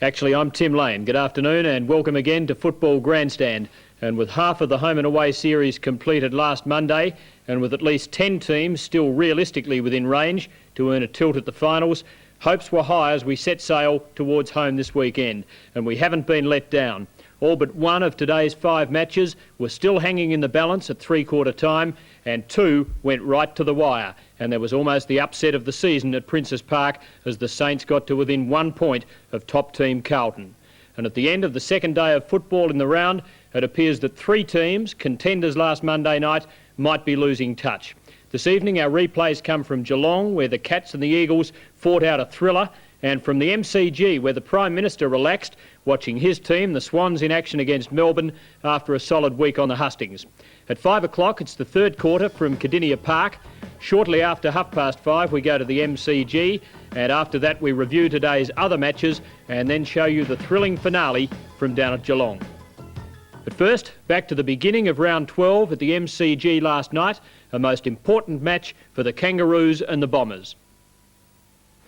Actually, I'm Tim Lane. Good afternoon and welcome again to Football Grandstand. And with half of the home and away series completed last Monday, and with at least 10 teams still realistically within range to earn a tilt at the finals, hopes were high as we set sail towards home this weekend. And we haven't been let down. All but one of today's 5 matches were still hanging in the balance at three-quarter time, and 2 went right to the wire. And there was almost the upset of the season at Princes Park as the Saints got to within 1 point of top team Carlton. And at the end of the second day of football in the round, it appears that 3 teams, contenders last Monday night, might be losing touch. This evening our replays come from Geelong, where the Cats and the Eagles fought out a thriller, and from the MCG, where the Prime Minister relaxed watching his team, the Swans, in action against Melbourne after a solid week on the hustings. At 5 o'clock, it's the third quarter from Kardinia Park. Shortly after 5:30, we go to the MCG, and after that we review today's other matches and then show you the thrilling finale from down at Geelong. But first, back to the beginning of round 12 at the MCG last night, a most important match for the Kangaroos and the Bombers.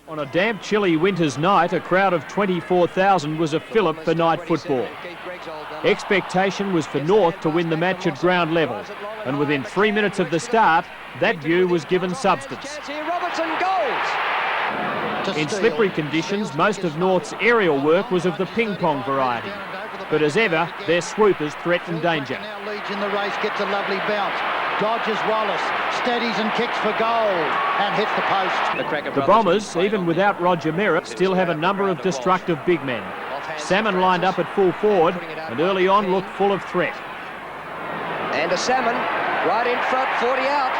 On a damp, chilly winter's night, a crowd of 24,000 was a fillip for night football. Expectation was for North to win the match at ground level, and within 3 minutes of the start, that view was given substance. In slippery conditions, most of North's aerial work was of the ping-pong variety, but as ever, their swoopers threatened danger. Now leads in the race, gets a lovely bounce. Dodges Wallace, steadies and kicks for goal and hits the post. The Bombers, even without Roger Merritt, still have a number of destructive big men. Salmon lined up at full forward and early on looked full of threat. And a Salmon right in front, 40 out.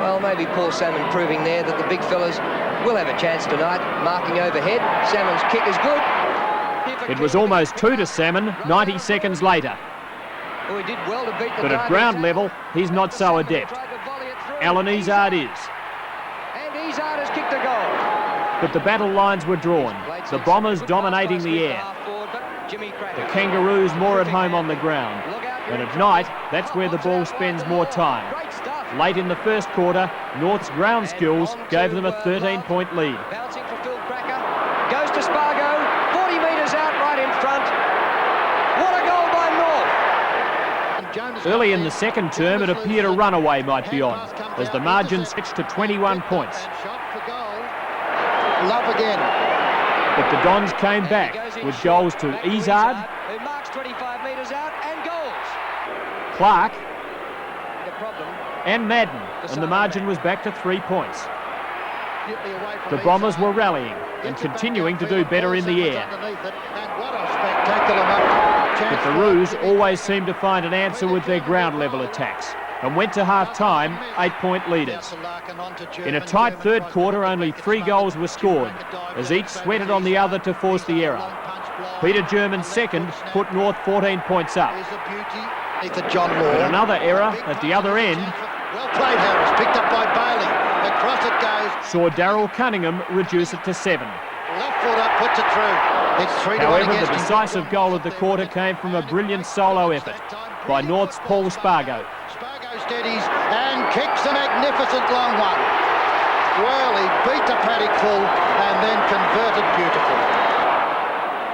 Well, maybe Paul Salmon proving there that the big fellas will have a chance tonight. Marking overhead, Salmon's kick is good. It was almost 2 to Salmon 90 seconds later. Well, he did well to beat the but at ground level, he's not so adept. Alan Izzard is. And Izzard has kicked a goal. But the battle lines were drawn, the Bombers dominating the air. The Kangaroos more at home on the ground. And at night, that's where the ball spends more time. Late in the first quarter, North's ground skills gave them a 13-point lead. Bouncing for Phil Cracker. Goes to Spargo. 40 metres out right in front. What a goal by North. Early in the second term, it appeared a runaway might be on, as the margin switched to 21 points. Love again. But the Dons came back with goals to Izzard, who marks 25 metres out, and goals. Clark, and Madden, and the margin was back to 3 points. The Bombers were rallying and continuing to do better in the air. But the Roos always seemed to find an answer with their ground level attacks and went to half-time 8-point leaders. In a tight third quarter, only 3 goals were scored, as each sweated on the other to force the error. Peter German's second put North 14 points up. But another error at the other end well played, Harris, picked up by Bailey. Across it goes. Saw Darryl Cunningham reduce it to 7. Left foot up, puts it through. It's 3-1 However, against the decisive goal of the quarter came from a brilliant solo effort by North's Paul Spargo. Spargo steadies and kicks a magnificent long one. Well, he beat the paddock full and then converted beautifully.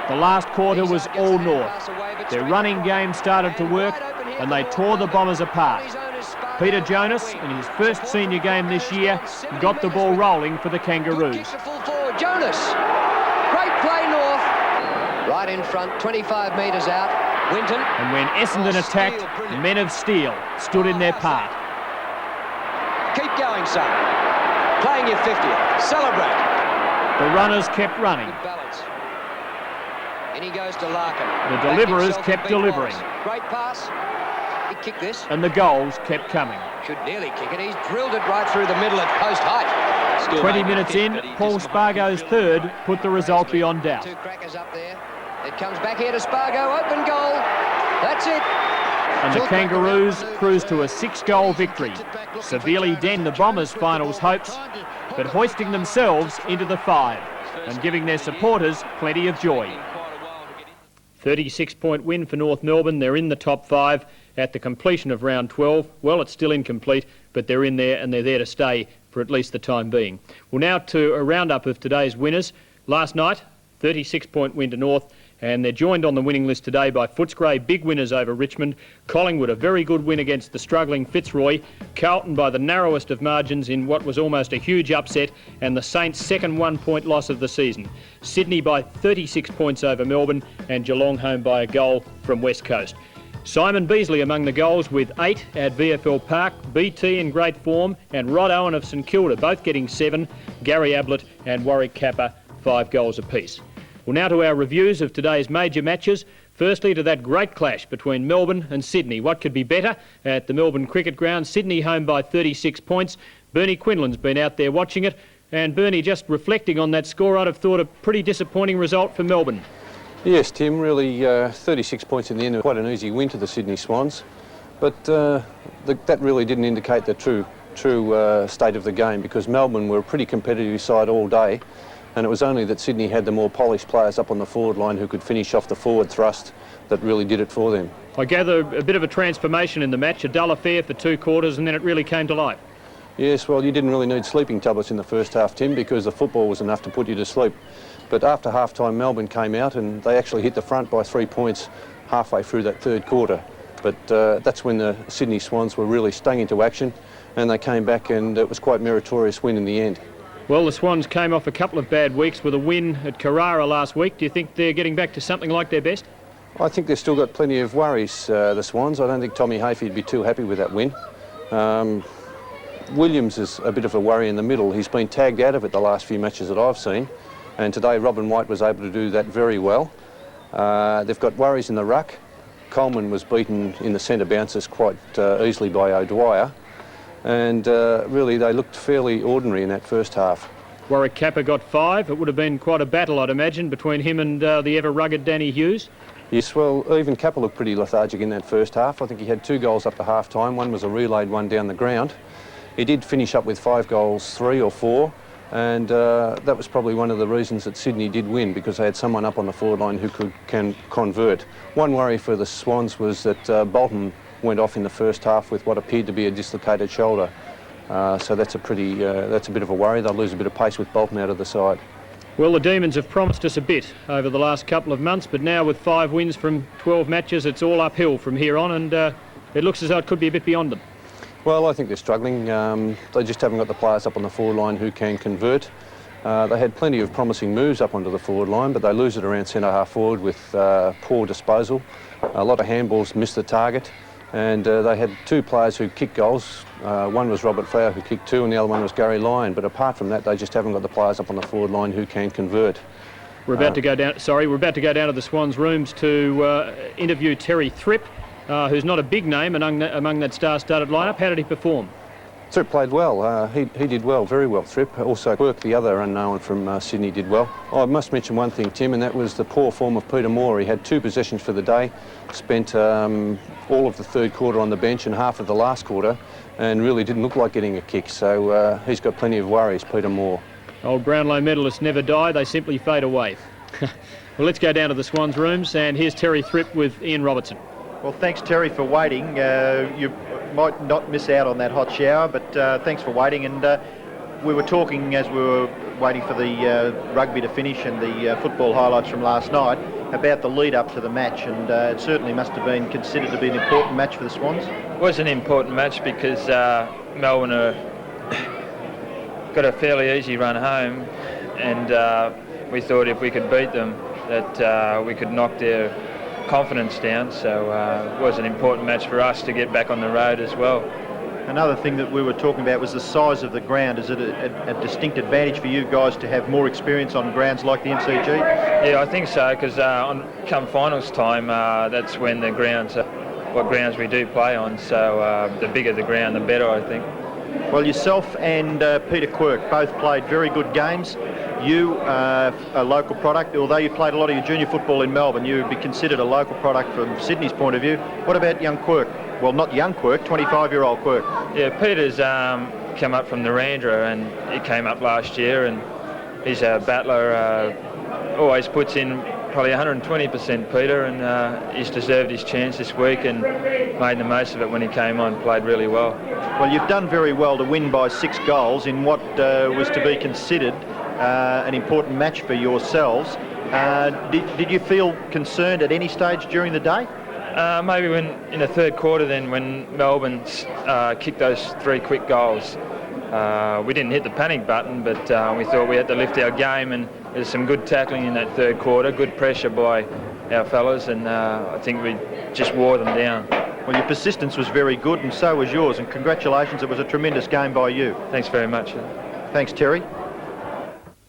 The last quarter was all North. Their running game started to work and they tore the Bombers apart. Peter Jonas, in his first senior game this year, got the ball rolling for the Kangaroos. Jonas, great play North. Right in front, 25 metres out, Winton. And when Essendon attacked, men of steel stood in their path. Keep going, son. Playing your 50th. Celebrate. The runners kept running. In he goes to Larkin. The deliverers kept delivering. Great pass. He kicked this. And the goals kept coming. Should nearly kick it. He's drilled it right through the middle at post height. 20 minutes in, Paul Spargo's third put the result beyond doubt. 2 crackers up there. It comes back here to Spargo. Open goal. That's it. And the Kangaroos cruised to a 6-goal victory, severely denned the Bombers' finals hopes, but hoisting themselves into the 5 and giving their supporters plenty of joy. 36-point win for North Melbourne. They're in the top 5 at the completion of round 12. Well, it's still incomplete, but they're in there and they're there to stay for at least the time being. Well, now to a roundup of today's winners. Last night, 36-point win to North, and they're joined on the winning list today by Footscray, big winners over Richmond, Collingwood, a very good win against the struggling Fitzroy, Carlton by the narrowest of margins in what was almost a huge upset, and the Saints' second one-point loss of the season. Sydney by 36 points over Melbourne, and Geelong home by a goal from West Coast. Simon Beasley among the goals with 8 at VFL Park, BT in great form, and Rod Owen of St Kilda both getting 7, Gary Ablett and Warwick Kappa 5 goals apiece. Well, now to our reviews of today's major matches. Firstly, to that great clash between Melbourne and Sydney. What could be better at the Melbourne Cricket Ground? Sydney home by 36 points. Bernie Quinlan's been out there watching it. And Bernie, just reflecting on that score, I'd have thought a pretty disappointing result for Melbourne. Yes, Tim, really 36 points in the end, quite an easy win to the Sydney Swans. But that really didn't indicate the true state of the game, because Melbourne were a pretty competitive side all day. And it was only that Sydney had the more polished players up on the forward line who could finish off the forward thrust that really did it for them. I gather a bit of a transformation in the match, a dull affair for 2 quarters, and then it really came to life. Yes, well, you didn't really need sleeping tablets in the first half, Tim, because the football was enough to put you to sleep. But after half-time, Melbourne came out and they actually hit the front by 3 points halfway through that third quarter. But that's when the Sydney Swans were really stung into action, and they came back, and it was quite a meritorious win in the end. Well, the Swans came off a couple of bad weeks with a win at Carrara last week. Do you think they're getting back to something like their best? I think they've still got plenty of worries, the Swans. I don't think Tommy Hafey would be too happy with that win. Williams is a bit of a worry in the middle. He's been tagged out of it the last few matches that I've seen, and today Robin White was able to do that very well. They've got worries in the ruck. Coleman was beaten in the centre bounces quite easily by O'Dwyer. And really they looked fairly ordinary in that first half. Warwick Kappa got 5. It would have been quite a battle, I'd imagine, between him and the ever-rugged Danny Hughes. Yes, well, even Kappa looked pretty lethargic in that first half. I think he had 2 goals up to half-time. One was a relayed one down the ground. He did finish up with 5 goals, 3 or 4, and that was probably one of the reasons that Sydney did win, because they had someone up on the forward line who can convert. One worry for the Swans was that Bolton went off in the first half with what appeared to be a dislocated shoulder. So that's a bit of a worry. They'll lose a bit of pace with Bolton out of the side. Well, the Demons have promised us a bit over the last couple of months, but now with 5 wins from 12 matches, it's all uphill from here on, and it looks as though it could be a bit beyond them. Well, I think they're struggling. They just haven't got the players up on the forward line who can convert. They had plenty of promising moves up onto the forward line, but they lose it around centre-half forward with poor disposal. A lot of handballs missed the target. And they had 2 players who kicked goals. One was Robert Flower, who kicked 2, and the other one was Gary Lyon. But apart from that, they just haven't got the players up on the forward line who can convert. We're about to go down. We're about to go down to the Swans' rooms to interview Terry Thripp, who's not a big name among that star-studded lineup. How did he perform? Thripp played well. He did well, very well, Thripp. Also, Quirk, the other unknown from Sydney, did well. I must mention one thing, Tim, and that was the poor form of Peter Moore. He had 2 possessions for the day, spent all of the third quarter on the bench and half of the last quarter, and really didn't look like getting a kick. So he's got plenty of worries, Peter Moore. Old Brownlow medalists never die, they simply fade away. Well, let's go down to the Swans' rooms, and here's Terry Thripp with Ian Robertson. Well, thanks, Terry, for waiting. You might not miss out on that hot shower, but thanks for waiting. And we were talking as we were waiting for the rugby to finish and the football highlights from last night about the lead-up to the match, and it certainly must have been considered to be an important match for the Swans. It was an important match because Melbourne got a fairly easy run home, and we thought if we could beat them that we could knock their confidence down, so it was an important match for us to get back on the road as well. Another thing that we were talking about was the size of the ground. Is it a distinct advantage for you guys to have more experience on grounds like the MCG? Yeah, I think so, because come finals time, that's when the grounds are what grounds we do play on, so the bigger the ground, the better, I think. Well, yourself and Peter Quirk both played very good games. You are a local product. Although you played a lot of your junior football in Melbourne, you would be considered a local product from Sydney's point of view. What about young Quirk? Well, not young Quirk, 25-year-old Quirk. Yeah, Peter's come up from Narrandera, and he came up last year, and he's a battler, always puts in probably 120%, Peter, and he's deserved his chance this week and made the most of it when he came on, played really well. Well, you've done very well to win by 6 goals in what was to be considered an important match for yourselves. Did you feel concerned at any stage during the day? Maybe when in the third quarter, then when Melbourne kicked those 3 quick goals. We didn't hit the panic button, but we thought we had to lift our game, and there's some good tackling in that third quarter, good pressure by our fellas, and I think we just wore them down. Well, your persistence was very good, and so was yours, and congratulations, it was a tremendous game by you. Thanks very much. Thanks, Terry.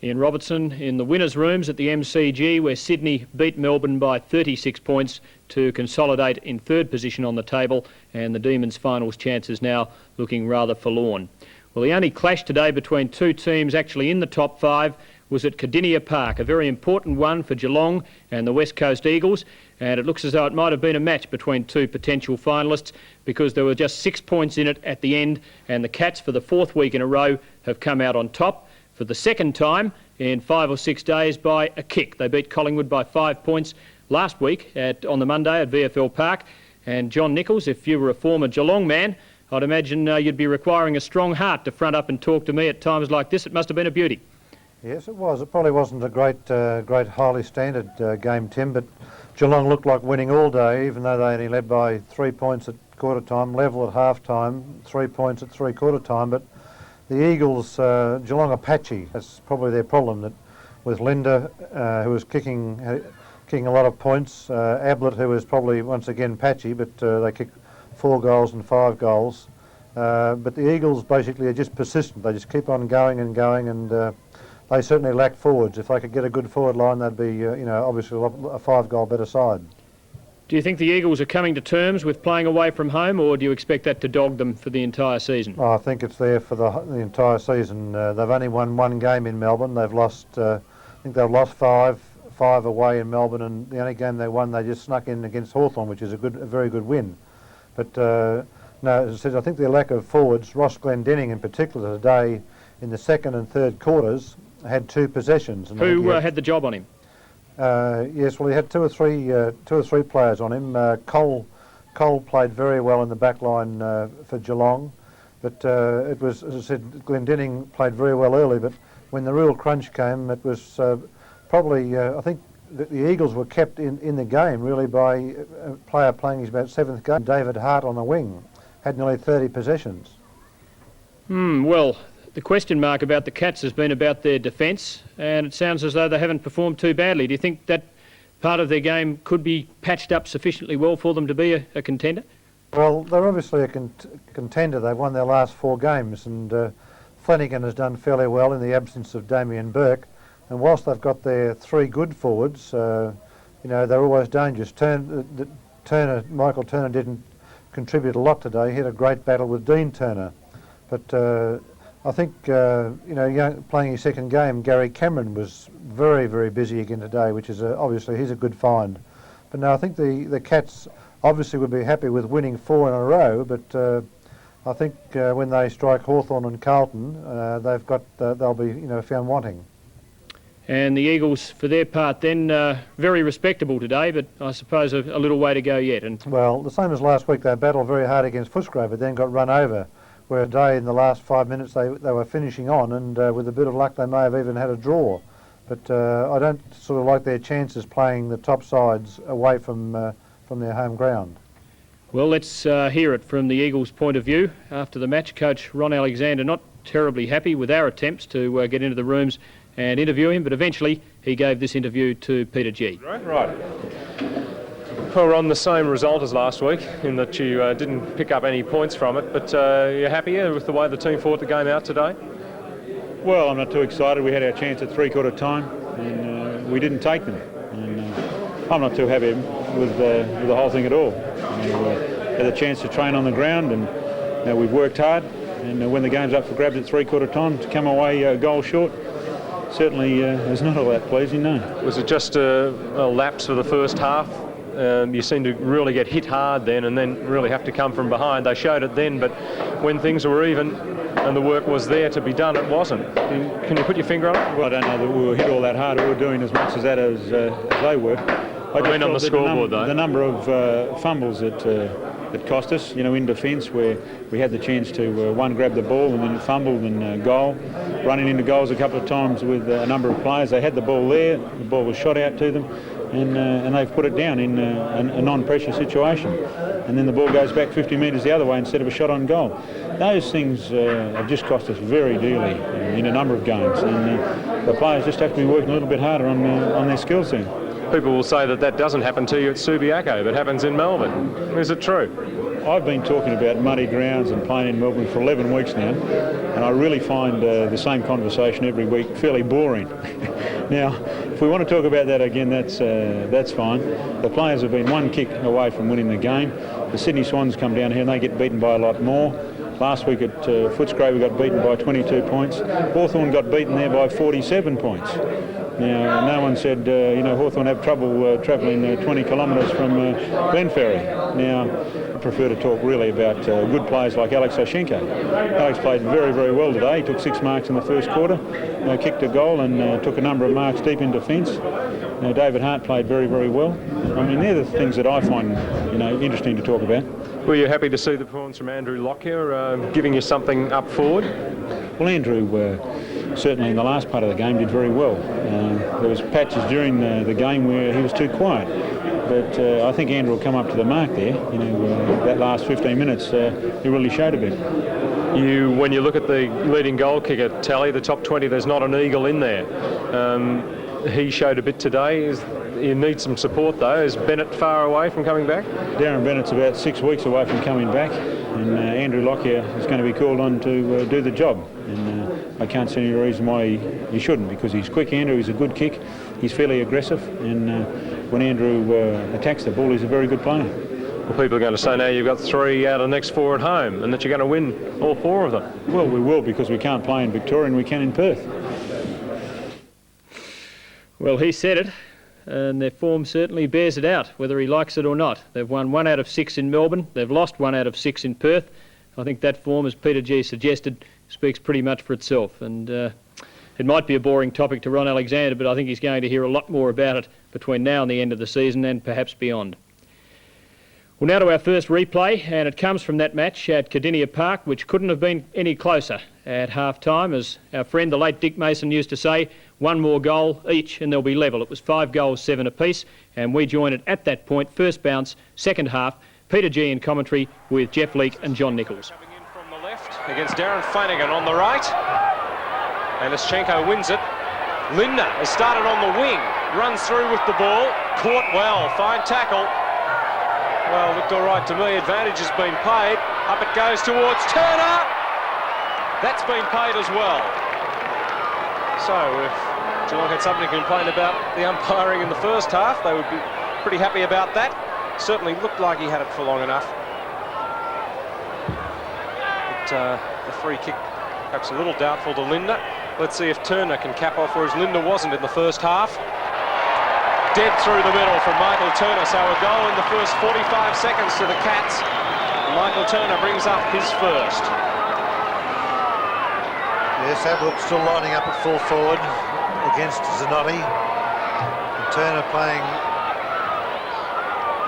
Ian Robertson in the winners' rooms at the MCG, where Sydney beat Melbourne by 36 points to consolidate in third position on the table, and the Demons' finals chances now looking rather forlorn. Well, the only clash today between two teams actually in the top 5 was at Kardinia Park, a very important one for Geelong and the West Coast Eagles, and it looks as though it might have been a match between two potential finalists because there were just 6 points in it at the end, and the Cats for the 4th week in a row have come out on top for the second time in 5 or 6 days by a kick. They beat Collingwood by 5 points last week on the Monday at VFL Park, and John Nichols, if you were a former Geelong man, I'd imagine you'd be requiring a strong heart to front up and talk to me at times like this. It must have been a beauty. Yes, it was. It probably wasn't a great highly standard game, Tim, but Geelong looked like winning all day, even though they only led by 3 points at quarter time, level at half time, 3 points at three-quarter time. But the Eagles, Geelong are patchy. That's probably their problem, that with Linda, who was kicking a lot of points, Ablett, who was probably once again patchy, but they kicked 4 goals and 5 goals. But the Eagles basically are just persistent. They just keep on going and going, and they certainly lack forwards. If they could get a good forward line, they'd be, obviously a 5-goal better side. Do you think the Eagles are coming to terms with playing away from home, or do you expect that to dog them for the entire season? I think it's there for the entire season. They've only won 1 game in Melbourne. They've lost, I think they've lost 5 away in Melbourne, and the only game they won, they just snuck in against Hawthorn, which is a very good win. But no, as I said, I think their lack of forwards, Ross Glendinning in particular today, in the second and third quarters, had 2 possessions. And who had the job on him? Yes, well, he had two or three players on him. Cole played very well in the back line for Geelong, but it was, as I said, Glendinning played very well early, but when the real crunch came, it was probably, I think, the Eagles were kept in the game really by a player playing his about 7th game. David Hart on the wing had nearly 30 possessions. Well, the question mark about the Cats has been about their defence, and it sounds as though they haven't performed too badly. Do you think that part of their game could be patched up sufficiently well for them to be a contender? Well, they're obviously a contender. They've won their last 4 games, and Flanagan has done fairly well in the absence of Damien Burke. And whilst they've got their 3 good forwards, they're always dangerous. Michael Turner didn't contribute a lot today. He had a great battle with Dean Turner. But I think, playing his second game, Gary Cameron was very, very busy again today, which is obviously he's a good find. But no, I think the Cats obviously would be happy with winning 4 in a row, but I think when they strike Hawthorn and Carlton, they'll be found wanting. And the Eagles, for their part, then very respectable today, but I suppose a little way to go yet. And well, the same as last week, they battled very hard against Footscray, but then got run over. Where today, in the last 5 minutes, they were finishing on, and with a bit of luck, they may have even had a draw. But I don't sort of like their chances playing the top sides away from their home ground. Well, let's hear it from the Eagles' point of view. After the match, Coach Ron Alexander not terribly happy with our attempts to get into the rooms and interview him, but eventually he gave this interview to Peter G. Right. Well, we're on the same result as last week in that you didn't pick up any points from it, but you're happy with the way the team fought the game out today? Well, I'm not too excited. We had our chance at three-quarter time and we didn't take them. And I'm not too happy with the whole thing at all. Had a chance to train on the ground and we've worked hard, and when the game's up for grabs at three-quarter time, to come away a goal short certainly is not all that pleasing, no. Was it just a lapse for the first half? You seemed to really get hit hard then and then really have to come from behind. They showed it then, but when things were even and the work was there to be done, it wasn't. Can you put your finger on it? Well, I don't know that we were hit all that hard. We were doing as much as that as they were. I mean on the scoreboard, though. The number of fumbles that that cost us, you know, in defence, where we had the chance to, one, grab the ball and then fumbled and goal. Running into goals a couple of times with a number of players. They had the ball there, the ball was shot out to them, and they've put it down in a non-pressure situation. And then the ball goes back 50 metres the other way instead of a shot on goal. Those things have just cost us very dearly in a number of games, and the players just have to be working a little bit harder on their skills there. People will say that that doesn't happen to you at Subiaco, but happens in Melbourne. Is it true? I've been talking about muddy grounds and playing in Melbourne for 11 weeks now, and I really find the same conversation every week fairly boring. Now, if we want to talk about that again, that's fine. The players have been one kick away from winning the game. The Sydney Swans come down here and they get beaten by a lot more. Last week at Footscray we got beaten by 22 points. Hawthorn got beaten there by 47 points. Now, no one said, Hawthorn have trouble travelling 20 kilometres from Glenferrie. Now, I prefer to talk really about good players like Alex Oshenko. Alex played very, very well today. He took 6 marks in the first quarter, kicked a goal and took a number of marks deep in defence. Now, David Hart played very, very well. I mean, they're the things that I find, interesting to talk about. Were you happy to see the performance from Andrew Lockyer giving you something up forward? Well, Andrew certainly in the last part of the game did very well. There was patches during the game where he was too quiet, but I think Andrew will come up to the mark there. That last 15 minutes he really showed a bit. When you look at the leading goal kicker tally, the top 20, there's not an eagle in there. He showed a bit today. You need some support though. Is Bennett far away from coming back? Darren Bennett's about 6 weeks away from coming back, and Andrew Lockyer is going to be called on to do the job. And I can't see any reason why he shouldn't, because he's quick, Andrew, he's a good kick, he's fairly aggressive, and when Andrew attacks the ball, he's a very good player. Well, people are going to say now you've got 3 out of the next 4 at home and that you're going to win all 4 of them. Well, we will, because we can't play in Victoria and we can in Perth. Well, he said it, and their form certainly bears it out, whether he likes it or not. They've won 1 out of 6 in Melbourne, they've lost 1 out of 6 in Perth. I think that form, as Peter G suggested, speaks pretty much for itself, and it might be a boring topic to Ron Alexander, but I think he's going to hear a lot more about it between now and the end of the season, and perhaps beyond. Well, now to our first replay, and it comes from that match at Kardinia Park, which couldn't have been any closer at half-time. As our friend, the late Dick Mason, used to say, 1 more goal each and they'll be level. It was 5 goals, 7 apiece, and we joined it at that point, first bounce, second half. Peter G in commentary with Jeff Leake and John Nichols. Coming in from the left against Darren Flanagan on the right, and Oschenko wins it. Lindner has started on the wing, runs through with the ball, caught well, fine tackle. Well, looked all right to me. Advantage has been paid. Up it goes towards Turner. That's been paid as well. So if Geelong had something to complain about the umpiring in the first half, they would be pretty happy about that. Certainly looked like he had it for long enough. But the free kick perhaps a little doubtful to Lindner. Let's see if Turner can cap off, whereas Lindner wasn't in the first half. Dead through the middle from Michael Turner, so a goal in the first 45 seconds to the Cats. Michael Turner brings up his first. Yes, Ablett still lining up at full forward against Zanotti. And Turner playing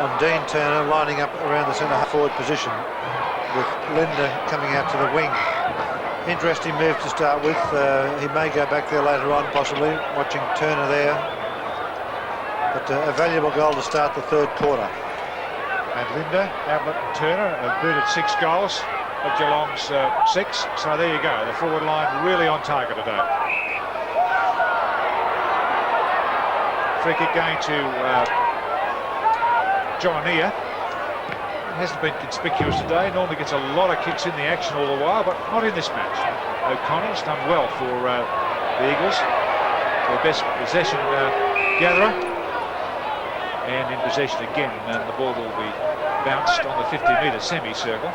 on Dean Turner, lining up around the centre forward position with Lindner coming out to the wing. Interesting move to start with. He may go back there later on, possibly, watching Turner there. But a valuable goal to start the third quarter. And Lindner, Ablett and Turner have booted 6 goals of Geelong's 6. So there you go, the forward line really on target today. Free kick going to John Nia. Hasn't been conspicuous today, normally gets a lot of kicks in the action all the while, but not in this match. O'Connor's done well for the Eagles, their best possession gatherer. And in possession again, and the ball will be bounced on the 50-metre semicircle.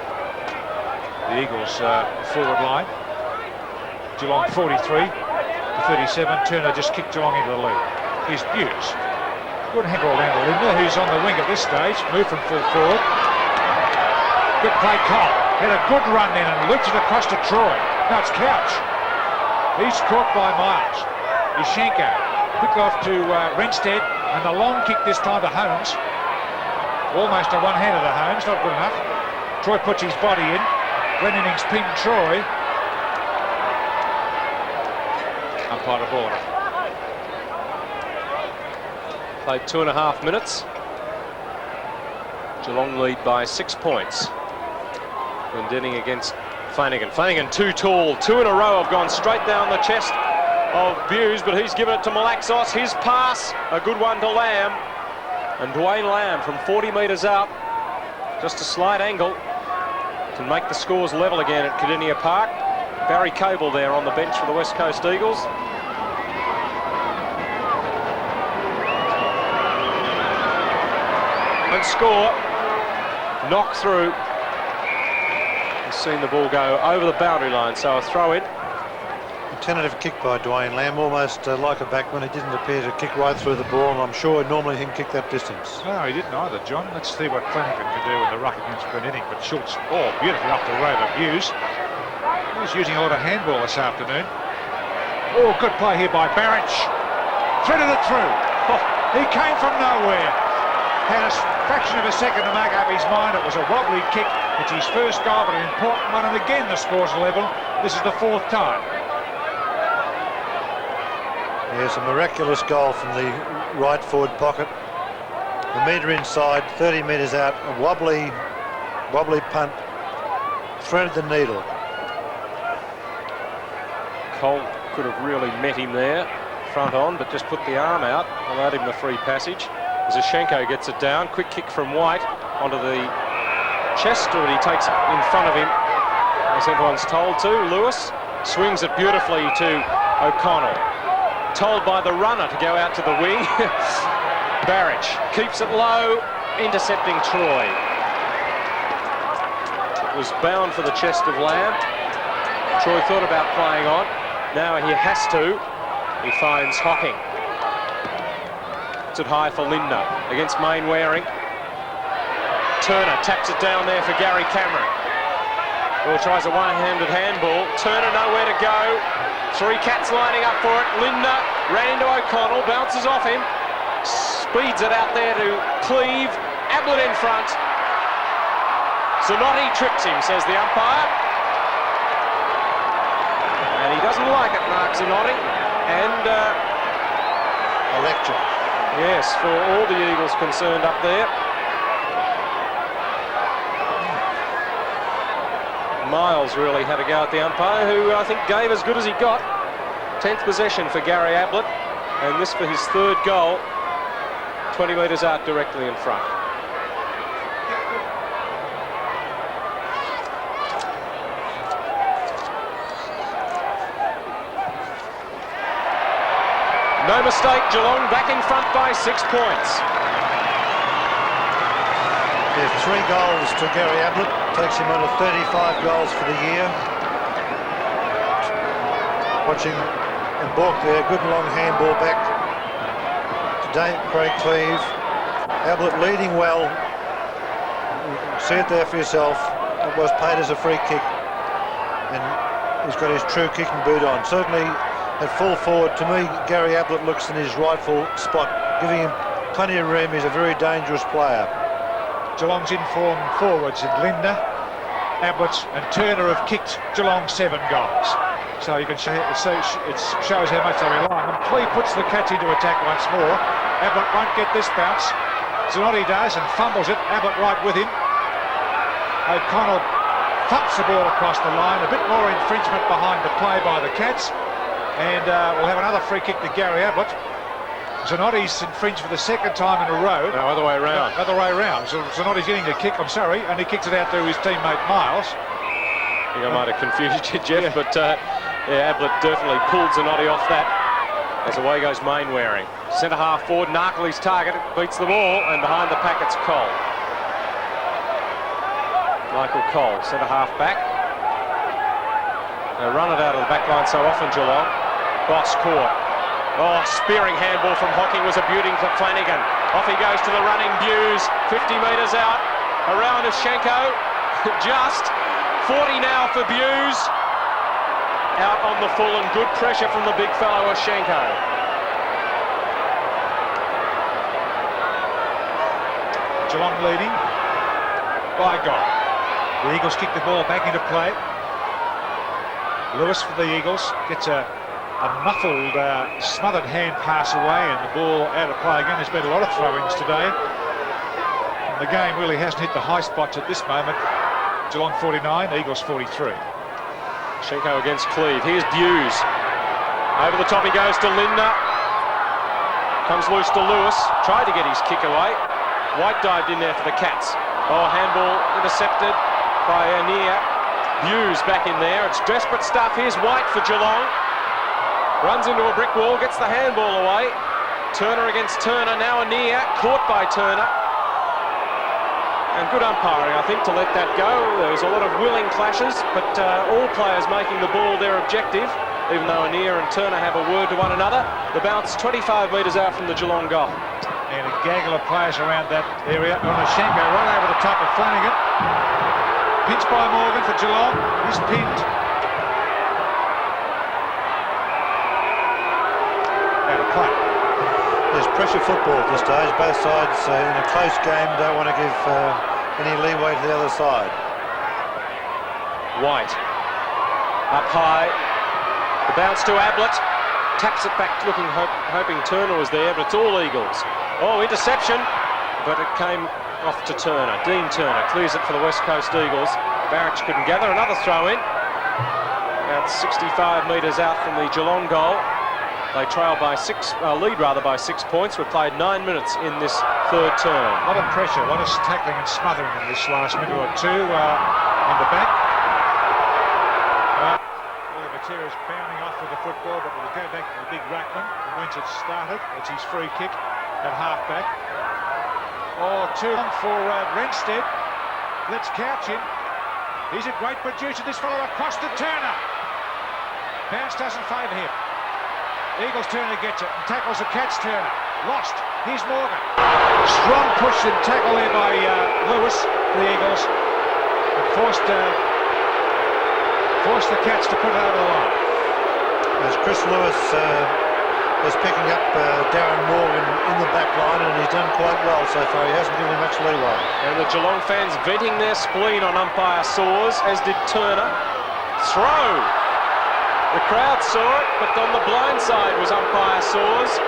The Eagles forward line. Geelong 43 to 37. Turner just kicked Geelong into the lead. Here's Hughes. Good handball down to Lindner, who's on the wing at this stage. Move from full forward. Good play, Cole. Had a good run in and looped it across to Troy. Now it's Couch. He's caught by Miles. Oschenko. Quick off to Renstead. And the long kick this time to Holmes. Almost a one-hander to Holmes, not good enough. Troy puts his body in. Glenn Innings pinned Troy. Umpire the ball. Played 2.5 minutes. Geelong lead by 6 points. Glendenning against Flanagan. Flanagan too tall. 2 in a row have gone straight down the chest of Buse, but he's given it to Malaxos. His pass, a good one to Lamb. And Dwayne Lamb from 40 metres out, just a slight angle, can make the scores level again at Kardinia Park. Barry Coble there on the bench for the West Coast Eagles. And score. Knock through. He's seen the ball go over the boundary line, so a throw in. A tentative kick by Dwayne Lamb, almost like a backman. He didn't appear to kick right through the ball, and I'm sure normally he can kick that distance. No, he didn't either, John. Let's see what Flanagan can do in the ruck against Glendenning. But Schultz, beautifully up the rover Buse. He was using a lot of handball this afternoon. Oh, good play here by Barrett. Threaded it through. Oh, he came from nowhere. Had a fraction of a second to make up his mind. It was a wobbly kick. It's his first goal, but an important one. And again, the score's level. This is the 4th time. There's a miraculous goal from the right forward pocket. A metre inside, 30 metres out, a wobbly punt, threaded the needle. Cole could have really met him there, front on, but just put the arm out, allowed him the free passage. Zashenko gets it down, quick kick from White onto the chest, but he takes it in front of him, as everyone's told to. Lewis swings it beautifully to O'Connell. Told by the runner to go out to the wing. Barrett keeps it low, intercepting Troy. It was bound for the chest of Lamb. Troy thought about playing on. Now he has to. He finds Hocking. It's it high for Lindner against Mainwaring. Turner taps it down there for Gary Cameron. Or tries a one-handed handball. Turner nowhere to go. 3 cats lining up for it. Lindner ran into O'Connell, bounces off him, speeds it out there to Cleve. Ablett in front. Zanotti trips him, says the umpire. And he doesn't like it, Mark Zanotti. And a lecture. Yes, for all the Eagles concerned up there. Miles really had a go at the umpire, who I think gave as good as he got. 10th possession for Gary Ablett, and this for his 3rd goal. 20 metres out directly in front. No mistake, Geelong back in front by 6 points. There's 3 goals to Gary Ablett, takes him on to 35 goals for the year. Watching Bork there, good long handball back to Craig Cleve. Ablett leading well. You can see it there for yourself. It was paid as a free kick, and he's got his true kicking boot on. Certainly at full forward, to me, Gary Ablett looks in his rightful spot, giving him plenty of room. He's a very dangerous player. Geelong's informed forwards in Lindner, Ablett and Turner have kicked Geelong 7 goals. So you can show, it shows how much they rely on them. Cleve puts the Cats into attack once more. Ablett won't get this bounce. Zanotti does and fumbles it. Ablett right with him. O'Connell thumps the ball across the line. A bit more infringement behind the play by the Cats. And we'll have another free kick to Gary Ablett. Zanotti's infringed for the 2nd time in a row. No, other way around. Other way around. So Zanotti's getting a kick, and he kicks it out to his teammate Miles. I think I might have confused you, Jeff, but yeah, Ablett definitely pulled Zanotti off that. As away goes Mainwaring. Centre half forward, Narkley's target, beats the ball, and behind the pack it's Cole. Michael Cole, centre half back. They run it out of the back line so often, Geelong. Boss caught. Oh, spearing handball from Hocking was a beauty for Flanagan. Off he goes to the running Buse, 50 metres out. Around to Shenko, just 40 now for Buse. Out on the full, and good pressure from the big fellow Oshenko. Geelong leading by goal. The Eagles kick the ball back into play. Lewis for the Eagles gets a muffled, smothered hand pass away, and the ball out of play again. There's been a lot of throw-ins today. And the game really hasn't hit the high spots at this moment. Geelong 49, Eagles 43. Schenko against Cleve. Here's Buse. Over the top he goes to Lindner. Comes loose to Lewis. Tried to get his kick away. White dived in there for the Cats. Oh, handball intercepted by Anir. Buse back in there. It's desperate stuff. Here's White for Geelong. Runs into a brick wall, gets the handball away. Turner against Turner. Now Anir, caught by Turner. And good umpiring, I think, to let that go. There was a lot of willing clashes, but all players making the ball their objective, even though Anir and Turner have a word to one another. The bounce 25 metres out from the Geelong goal. And a gaggle of players around that area. Onashenko right over the top of Flanagan. Pinched by Morgan for Geelong. He's pinned. Out of play. There's pressure football at this stage. Both sides in a close game don't want to give any leeway to the other side. White up high. The bounce to Ablett. Taps it back, hoping Turner was there, but it's all Eagles. Oh, interception, but it came off to Turner. Dean Turner clears it for the West Coast Eagles. Barrett couldn't gather. Another throw in. About 65 metres out from the Geelong goal. They trail by lead by 6 points. We've played 9 minutes in this third term. A lot of pressure, a lot of tackling and smothering in this last minute or two in the back. Matera's bounding off with the football, but we'll go back to the big ruckman from whence it started. It's his free kick at half-back. Oh, too long for Renstead. Let's couch him. He's a great producer, this fellow across to Turner. Bounce doesn't favour him. Eagles Turner gets it and tackles the Cats Turner. Lost. Here's Morgan. Strong push and tackle there by Lewis for the Eagles. And forced the Cats to put it over the line. As Chris Lewis is picking up Darren Morgan in the back line, and he's done quite well so far. He hasn't given him much leeway. And the Geelong fans venting their spleen on umpire Saws, as did Turner. Throw! The crowd saw it, but on the blind side was umpire Saws.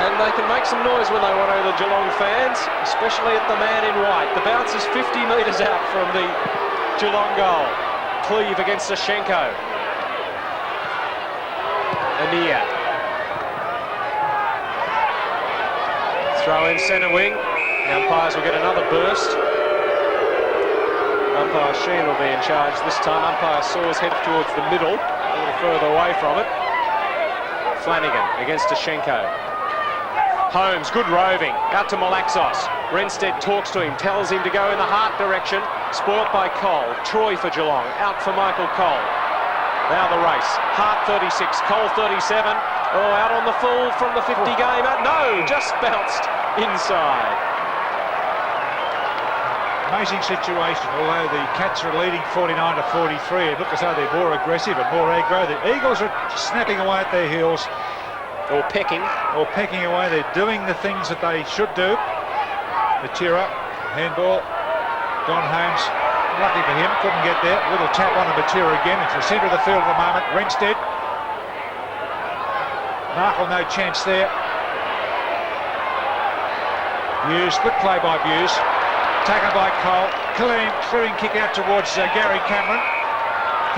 And they can make some noise when they want to, the Geelong fans, especially at the man in white. The bounce is 50 metres out from the Geelong goal. Cleve against Schenko. Anir. Throw in centre wing. The umpires will get another burst. Umpire Sheen will be in charge this time. Umpire Saws headed towards the middle, a little further away from it. Flanagan against Schenko. Holmes, good roving, out to Malaxos. Renstead talks to him, tells him to go in the Hart direction. Spoilt by Cole. Troy for Geelong, out for Michael Cole. Now the race. Hart 36, Cole 37. Oh, out on the full from the 50 gamer. No, just bounced inside. Amazing situation, although the Cats are leading 49 to 43. It looks as though they're more aggressive and more aggro. The Eagles are snapping away at their heels. Or pecking. Or pecking away. They're doing the things that they should do. Matera, handball. Don Holmes, lucky for him, couldn't get there. Little tap on the Matera again. It's the centre of the field at the moment. Renstead. Markle, no chance there. Buse, good play by Buse. Taken by Cole. Clearing kick out towards Gary Cameron.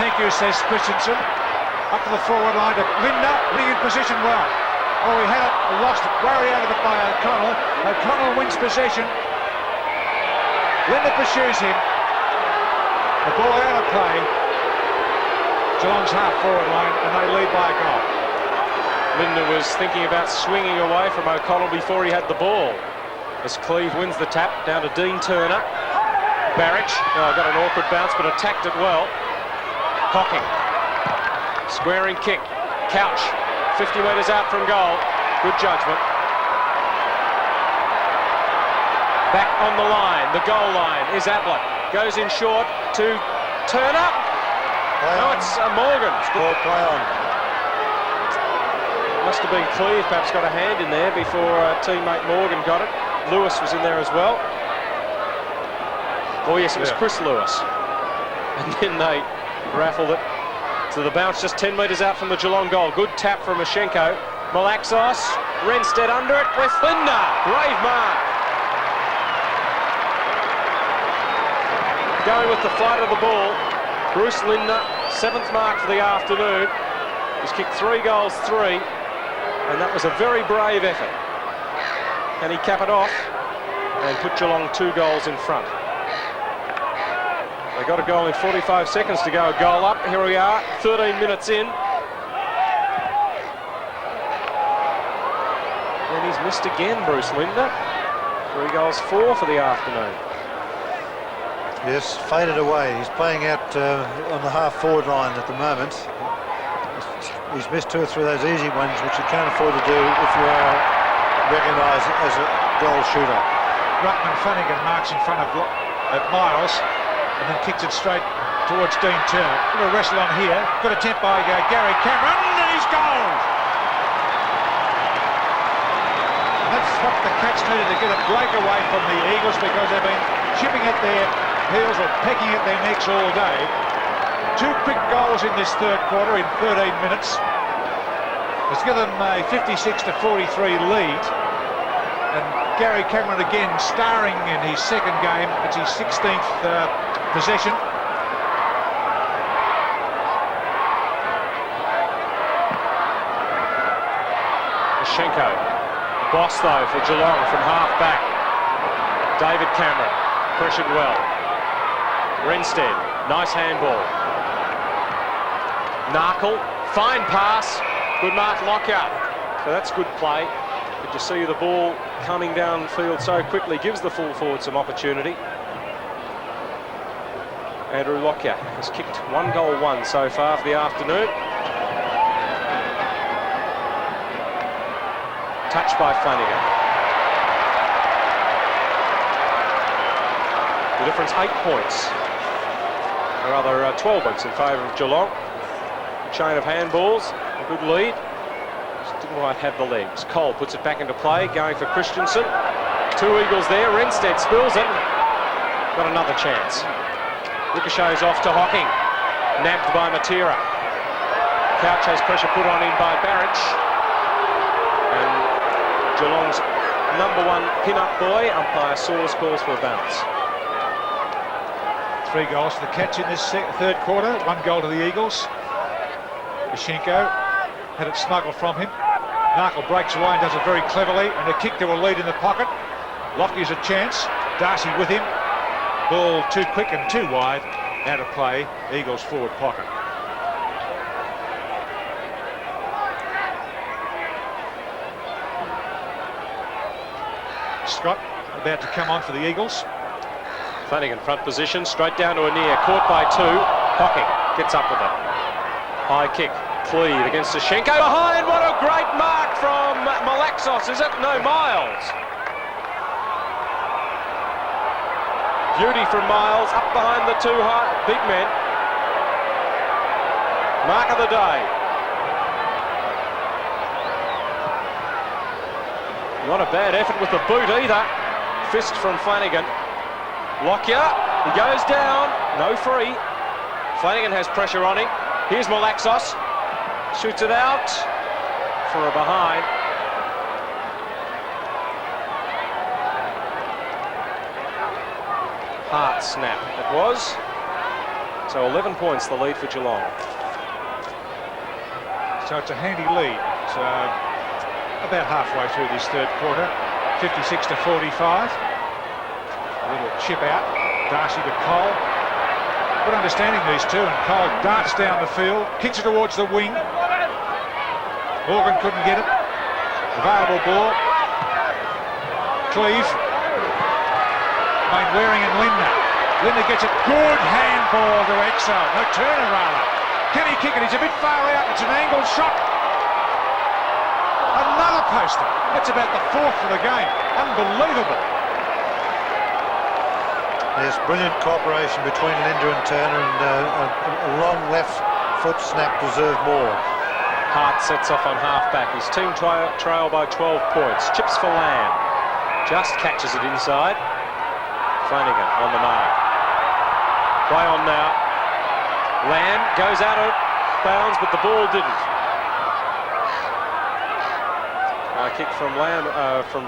Thank you, says Christensen. Up to the forward line to Lindner, putting in position well. Oh, he had it, lost it, worry out of it by O'Connell. O'Connell wins possession. Lindner pursues him. The ball out of play. Geelong's half forward line, and they lead by a goal. Lindner was thinking about swinging away from O'Connell before he had the ball. As Cleve wins the tap, down to Dean Turner. Barrich, got an awkward bounce, but attacked it well. Hocking. Squaring kick. Couch. 50 metres out from goal. Good judgment. Back on the line. The goal line is Ablett. Goes in short to Turner. No, it's Morgan. Ball play on. Must have been Cleve, perhaps got a hand in there before teammate Morgan got it. Lewis was in there as well. Oh yes, it was Chris Lewis. And then they raffled it to the bounce just 10 metres out from the Geelong goal. Good tap from Mashenko. Malaxos, Renstead under it with Lindner. Brave mark. Going with the flight of the ball, Bruce Lindner, 7th mark for the afternoon. He's kicked 3 goals, 3, and that was a very brave effort. Can he cap it off and put Geelong 2 goals in front? They got a goal in 45 seconds to go. A goal up. Here we are, 13 minutes in. And he's missed again, Bruce Lindner. 3 goals, 4 for the afternoon. Yes, faded away. He's playing out on the half-forward line at the moment. He's missed 2 or 3 of those easy ones, which you can't afford to do if you are recognised as a goal shooter. Ruckman Flanagan marks in front of Miles and then kicks it straight towards Dean Turner. Little wrestle on here. Good attempt by Gary Cameron, and he's goal! That's what the Cats needed, to get a break away from the Eagles, because they've been chipping at their heels or pecking at their necks all day. 2 quick goals in this third quarter in 13 minutes. It's given them a 56-43 lead. And Gary Cameron again starring in his second game. It's his 16th possession. Mashenko. Boss though for Geelong from half back. David Cameron pressured well. Renstead, nice handball. Narkle, fine pass. Good mark, Lockyer. So that's good play. But you see the ball coming downfield so quickly gives the full forward some opportunity. Andrew Lockyer has kicked 1 goal, 1 so far for the afternoon. Touched by Flanagan. The difference 8 points. Or rather 12 points in favour of Geelong. Chain of handballs, a good lead. Just didn't quite have the legs. Cole puts it back into play, going for Christensen. 2 Eagles there, Renstead spills it. Got another chance. Ricochets off to Hocking. Nabbed by Matera. Couch has pressure put on him by Barrich. And Geelong's #1 pin-up boy, umpire Saws, calls for a bounce. 3 goals for the Cats in this third quarter, 1 goal to the Eagles. Mashenko had it smuggled from him. Narkle breaks away and does it very cleverly, and a kick to a lead in the pocket. Lockie's a chance. Darcy with him. Ball too quick and too wide. Out of play, Eagles forward pocket. Scott about to come on for the Eagles. Flanagan front position, straight down to Anir, caught by 2. Hocking gets up with it. High kick, cleave against Sashenko. Behind, what a great mark from Malaxos, is it? No, Miles. Beauty from Miles, up behind the 2 big men. Mark of the day. Not a bad effort with the boot either. Fist from Flanagan. Lockyer, he goes down, no free. Flanagan has pressure on him. Here's Malaxos, shoots it out for a behind. Hart snap it was. So 11 points the lead for Geelong. So it's a handy lead. It's about halfway through this third quarter, 56-45. A little chip out, Darcy to Cole. Good understanding these two, and Cole darts down the field, kicks it towards the wing. Morgan couldn't get it. Available ball. Cleave. Waring and Lindner. Lindner gets a good handball to Exo. No, Turner rather. Can he kick it? He's a bit far out. It's an angled shot. Another poster. That's about the 4th for the game. Unbelievable. There's brilliant cooperation between Lindner and Turner, and a long left foot snap deserved more. Hart sets off on half-back. His team trail by 12 points. Chips for Lamb. Just catches it inside. Flanagan on the mark. Play on now. Lamb goes out of bounds, but the ball didn't. High kick from Lamb, from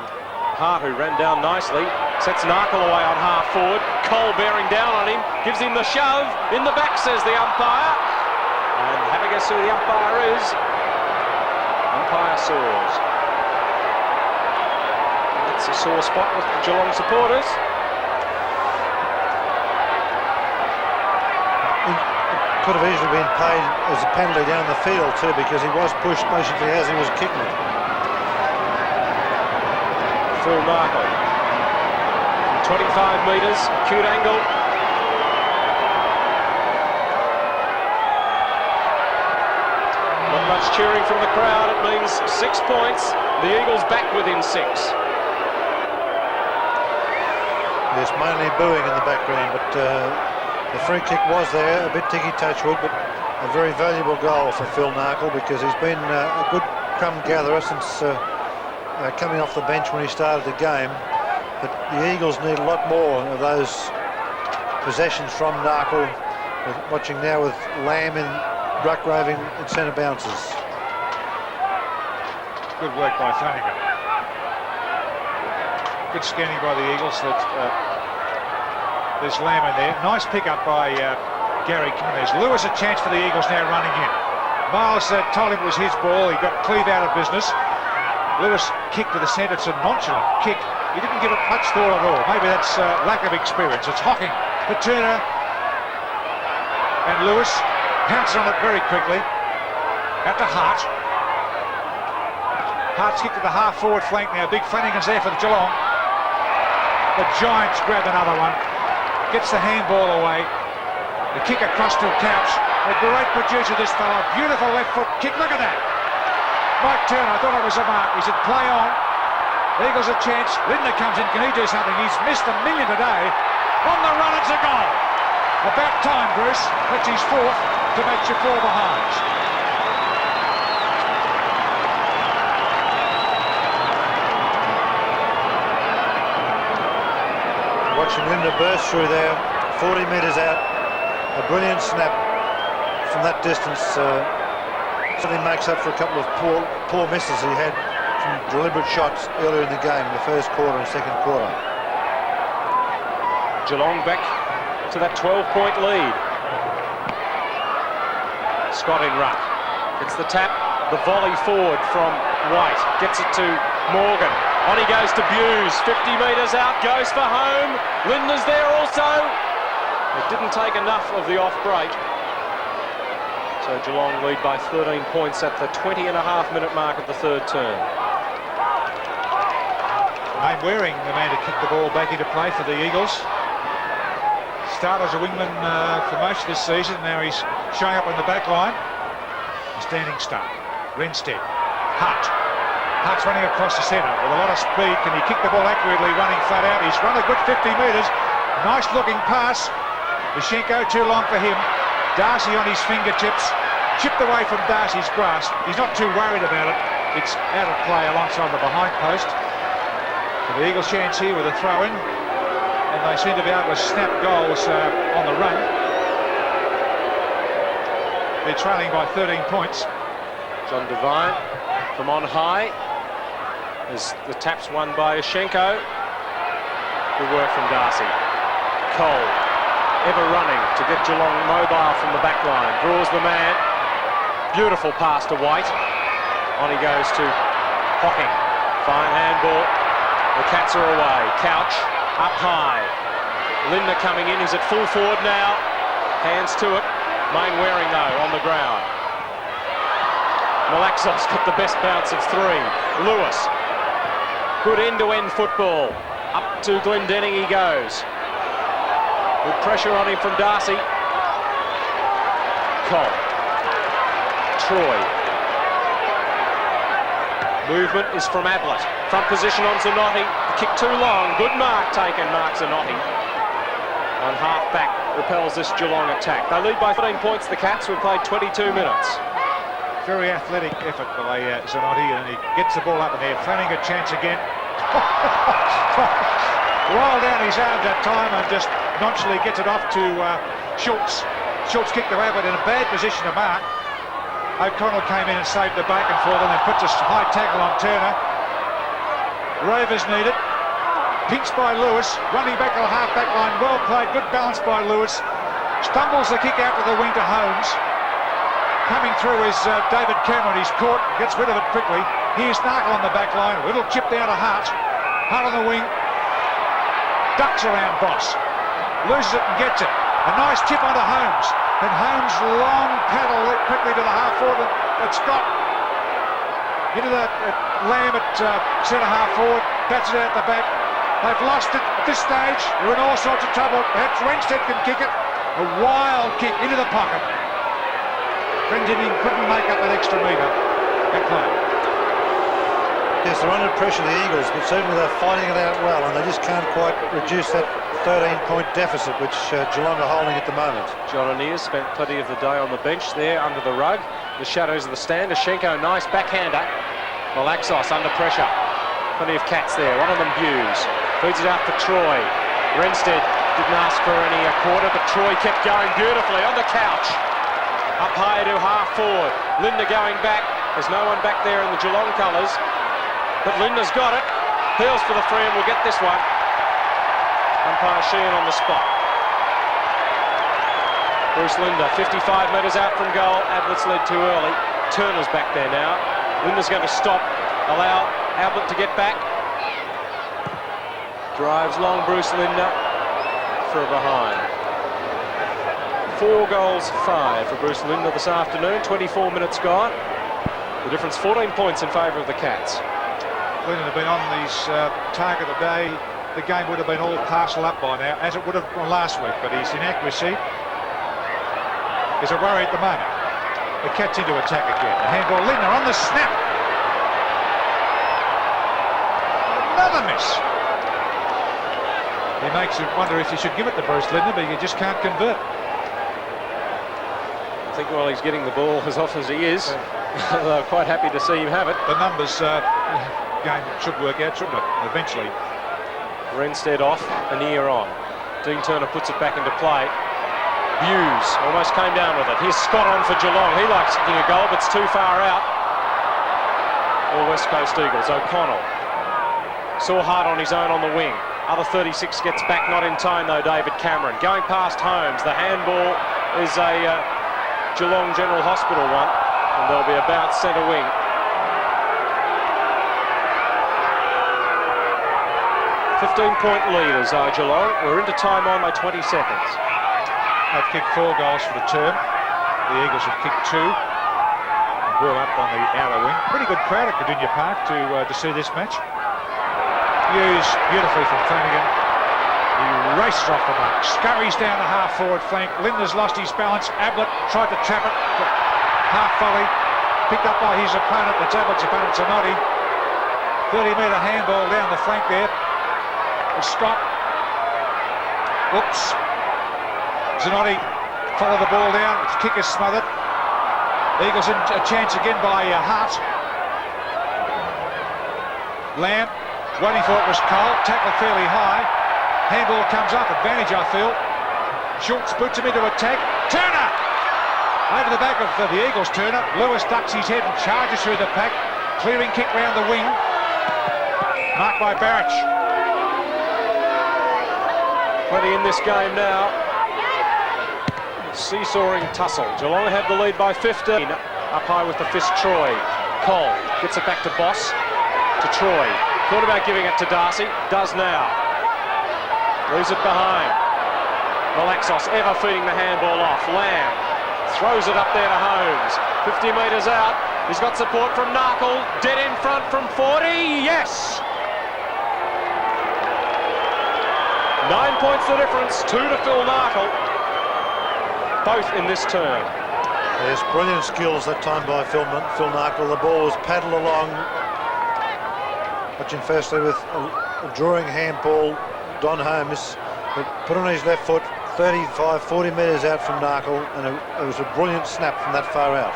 Hart, who ran down nicely. Sets Narkle away on half forward. Cole bearing down on him. Gives him the shove. In the back, says the umpire. And having a guess who the umpire is. Umpire Saws. That's a sore spot with the Geelong supporters. It could have easily been paid as a penalty down the field too, because he was pushed basically as he was kicking it. Through Narkle. 25 metres, acute angle. Not much cheering from the crowd. It means 6 points. The Eagles back within 6. There's mainly booing in the background, but the free kick was there, a bit ticky touchwood, but a very valuable goal for Phil Narkle, because he's been a good crumb gatherer since coming off the bench when he started the game. But the Eagles need a lot more of those possessions from Narkle. Watching now with Lamb in ruck roving at centre bounces. Good work by Flanagan. Good scanning by the Eagles. There's Lamb in there. Nice pick up by Gary. There's Lewis, a chance for the Eagles now running in. Miles told him it was his ball. He got Cleve out of business. Lewis kicked to the centre. It's a nonchalant kick. He didn't give it much thought at all. Maybe that's lack of experience. It's Hocking for Turner. And Lewis pounced on it very quickly. Out to Hart. Hart's kick to the half-forward flank now. Big Flanagan's there for the Geelong. The Giants grab another one. Gets the handball away. The kick across to Couch. A great producer, this fellow. Beautiful left foot kick. Look at that. Mike Turner, I thought it was a mark. He said, play on. Eagles a chance. Lindner comes in. Can he do something? He's missed a million today. On the run, it's a goal. About time, Bruce. That's his fourth to make you 4 behinds. Watching Lindner burst through there, 40 metres out. A brilliant snap from that distance. Certainly makes up for a couple of poor misses he had from deliberate shots earlier in the game, the first quarter and second quarter. Geelong back to that 12-point lead. Scott in ruck. Gets the tap, the volley forward from White. Gets it to Morgan. On he goes to Buse. 50 metres out, goes for home. Lindner's there also. It didn't take enough of the off break. So Geelong lead by 13 points at the 20.5-minute mark of the third term. Wayne Waring, the man to kick the ball back into play for the Eagles. Started as a wingman for most of this season. Now he's showing up on the back line. Standing start. Renstead. Hart. Hart's running across the centre with a lot of speed. Can he kick the ball accurately, running flat out? He's run a good 50 metres. Nice looking pass. Lushenko too long for him. Darcy on his fingertips. Chipped away from Darcy's grasp. He's not too worried about it. It's out of play alongside the behind post. So the Eagles' chance here with a throw in. And they seem to be able to snap goals on the run. They're trailing by 13 points. John Devine from on high. As the tap's won by Lushenko. Good work from Darcy. Cole, ever running to get Geelong mobile from the back line. Draws the man. Beautiful pass to White. On he goes to Hocking. Fine handball. The Cats are away. Couch up high. Lindner coming in. He's at full forward now. Hands to it. Wayne Waring though on the ground. Malaxos got the best bounce of 3. Lewis. Good end-to-end football. Up to Glendenning he goes. Good pressure on him from Darcy. Cole. Troy. Movement is from Ablett. Front position on Zanotti. Kick too long. Good mark taken, Mark Zanotti. On half back, repels this Geelong attack. They lead by 13 points, the Cats, who played 22 minutes. Very athletic effort by Zanotti, and he gets the ball up in there. Flanagan a chance again. Wild down his arms that time and just nonchalantly gets it off to Schultz. Schultz kicked away, but in a bad position to mark. O'Connell came in and saved the back and forth and then puts a high tackle on Turner. Rovers need it. Pinched by Lewis, running back to the half-back line. Well played, good balance by Lewis. Stumbles the kick out to the wing to Holmes. Coming through is David Cameron. He's caught, gets rid of it quickly. Here's Narkle on the back line. A little chip down to Hart. Hart on the wing. Ducks around Boss. Loses it and gets it. A nice chip onto Holmes. And Holmes long paddle quickly to the half forward at Scott. Into the Lamb at centre half forward. Bats it out the back. They've lost it at this stage. They're in all sorts of trouble. Perhaps Renstead can kick it. A wild kick into the pocket. Glendinning couldn't make up that extra metre. Back line. Yes, they're under pressure, the Eagles, but certainly they're fighting it out well, and they just can't quite reduce that 13-point deficit which Geelong are holding at the moment. John O'Neill spent plenty of the day on the bench there under the rug. The shadows of the stand. Ashenko, nice backhander. Malaxos under pressure. Plenty of cats there. One of them Hughes. Feeds it out for Troy. Renstead didn't ask for any quarter, but Troy kept going beautifully on the couch. Up high to half forward. Linda going back. There's no one back there in the Geelong colours. But Linda's got it. Peels for the free and will get this one. Umpire Sheehan on the spot. Bruce Linda, 55 metres out from goal. Ablett's led too early. Turner's back there now. Linda's going to stop. Allow Ablett to get back. Drives long Bruce Linda for a behind. 4 goals, 5 for Bruce Linda this afternoon. 24 minutes gone. The difference 14 points in favour of the Cats. If Linda had been on his target of the day, the game would have been all parcelled up by now, as it would have gone last week, but his inaccuracy is a worry at the moment. The Cats into attack again. The handball, Linda on the snap. Another miss. He makes you wonder if you should give it to Bruce Linda, but you just can't convert. I think while he's getting the ball as often as he is, they're quite happy to see him have it. The numbers game should work out, shouldn't it, eventually. Renstead off, Anir on. Dean Turner puts it back into play. Hughes almost came down with it. Here's Scott on for Geelong. He likes kicking a goal, but it's too far out. All West Coast Eagles. O'Connell saw Hart on his own on the wing. Other 36 gets back, not in time though, David Cameron. Going past Holmes. The handball is a Geelong General Hospital one, and they'll be about centre wing. .point leaders are Geelong. We're into time on by 20 seconds. They've kicked 4 goals for the term. The Eagles have kicked 2. Brought up on the outer wing. Pretty good crowd at Kardinia Park to see this match. Hughes beautifully from Flanagan. He races off the mark, scurries down the half forward flank. Linda's lost his balance. Ablett tried to trap it. Half volley. Picked up by his opponent. That's Ablett's opponent, Zanotti. 30-metre handball down the flank there. Scott. Oops. Zanotti followed the ball down. Its kick is smothered. Eagles in a chance again by Hart. Lamb waiting for it was Cole. Tackled fairly high. Handball comes up. Advantage, I feel. Schultz puts him into attack. Turner! Over the back of the Eagles, Turner. Lewis ducks his head and charges through the pack. Clearing kick round the wing. Marked by Barrett. Plenty in this game now. Seesawing tussle. Geelong have the lead by 15. Up high with the fist, Troy. Cole gets it back to Boss. To Troy. Thought about giving it to Darcy. Does now. Leaves it behind. Malaxos ever feeding the handball off. Lamb throws it up there to Holmes. 50 metres out. He's got support from Narkle. Dead in front from 40. Yes! 9 points the difference, 2 to Phil Narkle, both in this term. Yes, brilliant skills that time by Phil Narkle. The ball was paddled along, watching firstly with a drawing handball, Don Holmes, but put on his left foot, 35, 40 metres out from Narkle, and it was a brilliant snap from that far out.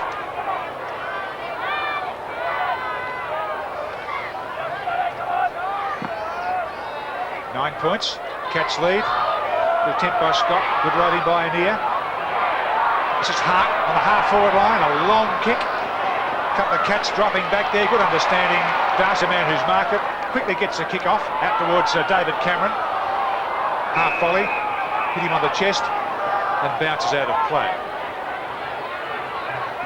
points. Cats lead. Good attempt by Scott. Good loading by Anea. This is Hart on the half-forward line. A long kick. A couple of Cats dropping back there. Good understanding. Darcy man who's marked it. Quickly gets the kick off out towards David Cameron. Half volley. Hit him on the chest and bounces out of play.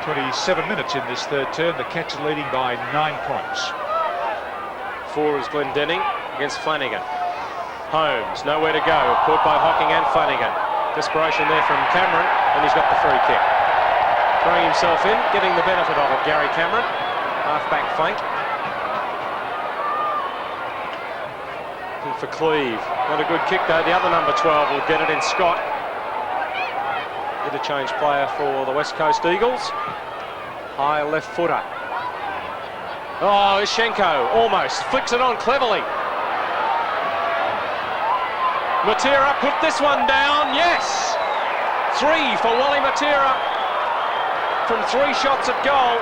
27 minutes in this third term. The Cats are leading by 9 points. 4 is Glendenning against Flanagan. Holmes, nowhere to go. Caught by Hocking and Flanagan. Desperation there from Cameron, and he's got the free kick. Throwing himself in, getting the benefit of it, Gary Cameron. Half-back flank. And for Cleve. Not a good kick though. The other number 12 will get it in Scott. Interchange player for the West Coast Eagles. High left footer. Oh, Ishenko almost flicks it on cleverly. Matera put this one down, yes! 3 for Wally Matera from 3 shots at goal.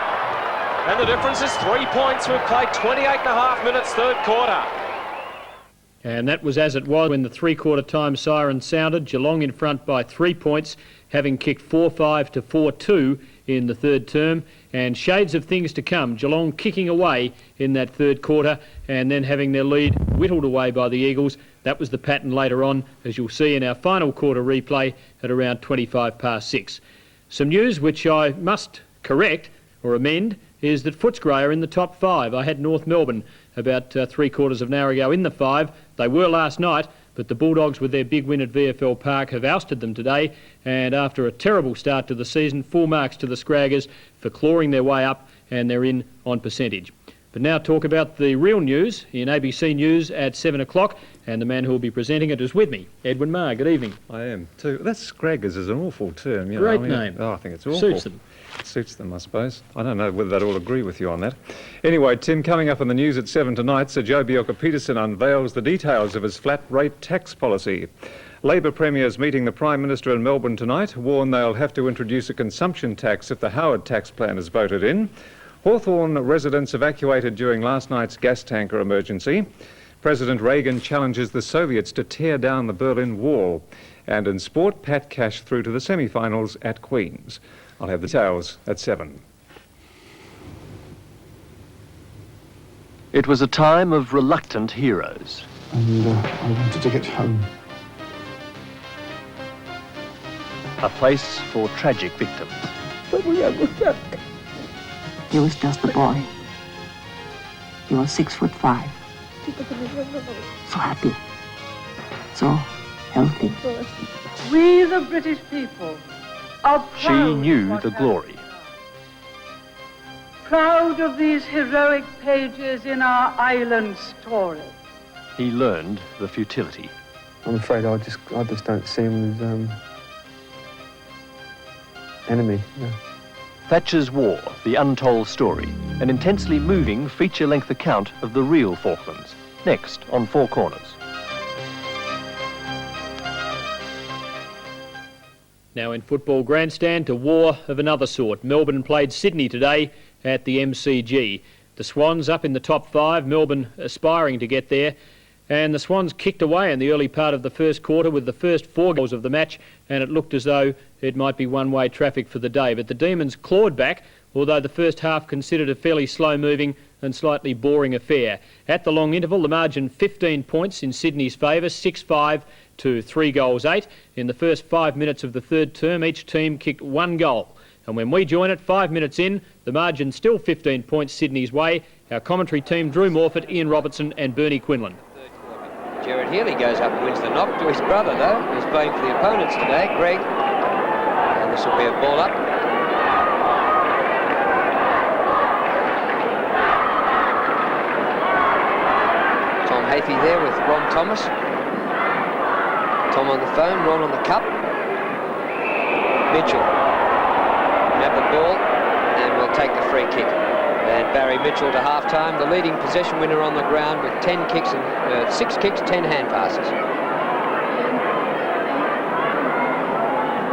And the difference is 3 points. We've played 28.5 minutes, third quarter. And that was as it was when the three-quarter time siren sounded. Geelong in front by 3 points, having kicked 4-5 to 4-2 in the third term. And shades of things to come. Geelong kicking away in that third quarter and then having their lead whittled away by the Eagles. That was the pattern later on, as you'll see in our final quarter replay at around 25 past 6. Some news which I must correct or amend is that Footscray are in the top 5. I had North Melbourne about 3/4 of an hour ago in the 5. They were last night, but the Bulldogs with their big win at VFL Park have ousted them today, and after a terrible start to the season, full marks to the Scraggers for clawing their way up, and they're in on percentage. But now talk about the real news in ABC News at 7 o'clock, and the man who will be presenting it is with me, Edwin Marr. Good evening. I am too. That Scraggers is an awful term. You Great know, name. Oh, I think it's awful. Suits them. It suits them, I suppose. I don't know whether they'd all agree with you on that. Anyway, Tim, coming up in the news at 7 tonight, Sir Joe Bjelke-Petersen unveils the details of his flat rate tax policy. Labor premiers meeting the Prime Minister in Melbourne tonight warn they'll have to introduce a consumption tax if the Howard tax plan is voted in. Hawthorne residents evacuated during last night's gas tanker emergency. President Reagan challenges the Soviets to tear down the Berlin Wall. And in sport, Pat Cash through to the semi-finals at Queen's. I'll have the details at 7. It was a time of reluctant heroes. And I wanted to get home. A place for tragic victims. He was just a boy. He was 6'5". So happy. So healthy. We, the British people, are She proud knew of the what glory. proud of these heroic pages in our island story. He learned the futility. I'm afraid I just don't see him as enemy. No. Thatcher's War, the untold story. An intensely moving feature-length account of the real Falklands. Next on Four Corners. Now in Football Grandstand, a war of another sort. Melbourne played Sydney today at the MCG. The Swans up in the top 5, Melbourne aspiring to get there. And the Swans kicked away in the early part of the first quarter with the first 4 goals of the match, and it looked as though it might be one-way traffic for the day. But the Demons clawed back, although the first half considered a fairly slow-moving and slightly boring affair. At the long interval, the margin 15 points in Sydney's favour, 6-5 to 3 goals 8. In the first 5 minutes of the third term, each team kicked 1 goal. And when we join it 5 minutes in, the margin still 15 points Sydney's way. Our commentary team, Drew Morfitt, Ian Robertson and Bernie Quinlan. Jared Healy goes up and wins the knock to his brother, though, who's playing for the opponents today, Greg. And this will be a ball up. Tom Hafey there with Ron Thomas. Tom on the phone, Ron on the cup. Mitchell. Have the ball and will take the free kick. And Barry Mitchell to half-time, the leading possession winner on the ground with 10 kicks and 6 kicks, 10 hand passes.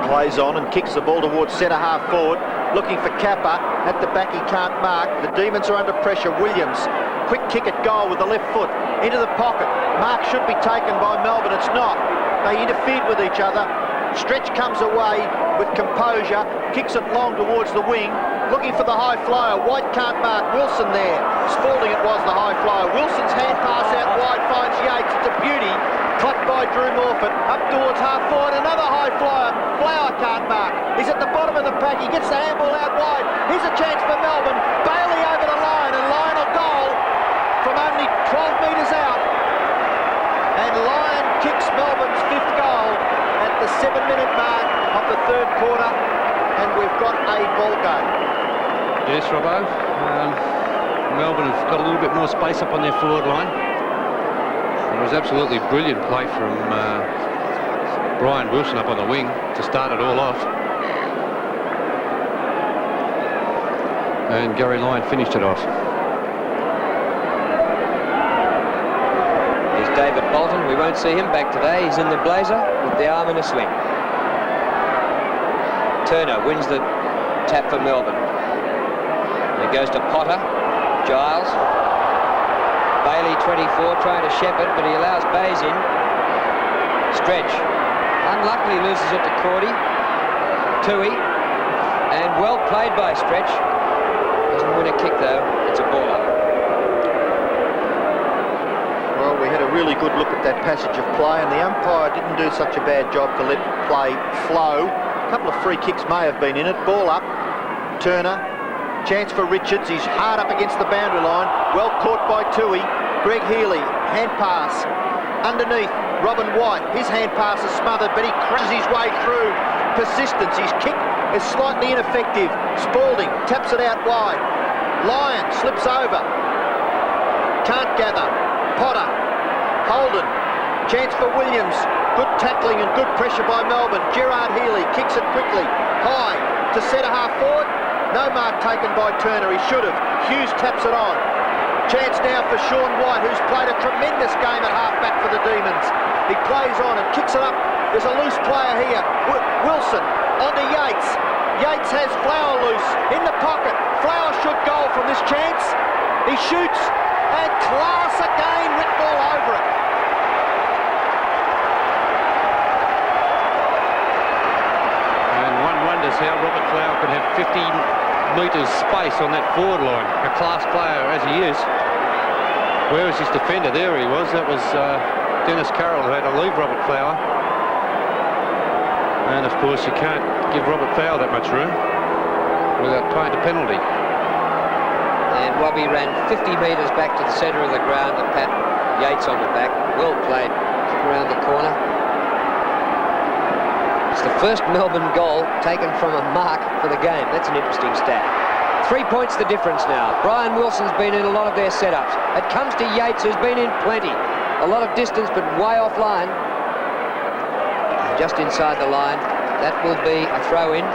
Plays on and kicks the ball towards centre-half forward, looking for Kappa. At the back he can't mark. The Demons are under pressure. Williams, quick kick at goal with the left foot. into the pocket. Mark should be taken by Melbourne. It's not. They interfered with each other. Stretch comes away with composure, kicks it long towards the wing, looking for the high flyer. White can't mark. Wilson there. Spalding it was the high flyer. Wilson's hand pass out wide finds Yates. It's a beauty. Cut by Drew Morford. Up towards half forward. Another high flyer. Flower can't mark. He's at the bottom of the pack. He gets the handball out wide. Here's a chance for Melbourne. Bailey over the line, and Lyon will goal from only 12 metres out. And Lyon kicks Melbourne's 5th goal at the 7-minute mark of the 3rd quarter, and we've got a ball game. Yes, Robbo. Melbourne have got a little bit more space up on their forward line. It was absolutely brilliant play from Brian Wilson up on the wing to start it all off. And Gary Lyon finished it off. Here's David Bolton. We won't see him back today. He's in the blazer with the arm in a sling. Turner wins the tap for Melbourne. It goes to Potter. Giles. Bailey, 24, trying to shepherd, but he allows Bays in. Stretch. Unluckily loses it to Cordy. Tui. And well played by Stretch. Doesn't win a kick though. It's a ball up. Well, we had a really good look at that passage of play, and the umpire didn't do such a bad job to let play flow. A couple of free kicks may have been in it. Ball up. Turner. Chance for Richards. He's hard up against the boundary line. Well caught by Tui. Greg Healy. Hand pass. Underneath. Robin White. His hand pass is smothered, but he crashes his way through. Persistence. His kick is slightly ineffective. Spalding taps it out wide. Lyon slips over. Can't gather. Potter. Holden. Chance for Williams. Good tackling and good pressure by Melbourne. Gerard Healy kicks it quickly. High to centre half forward. No mark taken by Turner. He should have. Hughes taps it on. Chance now for Sean White, who's played a tremendous game at half-back for the Demons. He plays on and kicks it up. There's a loose player here. Wilson onto Yates. Yates has Flower loose in the pocket. Flower should goal from this chance. He shoots, and class again written all over it. And one wonders how Robert Flower could have 50 metres space on that forward line. A class player as he is. Where was his defender? There he was. That was Dennis Carroll who had to leave Robert Flower. And of course you can't give Robert Flower that much room without paying a penalty. And Robbie ran 50 metres back to the centre of the ground to pat Yates on the back. Well played. Kick around the corner. It's the first Melbourne goal taken from a mark for the game. That's an interesting stat. 3 points the difference now. Brian Wilson's been in a lot of their setups. It comes to Yates, who's been in plenty. A lot of distance, but way offline. Just inside the line. That will be a throw-in.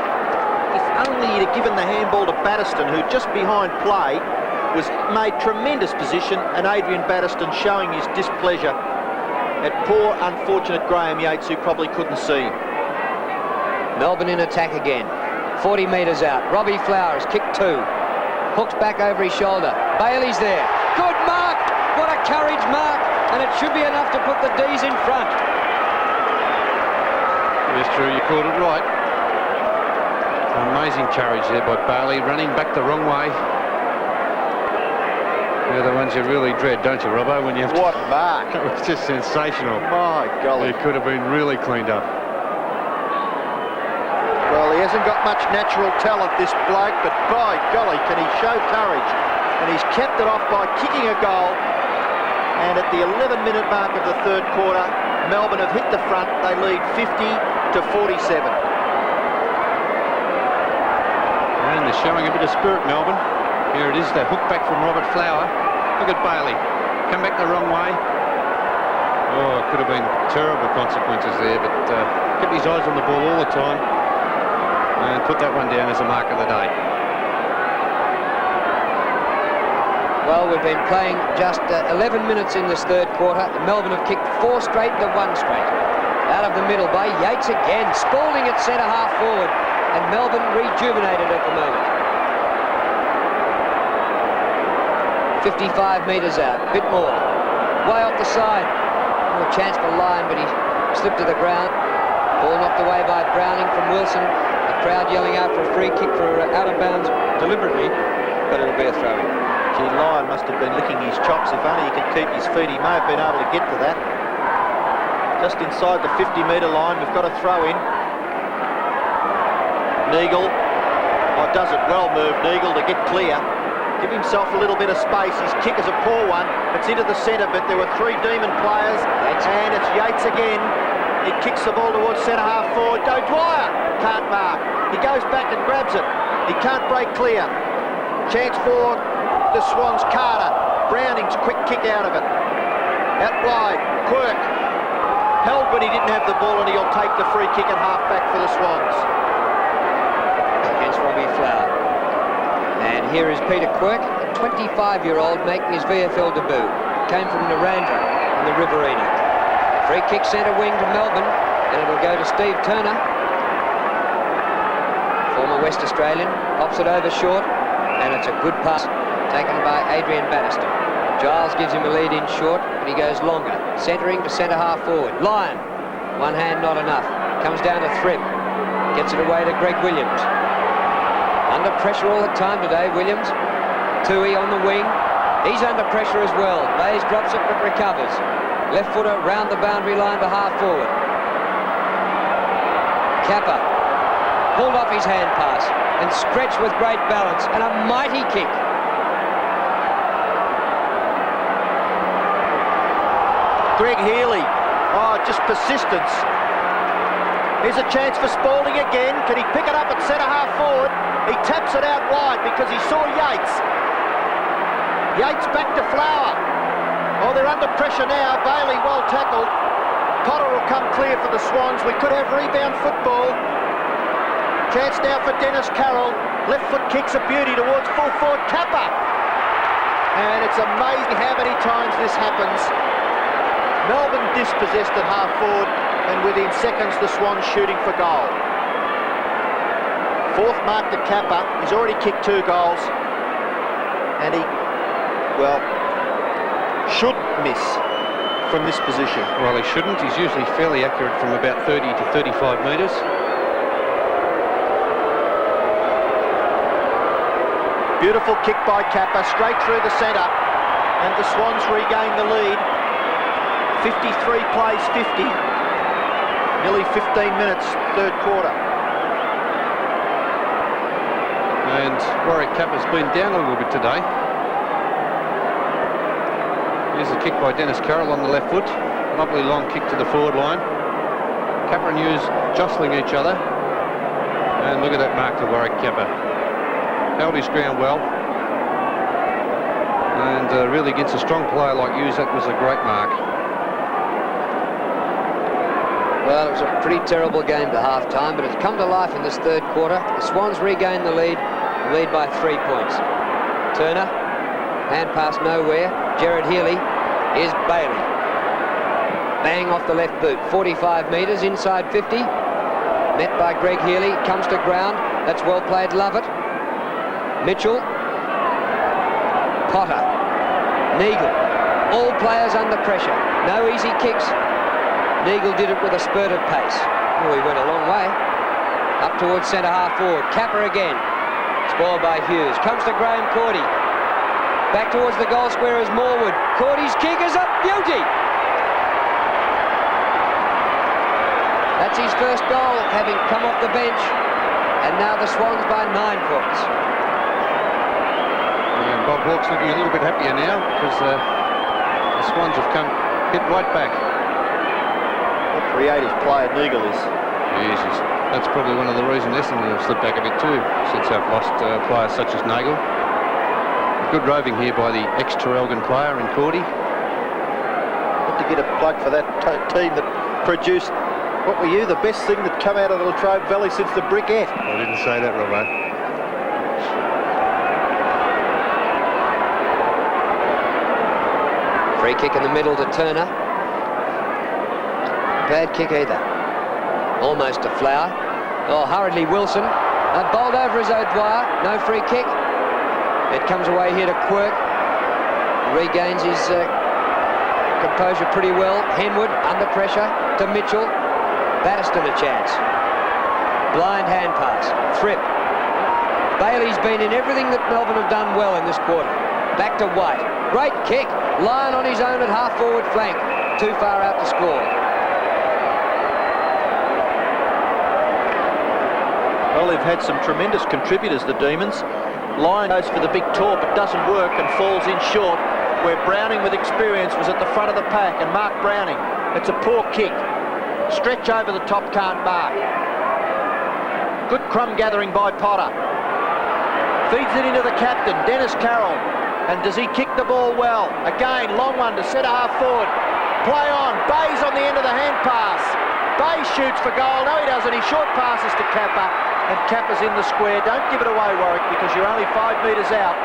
If only he'd have given the handball to Batterston, who just behind play was made tremendous position, and Adrian Batterston showing his displeasure at poor, unfortunate Graham Yates, who probably couldn't see him. Melbourne in attack again. 40 metres out. Robbie Flowers, kick 2. Hooks back over his shoulder. Bailey's there. Good mark! What a courage mark! And it should be enough to put the D's in front. Yes, true, you called it right. Amazing courage there by Bailey, running back the wrong way. They're the ones you really dread, don't you, Robbo? When you have what mark! It was just sensational. My golly. It could have been really cleaned up. Well, he hasn't got much natural talent, this bloke, but by golly, can he show courage. And he's kept it off by kicking a goal. And at the 11-minute mark of the 3rd quarter, Melbourne have hit the front. They lead 50-47. And they're showing a bit of spirit, Melbourne. Here it is, the hook back from Robert Flower. Look at Bailey. Come back the wrong way. Oh, it could have been terrible consequences there, but kept his eyes on the ball all the time. And put that one down as a mark of the day. Well, we've been playing just 11 minutes in this 3rd quarter. Melbourne have kicked 4 straight to 1 straight. Out of the middle by Yates again. Spalding at centre half forward. And Melbourne rejuvenated at the moment. 55 metres out. Bit more. way off the side. No chance for Lyon, but he slipped to the ground. Ball knocked away by Browning from Wilson. The crowd yelling out for a free kick for out of bounds deliberately, but it'll be a throw-in. Gee, Lyon must have been licking his chops. If only he could keep his feet, he may have been able to get to that. Just inside the 50-metre line, we've got a throw-in. Neagle, does it well move, Neagle, to get clear. Give himself a little bit of space. His kick is a poor one. It's into the centre, but there were 3 Demon players, and it's Yates again. He kicks the ball towards centre-half forward. O'Dwyer can't mark. He goes back and grabs it. He can't break clear. Chance for the Swans. Carter. Browning's quick kick out of it. Out wide. Quirk. Held when he didn't have the ball, and he'll take the free kick at half-back for the Swans. Against Robbie Flower. And here is Peter Quirk, a 25-year-old making his VFL debut. Came from Narrandera in the Riverina. Free kick centre wing to Melbourne, and it'll go to Steve Turner. Former West Australian, pops it over short, and it's a good pass taken by Adrian Bannister. Giles gives him a lead in short, but he goes longer, centering to centre-half forward. Lyon, one hand not enough, comes down to Thribb, gets it away to Greg Williams. Under pressure all the time today, Williams. Tui on the wing, he's under pressure as well. Bayes drops it but recovers. Left footer round the boundary line to half forward. Kappa pulled off his hand pass and stretched with great balance, and a mighty kick. Greg Healy, just persistence. Here's a chance for Spalding again. Can he pick it up at centre-half forward? He taps it out wide because he saw Yates. Yates back to Flower. They're under pressure now. Bailey well tackled. Potter will come clear for the Swans. We could have rebound football. Chance now for Dennis Carroll. Left foot kicks a beauty towards full forward Kappa. And it's amazing how many times this happens. Melbourne dispossessed at half forward, and within seconds the Swans shooting for goal. Fourth mark to Kappa. He's already kicked 2 goals. And he, should miss from this position. Well, he shouldn't. He's usually fairly accurate from about 30 to 35 metres. Beautiful kick by Kappa, straight through the centre, and the Swans regain the lead. 53 plays 50. Nearly 15 minutes, third quarter. And Warwick Kappa's been down a little bit today. Here's a kick by Dennis Carroll on the left foot. Lovely long kick to the forward line. Kappa and Hughes jostling each other. And look at that mark to Warwick Kappa. Held his ground well. And really against a strong player like Hughes, that was a great mark. Well, it was a pretty terrible game to half-time, but it's come to life in this third quarter. The Swans regain the lead by 3 points. Turner, hand pass nowhere. Gerard Healy. Here's Bailey. Bang off the left boot. 45 metres, inside 50. Met by Greg Healy. Comes to ground. That's well played, Lovett. Mitchell. Potter. Neagle. All players under pressure. No easy kicks. Neagle did it with a spurt of pace. He went a long way. Up towards centre-half forward. Kappa again. Spoiled by Hughes. Comes to Graham Cordy. Back towards the goal square is Morwood. Cordy's kick is a beauty. That's his first goal, having come off the bench. And now the Swans by 9 points. And Bob Hawke's looking a little bit happier now because the Swans have hit right back. What creative player Neagle is. Yes, that's probably one of the reasons Essendon have slipped back a bit too, since they've lost players such as Nagel. Good roving here by the ex-Traralgon player in Cordy. Got to get a plug for that team that produced, what were you, the best thing that come out of the Latrobe Valley since the Briquette? I didn't say that, Robbo. Free kick in the middle to Turner. Bad kick either. Almost to Flower. Hurriedly Wilson. Bowled over is O'Dwyer. No free kick. It comes away here to Quirk. Regains his composure pretty well. Henwood under pressure to Mitchell. Batterston a chance. Blind hand pass. Thripp. Bailey's been in everything that Melbourne have done well in this quarter. Back to White. Great kick. Lyon on his own at half-forward flank. Too far out to score. Well, they've had some tremendous contributors, the Demons. Lyon goes for the big torp, it doesn't work and falls in short, where Browning with experience was at the front of the pack, and Mark Browning, it's a poor kick. Stretch over the top, can't mark. Good crumb gathering by Potter. Feeds it into the captain, Dennis Carroll. And does he kick the ball well? Again, long one to centre half forward. Play on, Bayes on the end of the hand pass. Bayes shoots for goal. No, he doesn't. He short passes to Kappa, and Kappa's in the square. Don't give it away, Warwick, because you're only 5 metres out.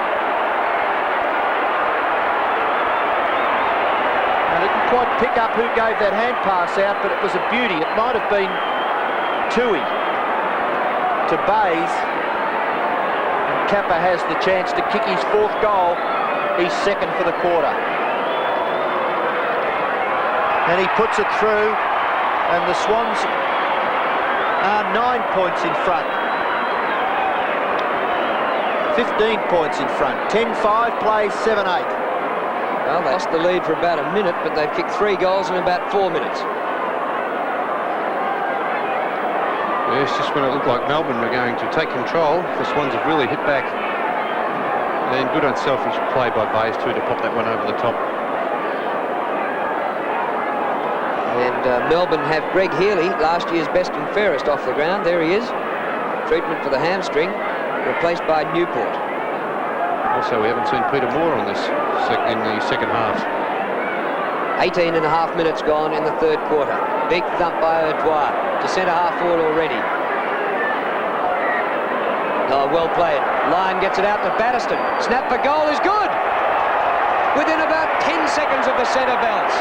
I didn't quite pick up who gave that hand pass out, but it was a beauty. It might have been Tui to Bayes. And Kappa has the chance to kick his 4th goal. He's 2nd for the quarter. And he puts it through, and the Swans are 9 points in front. 15 points in front. 10-5 plays 7-8. Well, they lost the lead for about a minute, but they've kicked 3 goals in about 4 minutes. Yeah, it's just when it looked like Melbourne were going to take control, the Swans have really hit back. And good unselfish play by Bayes too to pop that one over the top. And Melbourne have Greg Healy, last year's best and fairest off the ground. There he is. Treatment for the hamstring, replaced by Newport. Also, we haven't seen Peter Moore on this in the second half. 18 and a half minutes gone in the 3rd quarter. Big thump by O'Dwyer to centre half forward already. Oh, well played. Lyon gets it out to Batterston. Snap for goal is good. Within about 10 seconds of the centre belts.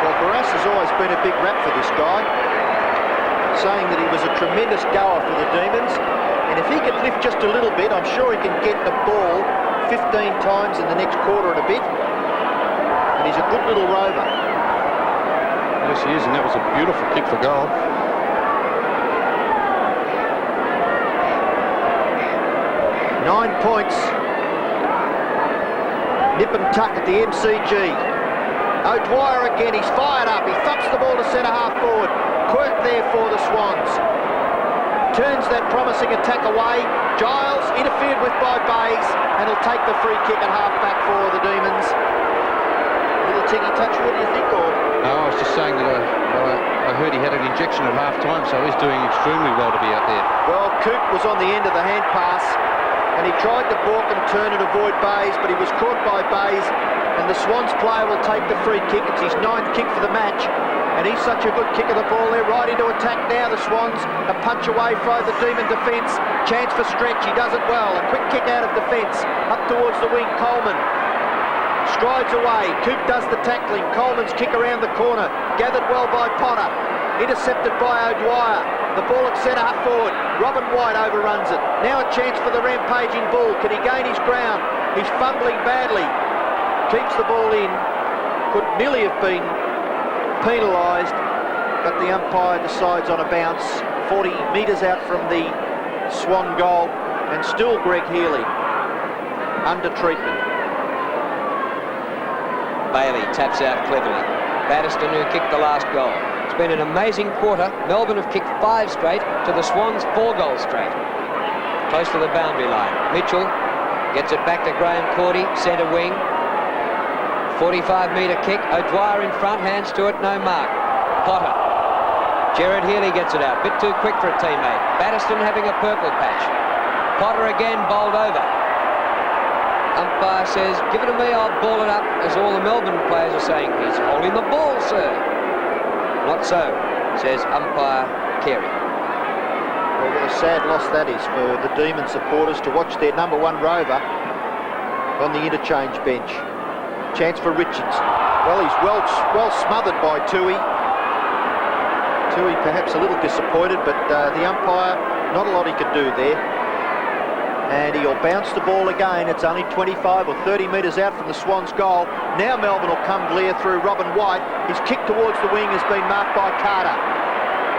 Well, Barras has always been a big rap for this guy, saying that he was a tremendous goer for the Demons, and if he can lift just a little bit, I'm sure he can get the ball 15 times in the next quarter and a bit, and he's a good little rover. Yes, he is, and that was a beautiful kick for goal. Nine points. Nip and tuck at the MCG. O'Dwyer again, he's fired up, he thumps the ball to centre half forward. Quirk there for the Swans. Turns that promising attack away. Giles interfered with by Bayes, and he'll take the free kick at half back for the Demons. Little tingy touch, what do you think? Or? No, I was just saying that I heard he had an injection at half time, so he's doing extremely well to be out there. Well, Coop was on the end of the hand pass, and he tried to balk and turn and avoid Bayes, but he was caught by Bayes. And the Swans player will take the free kick. It's his 9th kick for the match. And he's such a good kick of the ball. They're right into attack now, the Swans. A punch away from the Demon defence. Chance for stretch. He does it well. A quick kick out of defence. Up towards the wing, Coleman. Strides away. Coop does the tackling. Coleman's kick around the corner. Gathered well by Potter. Intercepted by O'Dwyer. The ball at centre half forward. Robin White overruns it. Now a chance for the rampaging Bull. Can he gain his ground? He's fumbling badly. Keeps the ball in. Could nearly have been penalised, but the umpire decides on a bounce 40 metres out from the Swan goal, and still Greg Healy under treatment. Bailey taps out cleverly. Batterston, who kicked the last goal. It's been an amazing quarter. Melbourne have kicked 5 straight to the Swans 4 goals straight. Close to the boundary line. Mitchell gets it back to Graham Cordy, centre wing. 45-metre kick. O'Dwyer in front, hands to it, no mark. Potter. Gerard Healy gets it out. Bit too quick for a teammate. Batterston having a purple patch. Potter again bowled over. Umpire says, give it to me, I'll ball it up, as all the Melbourne players are saying. He's holding the ball, sir. Not so, says umpire Carey. Well, what a sad loss that is for the Demon supporters to watch their number 1 rover on the interchange bench. Chance for Richards. Well, he's well smothered by Tui. Tui perhaps a little disappointed, but the umpire, not a lot he could do there. and he'll bounce the ball again. It's only 25 or 30 metres out from the Swans' goal. Now Melbourne will come clear through Robin White. His kick towards the wing has been marked by Carter.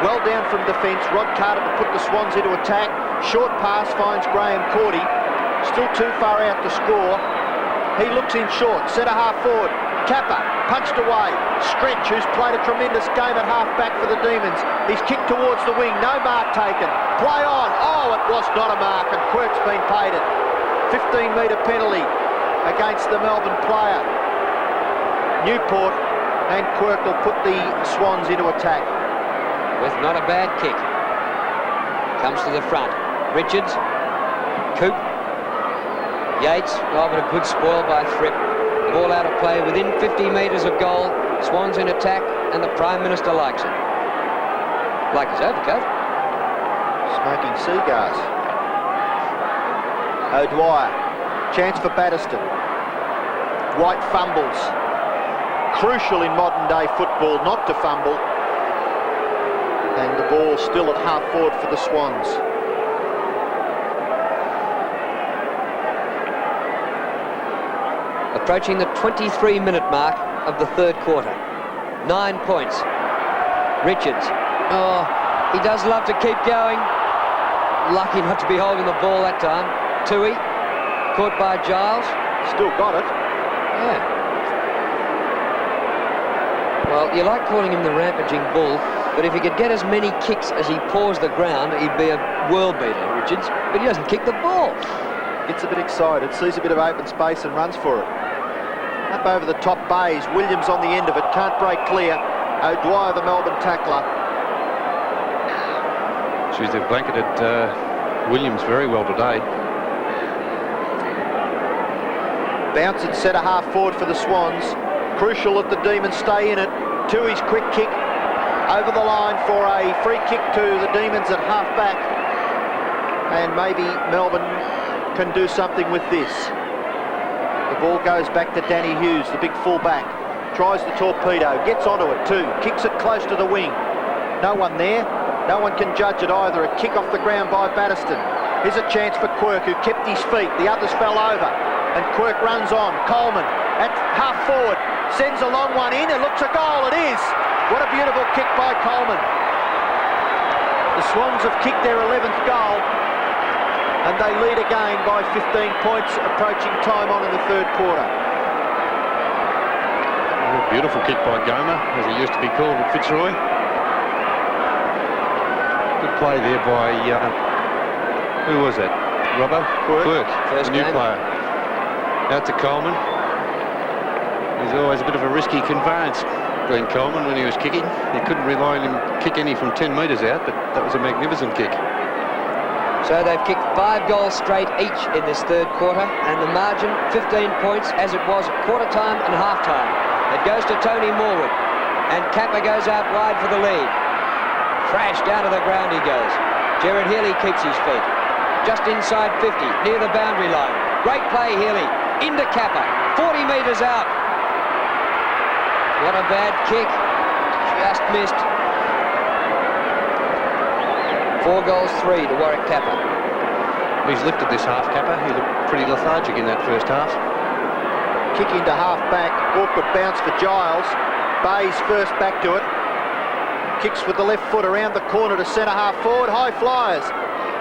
Well down from defence, Rod Carter to put the Swans into attack. Short pass finds Graham Cordy. Still too far out to score. He looks in short, centre half forward. Kappa punched away. Stretch, who's played a tremendous game at half back for the Demons. He's kicked towards the wing, no mark taken. Play on. Oh, it was not a mark, and Quirk's been paid it. 15-metre penalty against the Melbourne player. Newport and Quirk will put the Swans into attack. With not a bad kick. Comes to the front. Richards. Coop. Yates. Oh, but a good spoil by Fripp. The ball out of play within 50 metres of goal. Swans in attack, and the Prime Minister likes it. Like his overcoat. Smoking cigars. O'Dwyer. Chance for Batterston. White fumbles. Crucial in modern day football not to fumble. And the ball still at half forward for the Swans. Approaching the 23-minute mark of the third quarter. 9 points. Richards. Oh, he does love to keep going. Lucky not to be holding the ball that time. Tui. Caught by Giles. Still got it. Yeah. Well, you like calling him the rampaging bull, but if he could get as many kicks as he paws the ground, he'd be a world beater, Richards. But he doesn't kick the ball. Gets a bit excited, sees a bit of open space and runs for it. Up over the top, Bays. Williams on the end of it, can't break clear. O'Dwyer, the Melbourne tackler. Geez, they've blanketed Williams very well today. Bounce at centre half forward for the Swans. Crucial that the Demons stay in it. Tui's quick kick over the line for a free kick to the Demons at half back. And maybe Melbourne can do something with this. The ball goes back to Danny Hughes, the big full-back. Tries the torpedo, gets onto it too. Kicks it close to the wing. No one there. No one can judge it either. A kick off the ground by Batterston. Here's a chance for Quirk, who kept his feet. The others fell over. And Quirk runs on. Coleman at half forward. Sends a long one in. It looks a goal. It is. What a beautiful kick by Coleman. The Swans have kicked their 11th goal, and they lead again by 15 points, approaching time on in the third quarter. Oh, beautiful kick by Goma, as he used to be called at Fitzroy. Good play there by, who was that? Robbo? Quirk, the new player. Out to Coleman. He's always a bit of a risky conveyance, Glenn Coleman, when he was kicking. You couldn't rely on him kick any from 10 metres out, but that was a magnificent kick. So they've kicked 5 goals straight each in this third quarter, and the margin 15 points as it was at quarter time and half time. It goes to Tony Morwood, and Kappa goes out wide for the lead. Crash down to the ground he goes. Gerard Healy keeps his feet. Just inside 50, near the boundary line. Great play, Healy. Into Kappa, 40 metres out. What a bad kick. Just missed. 4 goals, 3 to Warwick Kappa. He's lifted this half, Kappa. He looked pretty lethargic in that first half. Kick into half back. Awkward bounce for Giles. Bays first back to it. Kicks with the left foot around the corner to centre half forward. High flyers.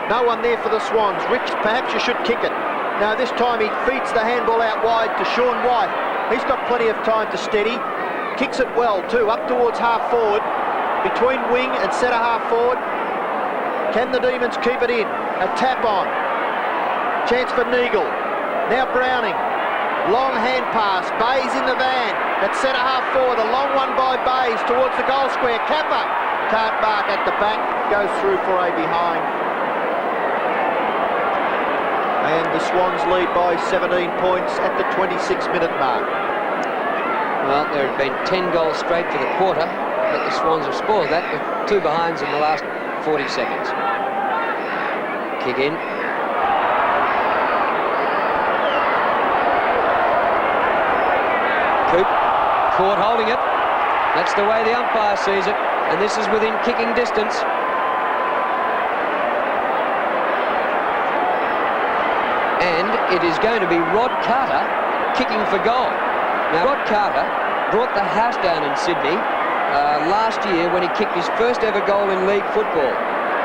No one there for the Swans. Rich, perhaps you should kick it. Now this time he feeds the handball out wide to Sean White. He's got plenty of time to steady. Kicks it well too, up towards half forward. Between wing and centre half forward. Can the Demons keep it in? A tap on. Chance for Neagle. Now Browning. Long hand pass. Bays in the van. At centre half forward. A long one by Bays towards the goal square. Kappa can't mark at the back. Goes through for a behind. And the Swans lead by 17 points at the 26-minute mark. Well, there have been 10 goals straight for the quarter, but the Swans have spoiled that with 2 behinds in the last 40 seconds. Kick in. Coop, caught holding it. That's the way the umpire sees it, and this is within kicking distance. it is going to be Rod Carter kicking for goal. Now, Rod Carter brought the house down in Sydney last year when he kicked his first ever goal in league football.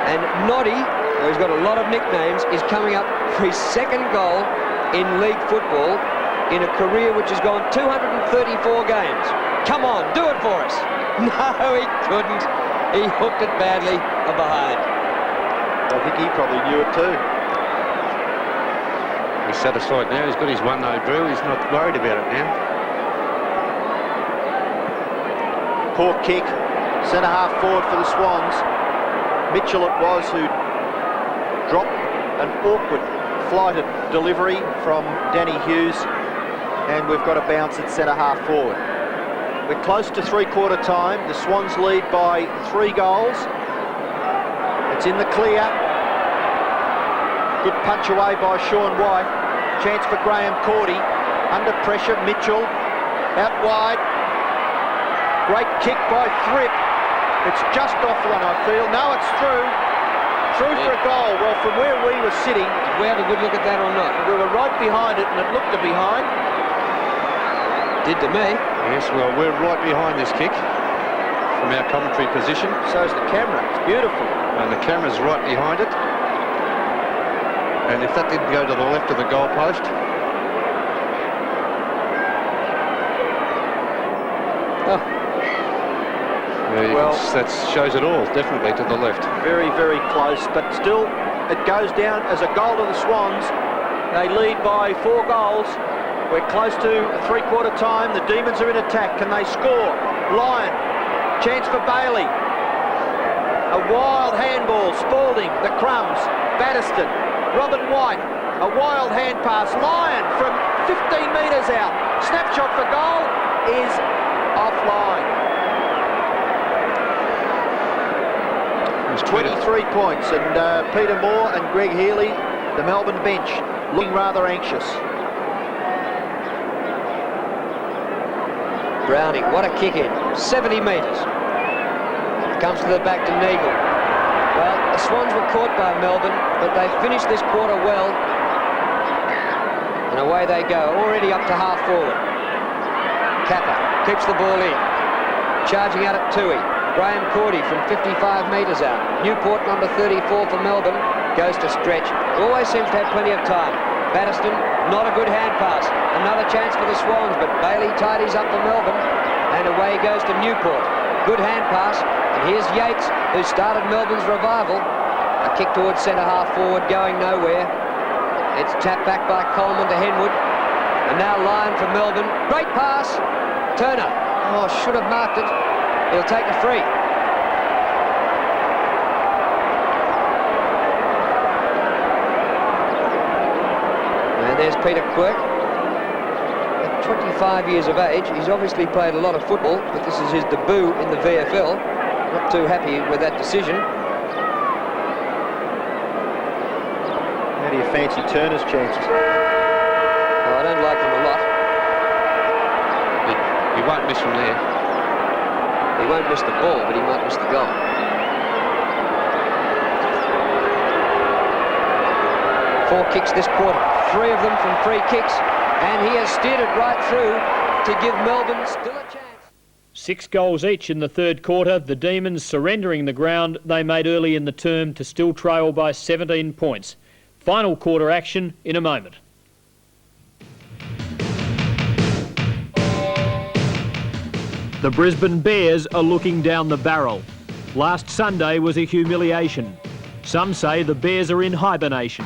And Noddy, who has got a lot of nicknames, is coming up for his second goal in league football in a career which has gone 234 games. Come on, do it for us. No, he couldn't. He hooked it badly behind. I think he probably knew it too. He's satisfied now. He's got his 1-0 drill. He's not worried about it now. Poor kick. Centre-half forward for the Swans. Mitchell it was who dropped an awkward flighted delivery from Danny Hughes, and we've got a bounce at centre-half forward. We're close to three-quarter time. The Swans lead by 3 goals. It's in the clear. Good punch away by Sean White. Chance for Graham Cordy. Under pressure, Mitchell. Out wide. Great kick by Thripp. It's just off one, I feel. No, it's through. Through for a goal. Well, from where we were sitting... Did we have a good look at that or not? We were right behind it, and it looked to behind. Did to me. Yes, well, we're right behind this kick from our commentary position. So's the camera. It's beautiful. And the camera's right behind it. And if that didn't go to the left of the goalpost... Well, that shows it all, definitely to the left. Very, very close, but still it goes down as a goal to the Swans. They lead by 4 goals. We're close to three-quarter time. The Demons are in attack. Can they score? Lyon. Chance for Bailey. A wild handball. Spalding. The crumbs. Batterston. Robin White. A wild hand pass. Lyon from 15 metres out. Snapshot for goal is offline. 23 points, and Peter Moore and Greg Healy, the Melbourne bench, looking rather anxious. Browning, what a kick in. 70 metres. Comes to the back to Neagle. Well, the Swans were caught by Melbourne, but they finished this quarter well. And away they go, already up to half forward. Kappa keeps the ball in. Charging out at Toohey. Graham Cordy from 55 metres out. Newport, number 34 for Melbourne, goes to stretch. Always seems to have plenty of time. Batterston, not a good hand pass. Another chance for the Swans, but Bailey tidies up for Melbourne. And away goes to Newport. Good hand pass. And here's Yates, who started Melbourne's revival. A kick towards centre-half forward, going nowhere. It's tapped back by Coleman to Henwood. And now Lyon for Melbourne. Great pass. Turner. Oh, should have marked it. He'll take a free. And there's Peter Quirk. At 25 years of age, he's obviously played a lot of football, but this is his debut in the VFL. Not too happy with that decision. How do you fancy Turner's chances? Oh, I don't like him a lot. He won't miss from there. He won't miss the ball, but he might miss the goal. Four kicks this quarter, 3 of them from free kicks, and he has steered it right through to give Melbourne still a chance. 6 goals each in the third quarter, the Demons surrendering the ground they made early in the term to still trail by 17 points. Final quarter action in a moment. The Brisbane Bears are looking down the barrel. Last Sunday was a humiliation. Some say the Bears are in hibernation.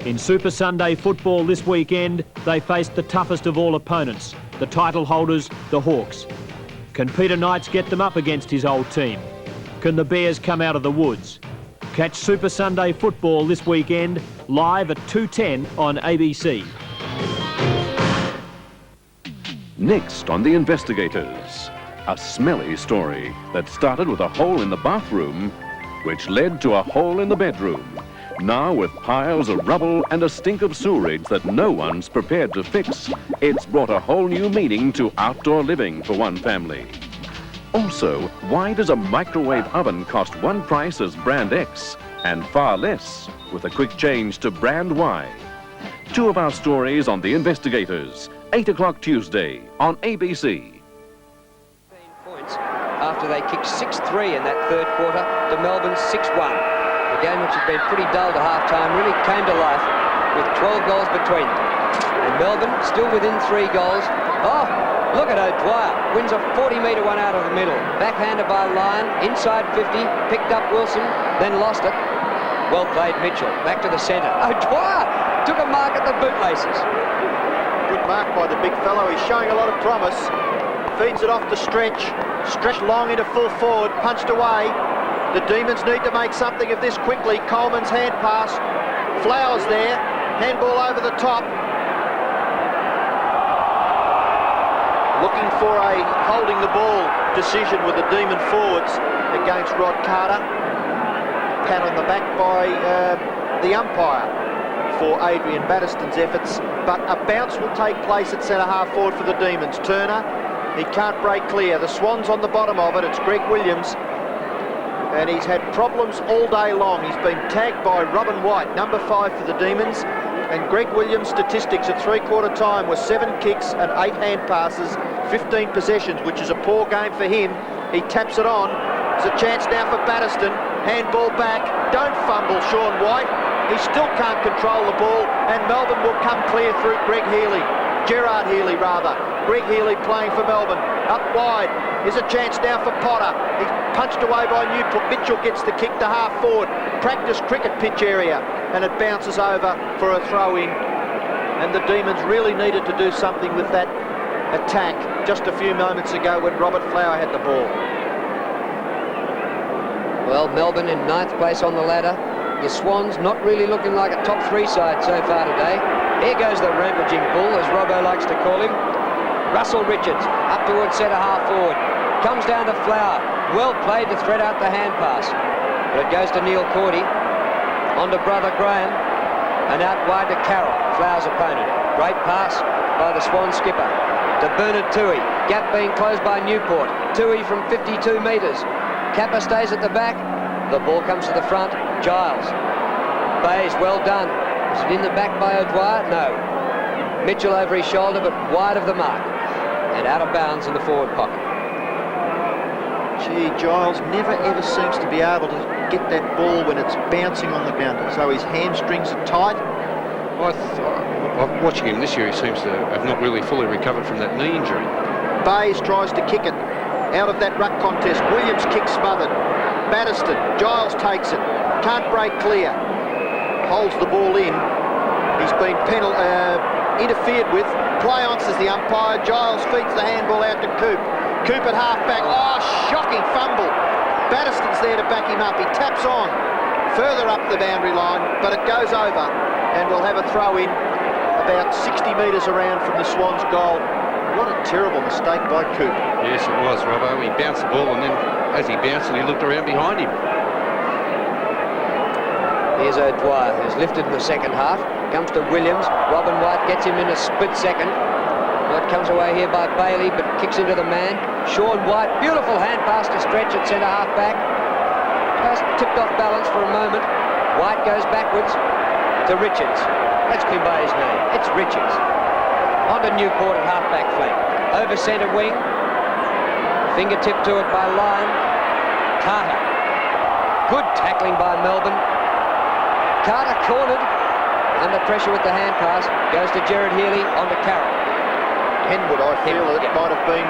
In Super Sunday football this weekend, they faced the toughest of all opponents, the title holders, the Hawks. Can Peter Knights get them up against his old team? Can the Bears come out of the woods? Catch Super Sunday football this weekend, live at 2:10 on ABC. Next on The Investigators, a smelly story that started with a hole in the bathroom, which led to a hole in the bedroom. Now with piles of rubble and a stink of sewerage that no one's prepared to fix, it's brought a whole new meaning to outdoor living for one family. Also, why does a microwave oven cost one price as brand X and far less with a quick change to brand Y? Two of our stories on The Investigators, 8 o'clock Tuesday on ABC. Points after they kicked 6-3 in that third quarter to Melbourne's 6-1. The game, which had been pretty dull to half-time, really came to life with 12 goals between them. And Melbourne still within 3 goals. Oh, look at O'Dwyer. Wins a 40-metre one out of the middle. Backhanded by Lyon, inside 50, picked up Wilson, then lost it. Well played, Mitchell. Back to the centre. O'Dwyer took a mark at the bootlaces. Good mark by the big fellow. He's showing a lot of promise. Feeds it off to Stretch. Stretch long into full forward. Punched away. The Demons need to make something of this quickly. Coleman's hand pass. Flowers there. Handball over the top. Looking for a holding the ball decision with the Demon forwards against Rod Carter. Pat on the back by the umpire for Adrian Battiston's efforts, but a bounce will take place at centre-half forward for the Demons. Turner, he can't break clear. The Swans on the bottom of it. It's Greg Williams, and he's had problems all day long. He's been tagged by Robin White, number 5 for the Demons, and Greg Williams' statistics at three-quarter time were 7 kicks and 8 hand passes, 15 possessions, which is a poor game for him. He taps it on. There's a chance now for Battiston. Handball back. Don't fumble, Sean White. He still can't control the ball, and Melbourne will come clear through Greg Healy. Gerard Healy, rather. Greg Healy playing for Melbourne. Up wide. Here's a chance now for Potter. He's punched away by Newport. Mitchell gets the kick to half forward. Practice cricket pitch area, and it bounces over for a throw-in. And the Demons really needed to do something with that attack just a few moments ago when Robert Flower had the ball. Well, Melbourne in 9th place on the ladder. The Swans not really looking like a top 3 side so far today. Here goes the rampaging bull, as Robbo likes to call him. Russell Richards up towards centre-half forward. Comes down to Flower. Well played to thread out the hand pass. But it goes to Neil Cordy. On to Brother Graham. And out wide to Carroll, Flower's opponent. Great pass by the Swan skipper. To Bernard Toohey. Gap being closed by Newport. Toohey from 52 metres. Kappa stays at the back. The ball comes to the front. Giles. Bayes, well done. Is it in the back by O'Dwyer? No. Mitchell over his shoulder, but wide of the mark. And out of bounds in the forward pocket. Gee, Giles never ever seems to be able to get that ball when it's bouncing on the ground. So his hamstrings are tight. Watching him this year, he seems to have not really fully recovered from that knee injury. Bayes tries to kick it out of that ruck contest. Williams kick smothered. Battiston, Giles takes it. Can't break clear. Holds the ball in. He's been interfered with. Play on, says the umpire. Giles feeds the handball out to Coop. Coop at half-back. Oh, shocking fumble. Battiston's there to back him up. He taps on further up the boundary line, but it goes over, and we'll have a throw-in about 60 metres around from the Swans' goal. What a terrible mistake by Coop. Yes, it was, Robbo. He bounced the ball, and then as he bounced it, he looked around behind him. Here's O'Dwyer, who's lifted in the second half. Comes to Williams. Robin White gets him in a split second. Well, it comes away here by Bailey, but kicks into the man. Sean White, beautiful hand pass to Stretch at centre half back. Just tipped off balance for a moment. White goes backwards to Richards. That's Kimbay's name. It's Richards. On to Newport at half-back flank. Over centre wing. Fingertip to it by Lyon. Carter. Good tackling by Melbourne. Carter cornered. Under pressure with the hand pass. Goes to Gerard Healy. On to Carroll. Henwood, I feel it might have been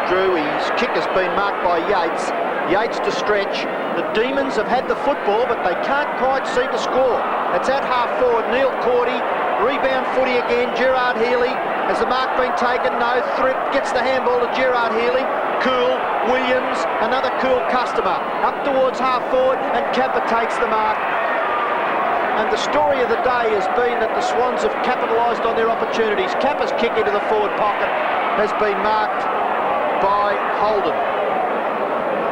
Drew. His kick has been marked by Yates. Yates to Stretch. The Demons have had the football, but they can't quite seem to score. It's at half forward. Neil Cordy. Rebound footy again. Gerard Healy. Has the mark been taken? No. Thripp gets the handball to Gerard Healy. Cool. Williams. Another cool customer. Up towards half forward, and Kappa takes the mark. And the story of the day has been that the Swans have capitalised on their opportunities. Kappa's kick into the forward pocket has been marked by Holden.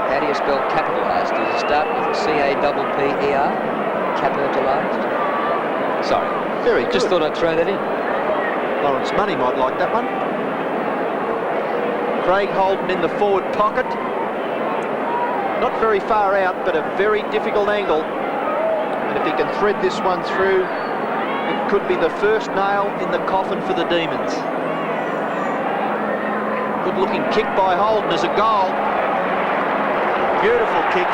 How do you spell capitalised? Does it start with C-A-P-P-E-R? Capitalised? Sorry. Very good. Just thought I'd throw that in. Lawrence Money might like that one. Craig Holden in the forward pocket. Not very far out, but a very difficult angle. And if he can thread this one through It could be the first nail in the coffin for the Demons. Good-looking kick by Holden as a goal. Beautiful kick.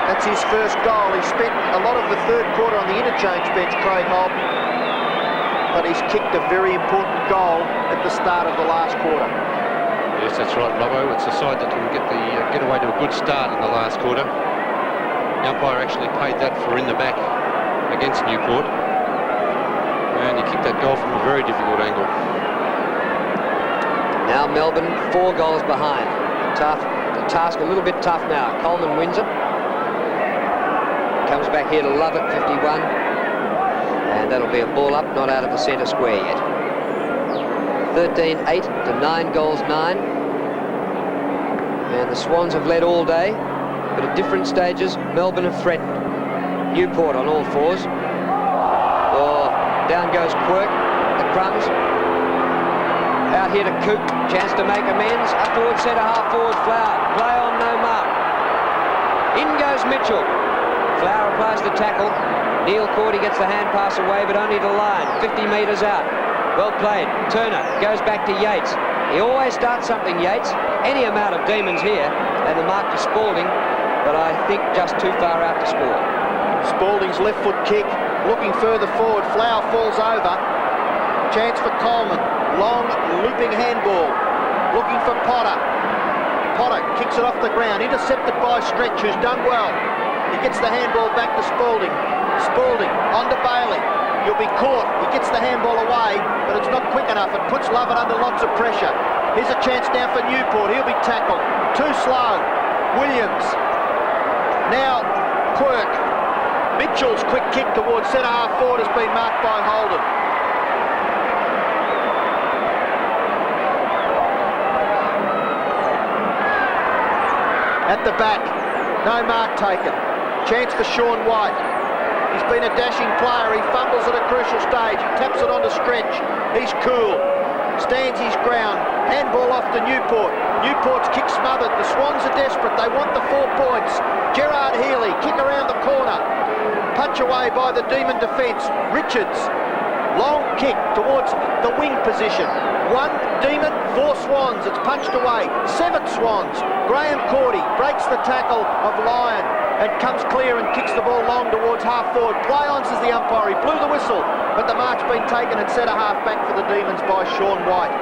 That's his first goal. He spent a lot of the third quarter on the interchange bench, Craig Holden, but he's kicked a very important goal at the start of the last quarter. Yes, that's right, Robbo. It's a side that can get away to a good start in the last quarter. The umpire actually paid that for in the back against Newport, and he kicked that goal from a very difficult angle. Now Melbourne 4 goals behind. Tough. The task a little bit tough now. Coleman wins it. Comes back here to Lovett, 51. And that'll be a ball up, not out of the centre square yet. 13-8 to 9 goals 9. And the Swans have led all day, but at different stages, Melbourne have threatened. Newport on all fours. Oh, down goes Quirk. The crumbs. Out here to Coop. Chance to make amends. Up towards centre half forward Flower. Play on, no mark. In goes Mitchell. Flower applies the tackle. Neil Cordy gets the hand pass away, but only to line. 50 metres out. Well played. Turner goes back to Yates. He always starts something, Yates. Any amount of Demons here. And the mark to Spalding, but I think just too far out to score. Spalding's left foot kick. Looking further forward. Flower falls over. Chance for Coleman. Long looping handball. Looking for Potter. Potter kicks it off the ground. Intercepted by Stretch, who's done well. He gets the handball back to Spalding. Spalding on to Bailey. He'll be caught. He gets the handball away, but it's not quick enough. It puts Lovett under lots of pressure. Here's a chance now for Newport. He'll be tackled. Too slow. Williams. Now Quirk. Mitchell's quick kick towards centre half forward has been marked by Holden. At the back, no mark taken. Chance for Sean White. He's been a dashing player. He fumbles at a crucial stage. He taps it onto Stretch. He's cool. Stands his ground. Handball off to Newport. Newport's kick smothered. The Swans are desperate. They want the 4 points. Gerard Healy, kick around the corner. Punch away by the Demon defence. Richards. Long kick towards the wing position. 1 Demon, 4 Swans. It's punched away. 7 Swans. Graham Cordy breaks the tackle of Lyon and comes clear and kicks the ball long towards half forward. Play on, says the umpire. He blew the whistle, but the mark's been taken at centre half back for the Demons by Sean White.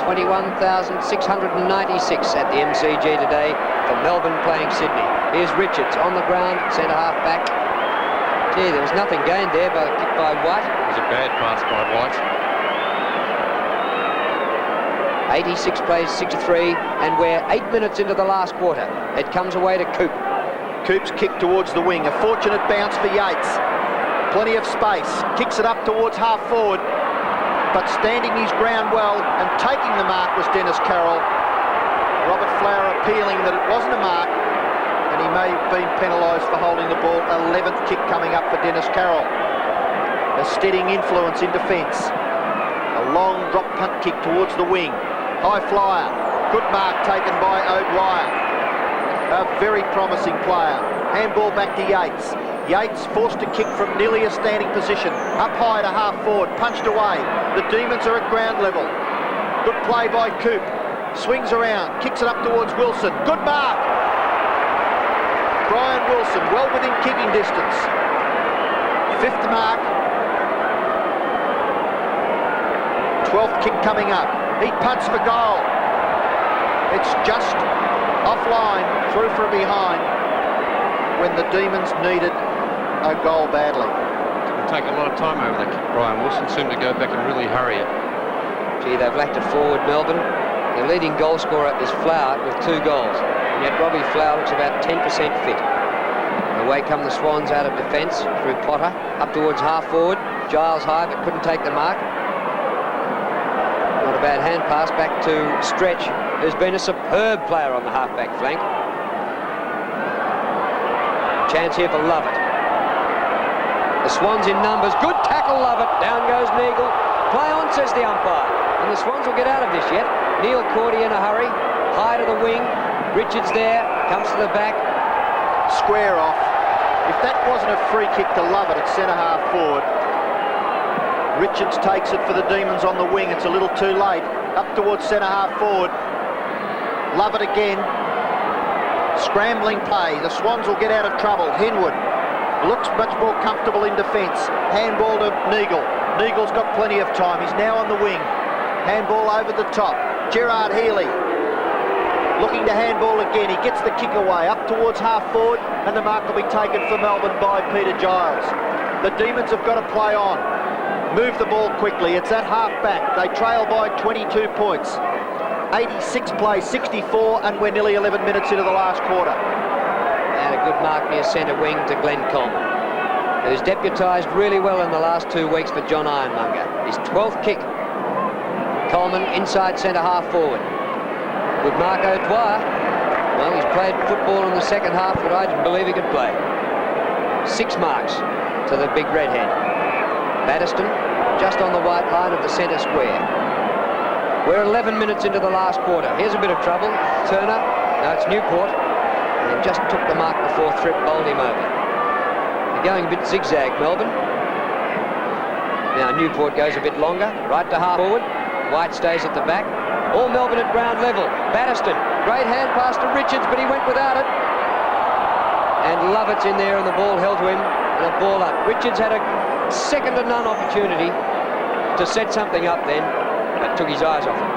21,696 at the MCG today for Melbourne playing Sydney. Here's Richards on the ground, centre half back. Gee, there was nothing gained there by the kick by White. It was a bad pass by White. 86 plays 63, and we're 8 minutes into the last quarter. It comes away to Coop. Coop's kick towards the wing. A fortunate bounce for Yates. Plenty of space. Kicks it up towards half forward, but standing his ground well and taking the mark was Dennis Carroll. Robert Flower appealing that it wasn't a mark, and he may have been penalised for holding the ball. 11th kick coming up for Dennis Carroll. A steadying influence in defence. A long drop punt kick towards the wing. High flyer. Good mark taken by O'Dwyer. A very promising player. Handball back to Yates. Yates forced to kick from nearly a standing position. Up high to half forward. Punched away. The Demons are at ground level. Good play by Coop. Swings around. Kicks it up towards Wilson. Good mark. Brian Wilson well within kicking distance. 5th mark. 12th kick coming up. He punts for goal. It's just offline, through from behind, when the Demons needed a goal badly. It'll take a lot of time over that kick. Brian Wilson seemed to go back and really hurry it. Gee, they've lacked it forward, Melbourne. Their leading goal scorer is Flower with 2 goals, and yet Robbie Flower looks about 10% fit. Away come the Swans out of defence through Potter, up towards half forward. Giles high, but couldn't take the mark. Not a bad hand pass back to Stretch, who's been a superb player on the half-back flank. Chance here for Lovett. The Swans in numbers. Good tackle, Lovett. Down goes Neagle. Play on, says the umpire. And the Swans will get out of this yet. Neil Cordy in a hurry. High to the wing. Richards there. Comes to the back. Square off. If that wasn't a free kick to Lovett at centre-half forward, Richards takes it for the Demons on the wing. It's a little too late. Up towards centre-half forward. Lovett again. Scrambling play. The Swans will get out of trouble. Henwood looks much more comfortable in defence. Handball to Neagle. Neagle's got plenty of time. He's now on the wing. Handball over the top. Gerard Healy looking to handball again. He gets the kick away up towards half forward, and the mark will be taken for Melbourne by Peter Giles. The Demons have got to play on. Move the ball quickly. It's at half back. They trail by 22 points. 86 plays, 64, and we're nearly 11 minutes into the last quarter. And a good mark near centre wing to Glenn Coleman, who's deputised really well in the last 2 weeks for John Ironmonger. His 12th kick. Coleman inside centre half forward. Good Marco Dwyer. Well, he's played football in the second half that I didn't believe he could play. 6 marks to the big redhead. Batterston just on the white line of the centre square. We're 11 minutes into the last quarter. Here's a bit of trouble. Turner. No, it's Newport. And just took the mark before Thripp bowled him over. They're going a bit zigzag, Melbourne. Now Newport goes a bit longer. Right to half forward. White stays at the back. All Melbourne at ground level. Batterston. Great hand pass to Richards, but he went without it. And Lovett's in there and the ball held to him and a ball up. Richards had a second to none opportunity to set something up then, but took his eyes off it.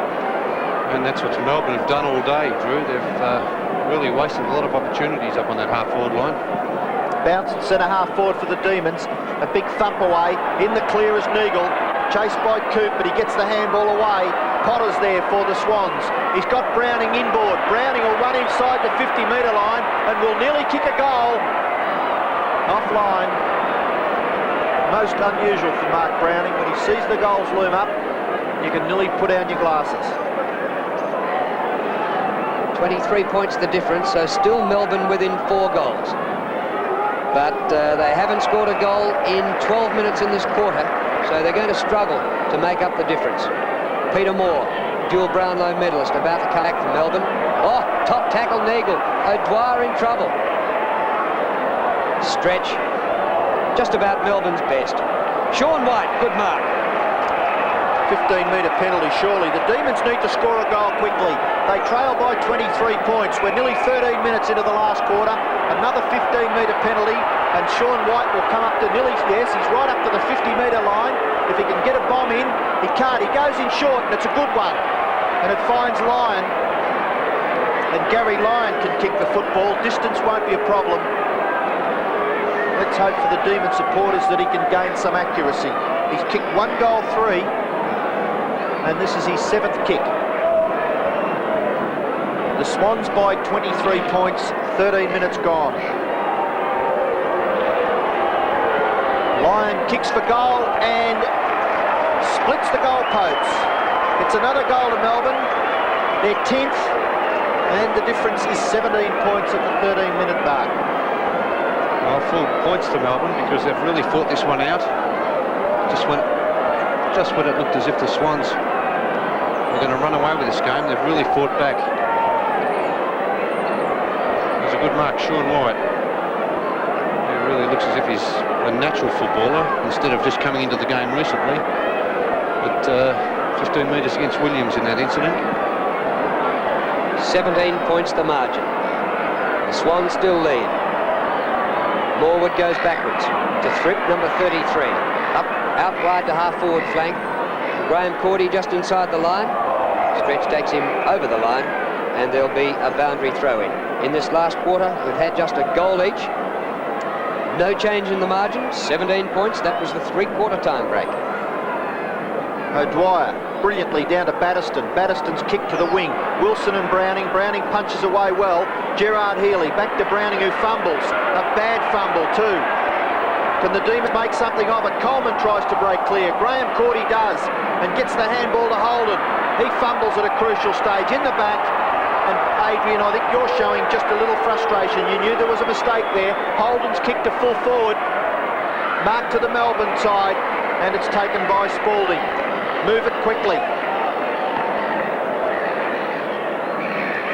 And that's what Melbourne have done all day, Drew. They've really wasted a lot of opportunities up on that half-forward line. Bounce at centre-half forward for the Demons. A big thump away. In the clear is Neagle. Chased by Coop, but he gets the handball away. Potter's there for the Swans. He's got Browning inboard. Browning will run inside the 50-metre line and will nearly kick a goal. Offline. Most unusual for Mark Browning. When he sees the goals loom up, you can nearly put down your glasses. 23 points the difference, so still Melbourne within 4 goals. But they haven't scored a goal in 12 minutes in this quarter, so they're going to struggle to make up the difference. Peter Moore, dual Brownlow medalist, about to come back from Melbourne. Oh, top tackle Neagle. O'Dwyer in trouble. Stretch. Just about Melbourne's best. Sean White, good mark. 15-metre penalty, surely. The Demons need to score a goal quickly. They trail by 23 points. We're nearly 13 minutes into the last quarter. Another 15-metre penalty, and Sean White will come up to nearly, yes, he's right up to the 50-metre line. If he can get a bomb in, he can't. He goes in short, and it's a good one. And it finds Lyon. And Gary Lyon can kick the football. Distance won't be a problem. Let's hope for the Demon supporters that he can gain some accuracy. He's kicked 1 goal 3. And this is his 7th kick. The Swans by 23 points, 13 minutes gone. Lyon kicks for goal and splits the goalposts. It's another goal to Melbourne. They're 10th, and the difference is 17 points at the 13-minute mark. Well, full points to Melbourne because they've really fought this one out. Just when it looked as if the Swans were going to run away with this game, they've really fought back. There's a good mark, Sean White. He really looks as if he's a natural footballer instead of just coming into the game recently. But 15 metres against Williams in that incident. 17 points the margin. The Swans still lead. Morwood goes backwards to Thripp, number 33. Out wide to half-forward flank. Graham Cordy just inside the line. Stretch takes him over the line, and there'll be a boundary throw-in. In this last quarter, we've had just a goal each. No change in the margin, 17 points. That was the 3-quarter time break. O'Dwyer brilliantly down to Batterston. Batterston's kick to the wing. Wilson and Browning. Browning punches away well. Gerard Healy back to Browning, who fumbles. A bad fumble too. Can the Demons make something of it? Coleman tries to break clear. Graham Cordy does and gets the handball to Holden. He fumbles at a crucial stage in the back. And Adrian, I think you're showing just a little frustration. You knew there was a mistake there. Holden's kick to full forward. Mark to the Melbourne side, and it's taken by Spalding. Move it quickly.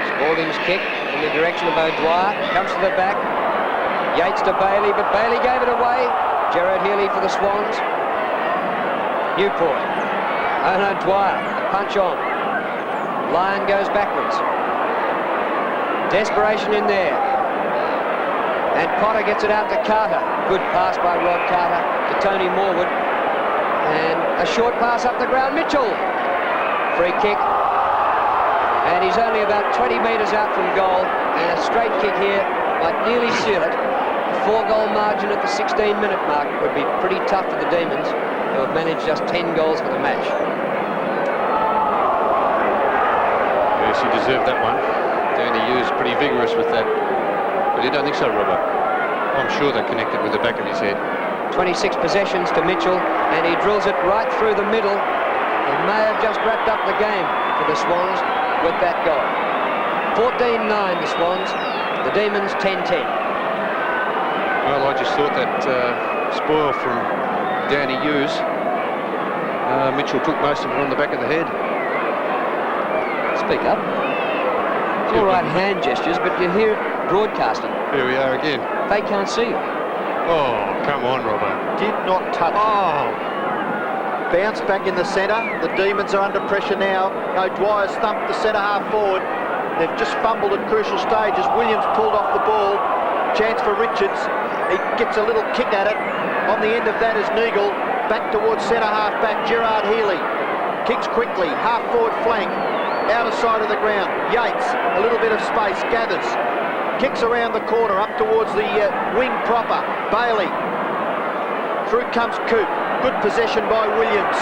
Spalding's kick in the direction of O'Dwyer. Comes to the back. Yates to Bailey, but Bailey gave it away. Gerard Healy for the Swans. Newport. Oh no, Dwyer. Punch on. Lyon goes backwards. Desperation in there. And Potter gets it out to Carter. Good pass by Rod Carter to Tony Morwood. And a short pass up the ground. Mitchell. Free kick. And he's only about 20 metres out from goal. And a straight kick here might nearly seal it. A 4-goal margin at the 16-minute mark would be pretty tough for the Demons, who have managed just 10 goals for the match. Yes, he deserved that one. Danny Hughes pretty vigorous with that. But you don't think so, Robert? I'm sure they connected with the back of his head. 26 possessions to Mitchell, and he drills it right through the middle. He may have just wrapped up the game for the Swans with that goal. 14-9 the Swans, the Demons 10-10. Well, I just thought that spoil from Danny Hughes. Mitchell took most of it on the back of the head. Speak up. It's all right hand gestures, but you hear it broadcasting. Here we are again. They can't see you. Oh, come on, Robbo. Did not touch. Oh! Bounce back in the centre. The Demons are under pressure now. O'Dwyer's thumped the centre half forward. They've just fumbled at crucial stages. Williams pulled off the ball. Chance for Richards. He gets a little kick at it. On the end of that is Neagle. Back towards centre half back, Gerard Healy. Kicks quickly, half forward flank. Outer side of the ground. Yates, a little bit of space, gathers. Kicks around the corner, up towards the wing proper. Bailey. Through comes Coop. Good possession by Williams.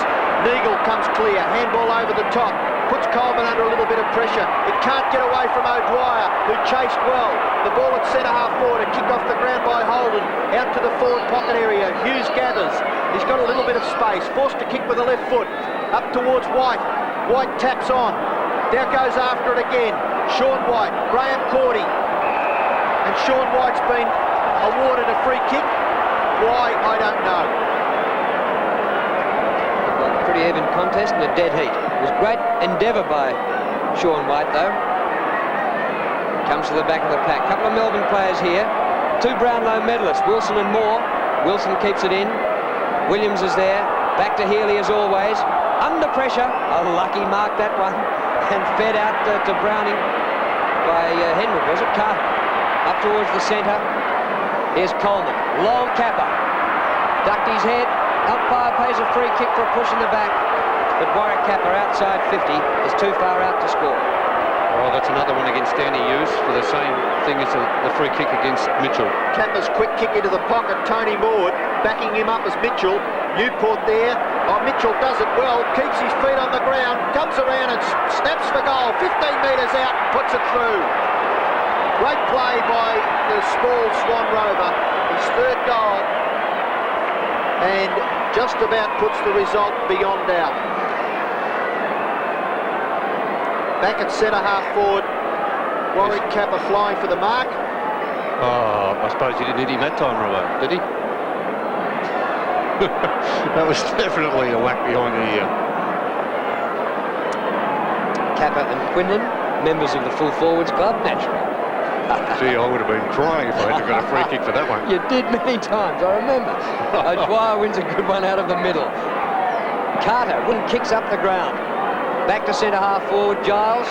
Neagle comes clear. Handball over the top. Puts Coleman under a little bit of pressure. It can't get away from O'Dwyer, who chased well. The ball at centre half forward. A kick off the ground by Holden. Out to the forward pocket area. Hughes gathers. He's got a little bit of space. Forced to kick with the left foot. Up towards White. White taps on. Now goes after it again. Sean White. Graham Cordy. And Sean White's been awarded a free kick. Why, I don't know. A pretty even contest and a dead heat. It was great endeavour by Sean White, though. Comes to the back of the pack. Couple of Melbourne players here. 2 Brownlow medalists, Wilson and Moore. Wilson keeps it in. Williams is there. Back to Healy as always. Under pressure. A lucky mark, that one. And fed out to Browning by Henry, was it? Carter. Up towards the centre. Here's Coleman. Long capper. Ducked his head. Umpire pays a free kick for a push in the back. But Warwick Capper outside 50 is too far out to score. Oh, that's another one against Danny Hughes for the same thing as the free kick against Mitchell. Capper's quick kick into the pocket. Tony Morwood backing him up as Mitchell. Newport there. Oh, Mitchell does it well. Keeps his feet on the ground. Comes around and snaps for goal. 15 metres out. Puts it through. Great play by the small Swan Rover. His 3rd goal. And just about puts the result beyond doubt. Back at centre half forward. Warwick Capper flying for the mark. Oh, I suppose he didn't hit him that time, Robbo, did he? That was definitely a whack behind the ear. Capper and Quinlan, members of the Full Forwards Club, naturally. Gee, I would have been crying if I had got a free kick for that one. You did many times, I remember. O'Dwyer wins a good one out of the middle. Carter kicks up the ground. Back to centre half forward, Giles.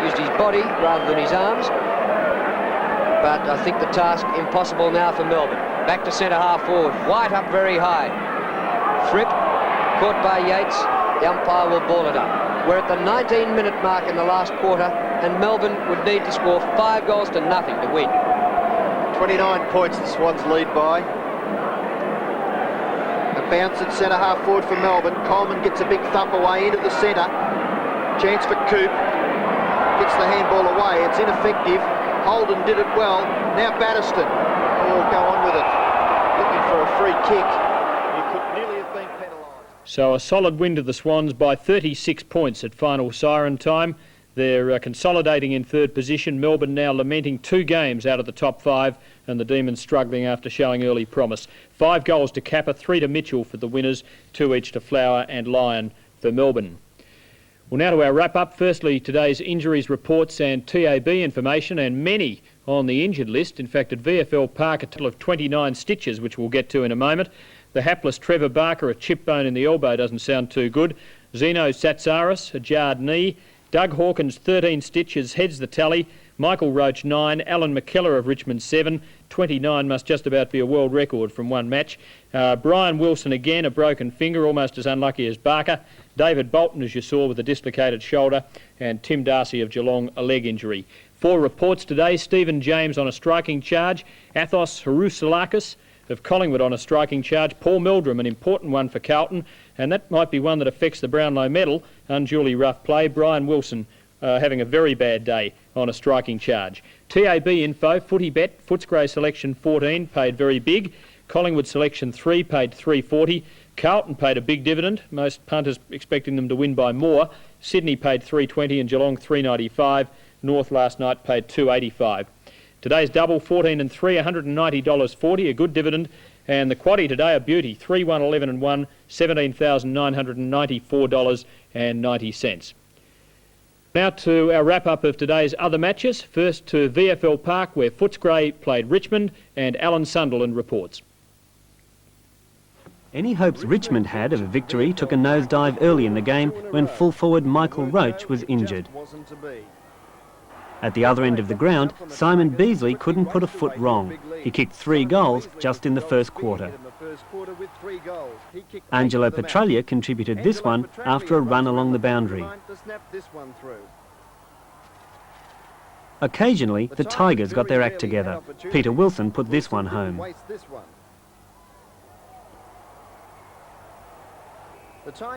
Used his body rather than his arms. But I think the task impossible now for Melbourne. Back to centre half forward. White up very high. Fripp, caught by Yates. The umpire will ball it up. We're at the 19-minute mark in the last quarter, and Melbourne would need to score 5 goals to nothing to win. 29 points the Swans lead by. A bounce at centre half forward for Melbourne. Coleman gets a big thump away into the centre. Chance for Coop. Gets the handball away. It's ineffective. Holden did it well. Now Batterston. Oh, go on with it. Looking for a free kick. He could nearly have been penalised. So a solid win to the Swans by 36 points at final siren time. They're consolidating in 3rd position. Melbourne now lamenting 2 games out of the top 5, and the Demons struggling after showing early promise. 5 goals to Capper, 3 to Mitchell for the winners, 2 each to Flower and Lyon for Melbourne. Well, now to our wrap-up. Firstly, today's injuries reports and TAB information, and many on the injured list. In fact, at VFL Park, a total of 29 stitches, which we'll get to in a moment. The hapless Trevor Barker, a chip bone in the elbow, doesn't sound too good. Zeno Satsaris, a jarred knee. Doug Hawkins, 13 stitches, heads the tally. Michael Roach, 9. Alan McKellar of Richmond, 7. 29 must just about be a world record from one match. Brian Wilson, again, a broken finger, almost as unlucky as Barker. David Bolton, as you saw, with a dislocated shoulder. And Tim Darcy of Geelong, a leg injury. 4 reports today. Stephen James on a striking charge. Athos Harusalakis of Collingwood on a striking charge. Paul Meldrum, an important one for Carlton, and that might be one that affects the Brownlow medal. Unduly rough play. Brian Wilson having a very bad day on a striking charge. TAB info, Footy Bet, Footscray selection 14, paid very big. Collingwood selection 3, paid $3.40. Carlton paid a big dividend, most punters expecting them to win by more. Sydney paid $3.20 and Geelong $3.95. North last night paid $2.85. Today's double, 14 and 3, $190.40, a good dividend. And the quaddie today, a beauty, 3, 1, 11 and 1, $17,994.90. Now to our wrap-up of today's other matches. First to VFL Park, where Footscray played Richmond, and Alan Sunderland reports. Any hopes Richmond had of a victory took a nosedive early in the game when full forward Michael Roach was injured. At the other end of the ground, Simon Beasley couldn't put a foot wrong. He kicked 3 goals just in the first quarter. Angelo Petraglia contributed this one after a run along the boundary. Occasionally, the Tigers got their act together. Peter Wilson put this one home.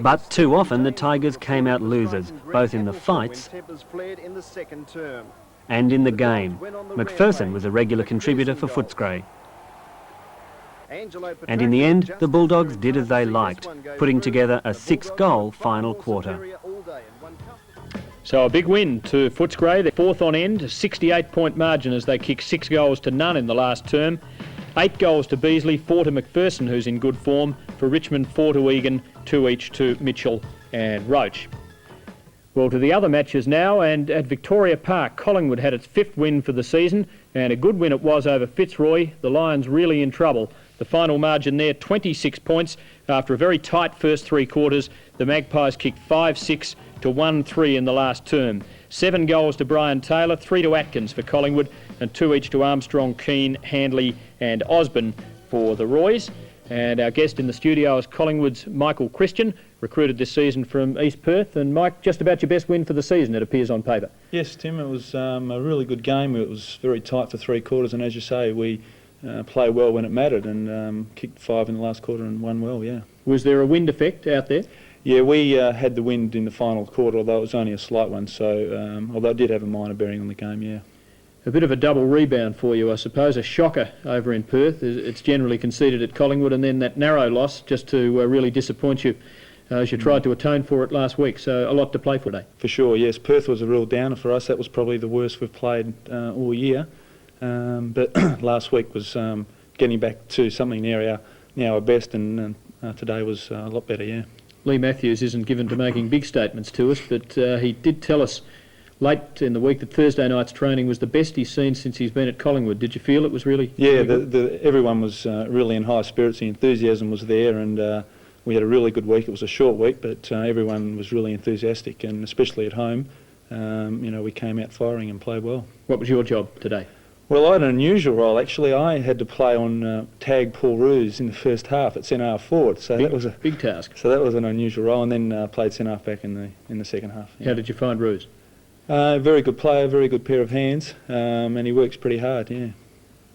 But too often the Tigers came out losers, both in the fights and in the game. McPherson was a regular contributor for Footscray. And in the end, the Bulldogs did as they liked, putting together a 6-goal final quarter. So a big win to Footscray, the 4th on end, a 68-point margin as they kicked 6 goals to none in the last term. 8 goals to Beasley, 4 to McPherson, who's in good form. For Richmond, 4 to Egan, 2 each to Mitchell and Roach. Well, to the other matches now, and at Victoria Park, Collingwood had its 5th win for the season, and a good win it was over Fitzroy. The Lions really in trouble. The final margin there, 26 points. After a very tight first 3 quarters, the Magpies kicked 5-6 to 1-3 in the last term. 7 goals to Brian Taylor, 3 to Atkins for Collingwood, and 2 each to Armstrong, Keane, Handley and Osborne for the Roys. And our guest in the studio is Collingwood's Michael Christian, recruited this season from East Perth. And Mike, just about your best win for the season, it appears on paper. Yes, Tim, it was a really good game. It was very tight for 3 quarters, and as you say, we played well when it mattered, and kicked 5 in the last quarter and won well, yeah. Was there a wind effect out there? Yeah, we had the wind in the final quarter, although it was only a slight one, so although it did have a minor bearing on the game, yeah. A bit of a double rebound for you, I suppose. A shocker over in Perth. It's generally conceded at Collingwood, and then that narrow loss just to really disappoint you as you tried to atone for it last week. So a lot to play for today. For sure, yes. Perth was a real downer for us. That was probably the worst we've played all year. But last week was getting back to something now our best, and today was a lot better, yeah. Lee Matthews isn't given to making big statements to us, but he did tell us late in the week that Thursday night's training was the best he's seen since he's been at Collingwood. Did you feel it was really? Yeah, everyone was really in high spirits. The enthusiasm was there, and we had a really good week. It was a short week, but everyone was really enthusiastic, and especially at home, we came out firing and played well. What was your job today? Well, I had an unusual role actually. I had to play on tag Paul Roos in the first half at centre half forward, so that was a big task. So that was an unusual role, and then played centre half back in the second half. Yeah. How did you find Roos? Very good player, very good pair of hands, and he works pretty hard, yeah.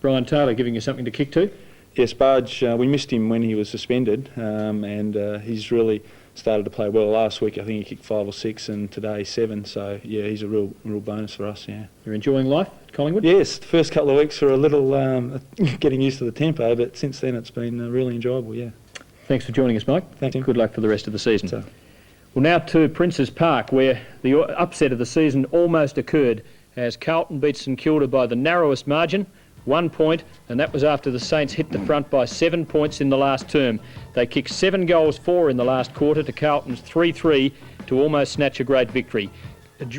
Brian Taylor giving you something to kick to? Yes, Barge, we missed him when he was suspended, and he's really started to play well. Last week I think he kicked 5 or 6, and today 7, so yeah, he's a real bonus for us, yeah. You're enjoying life at Collingwood? Yes, the first couple of weeks were a little getting used to the tempo, but since then it's been really enjoyable, yeah. Thanks for joining us, Mike. Thank you. Good luck for the rest of the season. Well, now to Princes Park, where the upset of the season almost occurred as Carlton beat St Kilda by the narrowest margin, 1 point, and that was after the Saints hit the front by 7 points in the last term. They kicked 7 goals 4 in the last quarter to Carlton's 3-3 to almost snatch a great victory.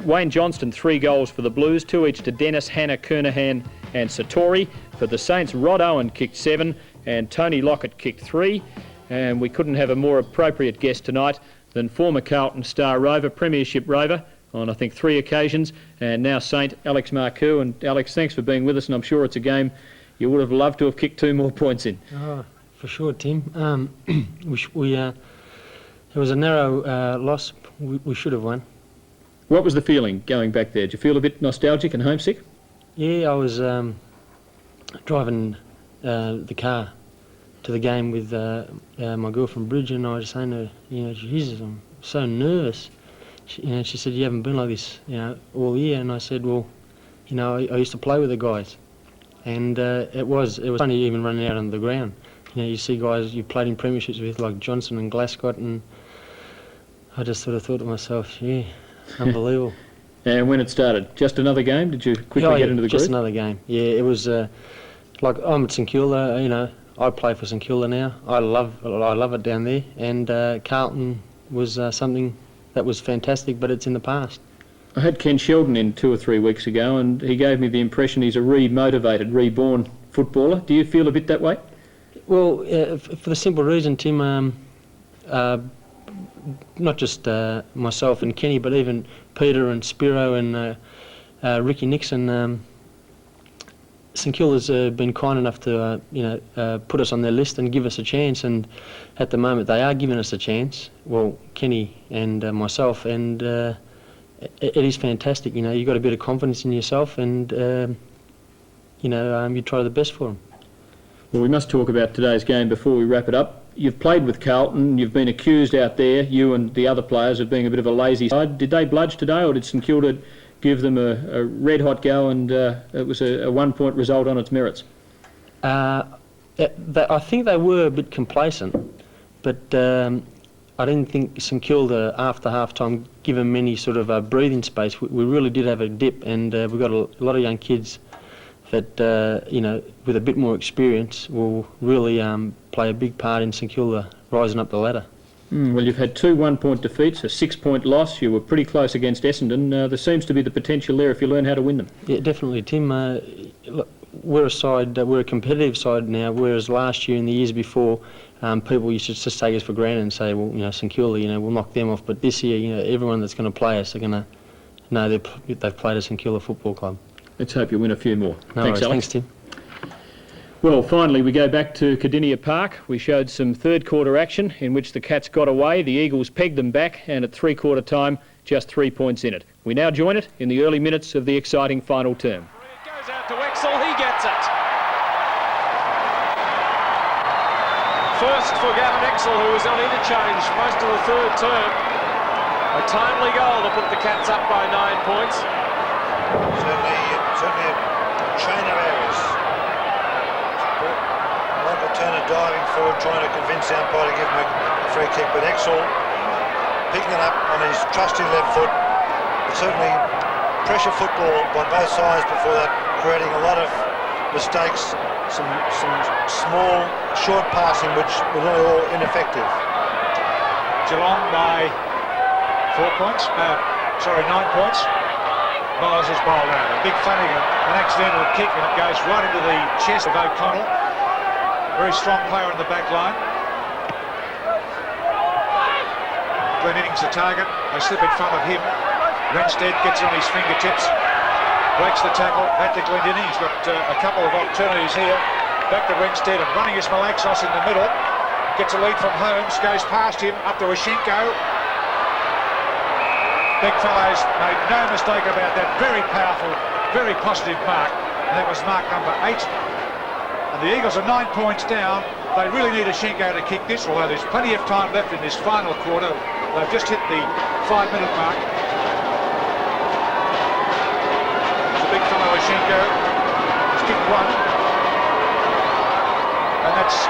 Wayne Johnston, 3 goals for the Blues, 2 each to Dennis, Hannah, Kernahan and Satori. For the Saints, Rod Owen kicked 7 and Tony Lockett kicked 3. And we couldn't have a more appropriate guest tonight than former Carlton star rover, premiership rover, on I think 3 occasions, and now Saint Alex Marcoux. And Alex, thanks for being with us, and I'm sure it's a game you would have loved to have kicked 2 more points in. Oh, for sure, Tim. It was a narrow loss. We should have won. What was the feeling going back there? Did you feel a bit nostalgic and homesick? Yeah, I was driving the car to the game with my girlfriend Bridget, and I was saying to her, Jesus, I'm so nervous. She said, you haven't been like this, all year. And I said, well, I used to play with the guys, and it was funny even running out on the ground. You see guys you played in premierships with, like Johnson and Glascott, and I just sort of thought to myself, yeah, unbelievable. And when it started, just another game? Did you quickly get into the group? Just another game. Yeah, it was like I'm at St Kilda. I play for St Kilda now. I love it down there. And Carlton was something that was fantastic, but it's in the past. I had Ken Sheldon in 2 or 3 weeks ago, and he gave me the impression he's a re-motivated, reborn footballer. Do you feel a bit that way? Well, for the simple reason, Tim. Not just myself and Kenny, but even Peter and Spiro and Ricky Nixon. St Kilda's been kind enough to, put us on their list and give us a chance. And at the moment, they are giving us a chance. Well, Kenny and myself, and it is fantastic. You've got a bit of confidence in yourself, and you try the best for them. Well, we must talk about today's game before we wrap it up. You've played with Carlton, you've been accused out there, you and the other players, of being a bit of a lazy side. Did they bludge today, or did St Kilda give them a red-hot go, and it was a 1-point result on its merits? I think they were a bit complacent, but I didn't think St Kilda, after half-time, give them any sort of breathing space. We really did have a dip, and we've got a lot of young kids that, with a bit more experience will really play a big part in St Kilda rising up the ladder. Well, you've had 2 1-point defeats, a 6-point loss. You were pretty close against Essendon. There seems to be the potential there if you learn how to win them. Yeah, definitely, Tim. Look, we're a competitive side now, whereas last year and the years before, people used to just take us for granted and say, well, St Kilda, we'll knock them off. But this year, everyone that's going to play us are going to know they've played at St Kilda Football Club. Let's hope you win a few more. No Thanks, worries. Alex. Thanks, Tim. Well, finally, we go back to Kardinia Park. We showed some third-quarter action in which the Cats got away. The Eagles pegged them back, and at three-quarter time, just 3 points in it. We now join it in the early minutes of the exciting final term. It goes out to Exel, he gets it. First for Gavin Exel, who was on interchange most of the third term. A timely goal to put the Cats up by 9 points. Certainly a chain of errors. Michael Turner diving forward, trying to convince the umpire to give him a free kick, but Exel picking it up on his trusty left foot. But certainly pressure football by both sides before that, creating a lot of mistakes, some small, short passing which were really all ineffective. Geelong by 9 points. Miles has bowled out. A big Flanagan, an accidental kick, and it goes right into the chest of O'Connell. Very strong player in the back line. Glenn Innings the target. They slip in front of him. Renstead gets on his fingertips. Breaks the tackle. Back to Glenn Innings. He's got a couple of alternatives here. Back to Renstead, and running is Malaxos in the middle. Gets a lead from Holmes. Goes past him. Up to Ashenko. Big fellows made no mistake about that. Very powerful, very positive mark. And that was mark number 8. And the Eagles are 9 points down. They really need Ashenko to kick this, although there's plenty of time left in this final quarter. They've just hit the 5-minute mark. There's a big fellow, Ashenko. He's kicked one. And that's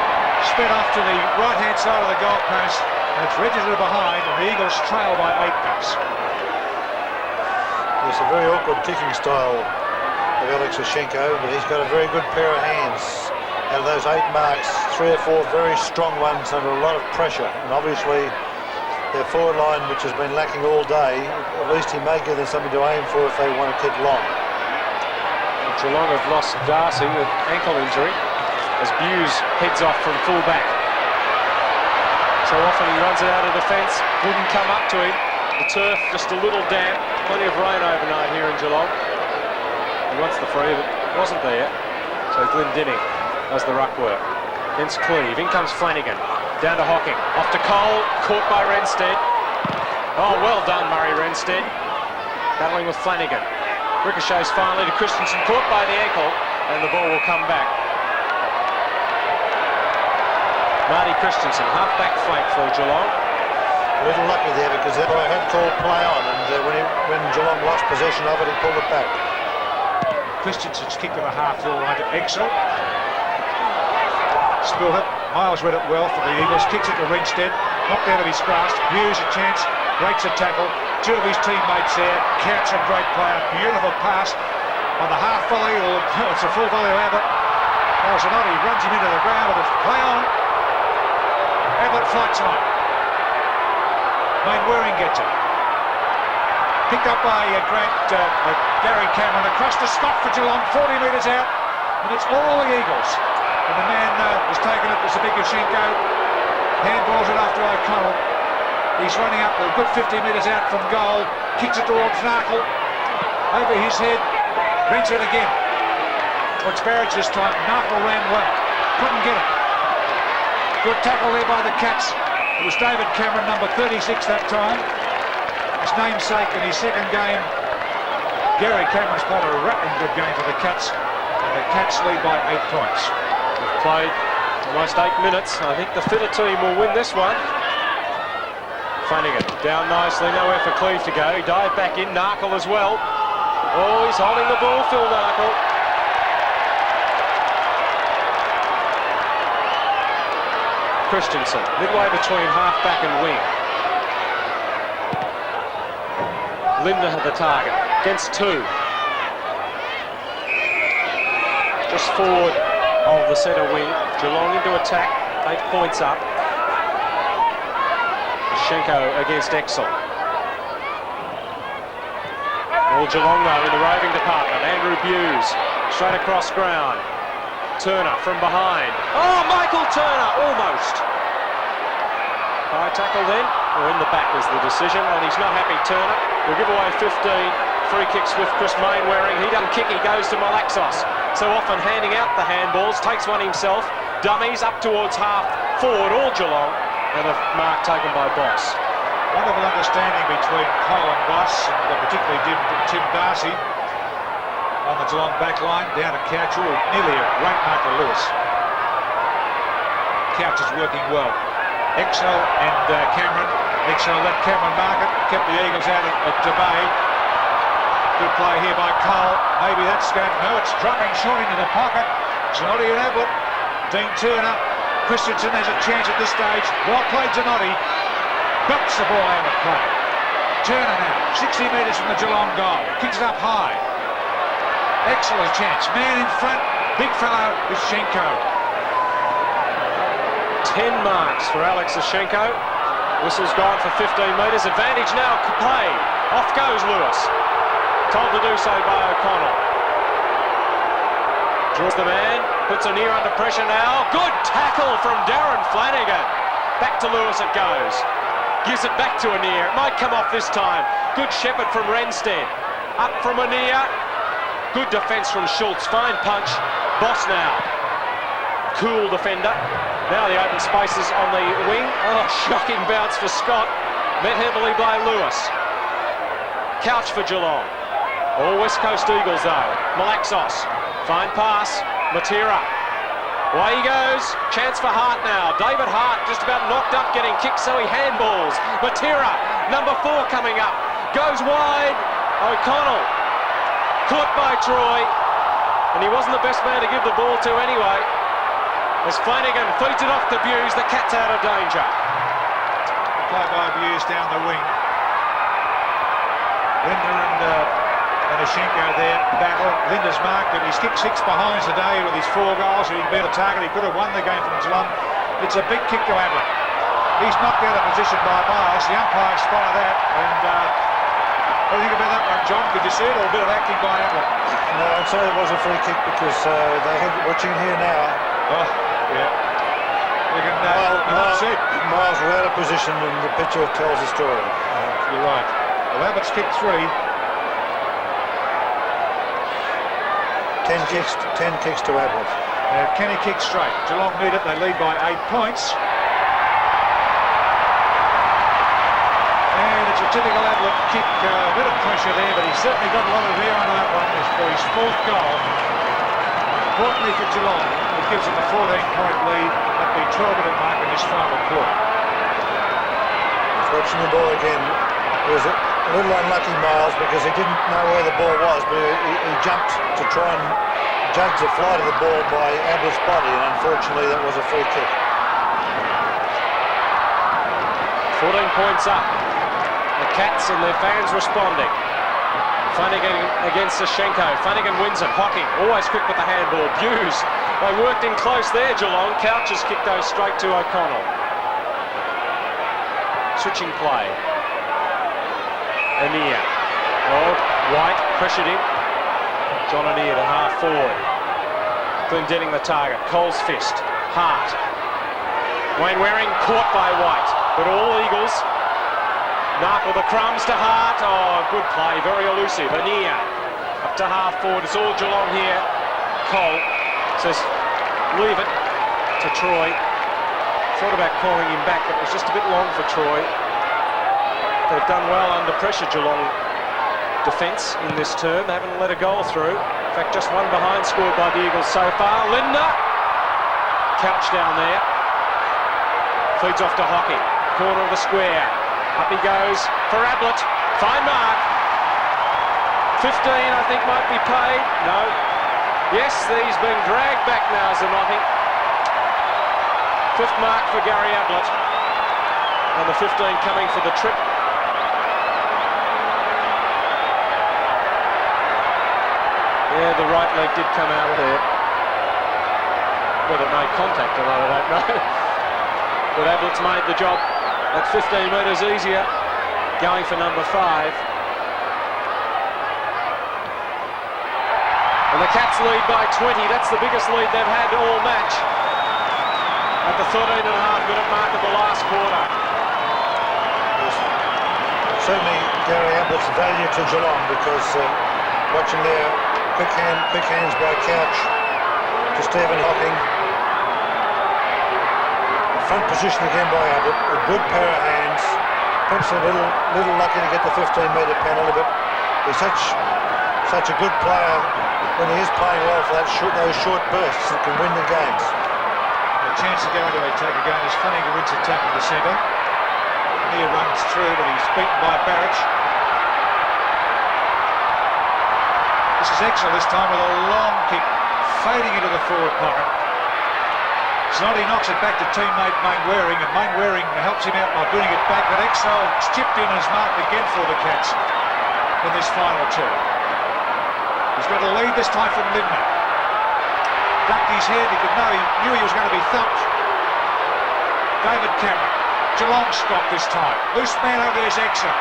sped off to the right-hand side of the goal post. And it's registered behind, and the Eagles trail by 8 points. It's a very awkward kicking style of Alex Ashenko, but he's got a very good pair of hands. Out of those 8 marks, 3 or 4 very strong ones under a lot of pressure, and obviously their forward line, which has been lacking all day, at least he may give them something to aim for if they want to kick long. He'll Geelong have lost Darcy with ankle injury as Buse heads off from full-back. So often he runs it out of defence, wouldn't come up to him. The turf just a little damp, plenty of rain overnight here in Geelong. He wants the free, but it wasn't there. So Glendinning does the ruck work. Against Cleve, in comes Flanagan. Down to Hocking, off to Cole, caught by Renstead. Oh, well done, Murray Renstead. Battling with Flanagan. Ricochets finally to Christensen, caught by the ankle, and the ball will come back. Marty Christensen, half-back flank for Geelong. A little lucky there because they had called play on, and when Geelong lost possession of it, he pulled it back. Christensen's kick to the half-forward line to Exel. Spilled it. Miles read it well for the Eagles. Kicks it to Renstead. Knocked out of his grasp. Hughes a chance. Breaks a tackle. Two of his teammates there. Counts a great player. Beautiful pass on the half volley, or it's a full volley of Abbott. Zanotti runs him into the ground with a play on. Abbott floats on. Mainwaring gets it. Picked up by Gary Cameron across to Scott for Geelong, 40 metres out, and it's all the Eagles. And the man has taken it, Zabigoshenko, handballs it after O'Connell. He's running up a good 50 metres out from goal, kicks it towards Narkle, over his head, brings it again. Well, it's Barrett this time. Narkle ran well, couldn't get it. Good tackle there by the Cats. It was David Cameron, number 36 that time. His namesake in his second game. Gary Cameron's played a rattling good game for the Cats, and the Cats lead by 8 points. We've played almost 8 minutes. I think the fitter team will win this one. Flanagan down nicely, nowhere for Cleve to go. He dived back in, Narkle as well. Oh, he's holding the ball, Phil Narkle. Christensen, midway between half-back and wing. Linder had the target, against 2. Just forward of the centre wing. Geelong into attack, 8 points up. Schenko against Exel. All Geelong though in the roving department. Andrew Buse, straight across ground. Turner from behind. Oh, Michael Turner, almost. High tackle then, or in the back was the decision, and he's not happy, Turner. We'll give away 15. Free kicks with Chris Mainwaring. He doesn't kick, he goes to Malaxos. So often handing out the handballs, takes one himself. Dummies up towards half forward, all Geelong, and a mark taken by Boss. Wonderful understanding between Cole and Boss, and particularly Tim Darcy on the Geelong back line, down to Couch. Oh, nearly a great mark to Lewis. Couch is working well. Exo and Cameron. Exo let Cameron mark it, kept the Eagles out at Bay. Good play here by Cole. Maybe that's going to... No, it's dropping short into the pocket. Zanotti and Ablett. Dean Turner. Christensen has a chance at this stage. Well played, Zanotti. Belts the ball out of play. Turner now, 60 metres from the Geelong goal. Kicks it up high. Excellent chance. Man in front. Big fellow is Schenko. 10 marks for Alex Schenko. Whistle's gone for 15 metres. Advantage now, play. Off goes Lewis. Told to do so by O'Connell. Draws the man. Puts Anir under pressure now. Good tackle from Darren Flanagan. Back to Lewis it goes. Gives it back to Anir. It might come off this time. Good shepherd from Renstead. Up from Anir. Good defence from Schultz. Fine punch. Boss now. Cool defender. Now the open spaces on the wing. Oh, shocking bounce for Scott. Met heavily by Lewis. Couch for Geelong. All West Coast Eagles though. Malaxos. Fine pass. Matera. Away he goes. Chance for Hart now. David Hart just about knocked up, getting kicked, so he handballs. Matera, number 4 coming up. Goes wide. O'Connell. Caught by Troy. And he wasn't the best man to give the ball to anyway. As Flanagan feeds it off to Buse, the Cat's out of danger. Play by Buse down the wing. Linder and Ashenko there battle. Linder's marked it. He's kicked 6 behinds today with his 4 goals. He beat a target. He could have won the game from Geelong. It's a big kick to Ablett. He's knocked out of position by Miles. The umpire spotted that, and What do you think about that one, John? Did you see it, or a bit of acting by Ablett? No, I'd say it was a free kick because they had, watching here now. Oh, yeah. You can, Miles were out of position and the picture tells the story. You're right. Well, Abbott's kicked 3. 10 kicks to Ablett. Can he kick straight? Geelong need it. They lead by 8 points. And it's a typical Ablett kick. A bit of pressure there, but he's certainly got a lot of air on that one. It's for his 4th goal. Importantly for Geelong, it gives them a 14-point lead at the 12-minute mark in this final quarter. Watching the ball again, it was a little unlucky, Miles, because he didn't know where the ball was, but he jumped to try and judge the flight of the ball by Ablett's body, and unfortunately that was a free kick. 14 points up. The Cats and their fans responding. Flanagan against Sashenko. Flanagan wins it. Hocking, always quick with the handball. Buse. They worked in close there, Geelong. Couch has kicked those straight to O'Connell. Switching play. Anea. Oh, White pressured him. John Anea to half forward. Glendenning the target. Cole's fist. Hart. Wayne Waring caught by White. But all Eagles. Narkle the crumbs to Hart. Oh, good play. Very elusive. Anea up to half forward. It's all Geelong here. Cole says, leave it to Troy. Thought about calling him back, but it was just a bit long for Troy. They've done well under pressure, Geelong defence in this term. They haven't let a goal through. In fact, just one behind scored by the Eagles so far. Linder. Couch down there. Feeds off to Hockey. Corner of the square. Up he goes for Ablett. Fine mark. 15, I think, might be paid. No. Yes, he's been dragged back now as a nothing. 5th mark for Gary Ablett. And the 15 coming for the trip. Yeah, the right leg did come out of there. Whether it made contact or not, I don't know. But Ablett's made the job at 15 metres easier, going for number 5. And the Cats lead by 20. That's the biggest lead they've had all match. At the 13.5-minute mark of the last quarter. Certainly Gary Ablett's value to Geelong, because watching their quick hands by Couch to Stephen Hocking. Front position again by Ablett, a good pair of hands. Perhaps a little lucky to get the 15-metre penalty, but he's such a good player when he is playing well for those short bursts that can win the games. A chance to go into a take again as Flanagan wins the tap in the centre. Here runs through, but he's beaten by Barrett. This is Exel this time with a long kick, fading into the forward pocket. Snoddy knocks it back to teammate Mayne Waring, and Mayne Waring helps him out by bringing it back, but Exel's chipped in and is marked again for the Cats in this final turn. He's got a lead this time from Lindner. Ducked his head, he knew he was going to be thumped. David Cameron, Geelong stop this time. Loose man over there's Exel.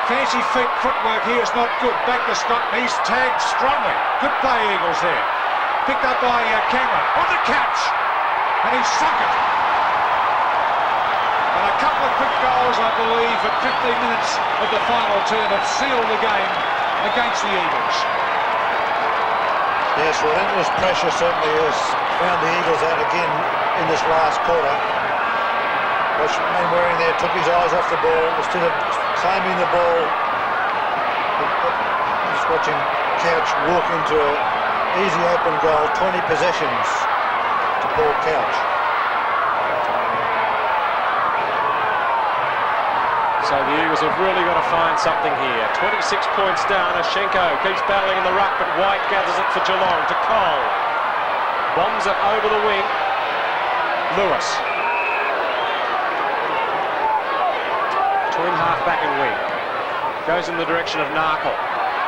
Fancy footwork here is not good. Back to Scott, and he's tagged strongly. Good play, Eagles there. Picked up by Cameron on the catch. And he sunk it. And a couple of quick goals, I believe, at 15 minutes of the final term have sealed the game against the Eagles. Yes, relentless pressure certainly has found the Eagles out again in this last quarter. Mayne Waring there took his eyes off the ball instead of claiming the ball. Just watching Couch walk into an easy open goal, 20 possessions to Paul Couch. So the Eagles have really got to find something here. 26 points down. Ashenko keeps battling in the ruck, but White gathers it for Geelong to Cole. Bombs it over the wing. Lewis. Between half-back and wing. Goes in the direction of Narkle.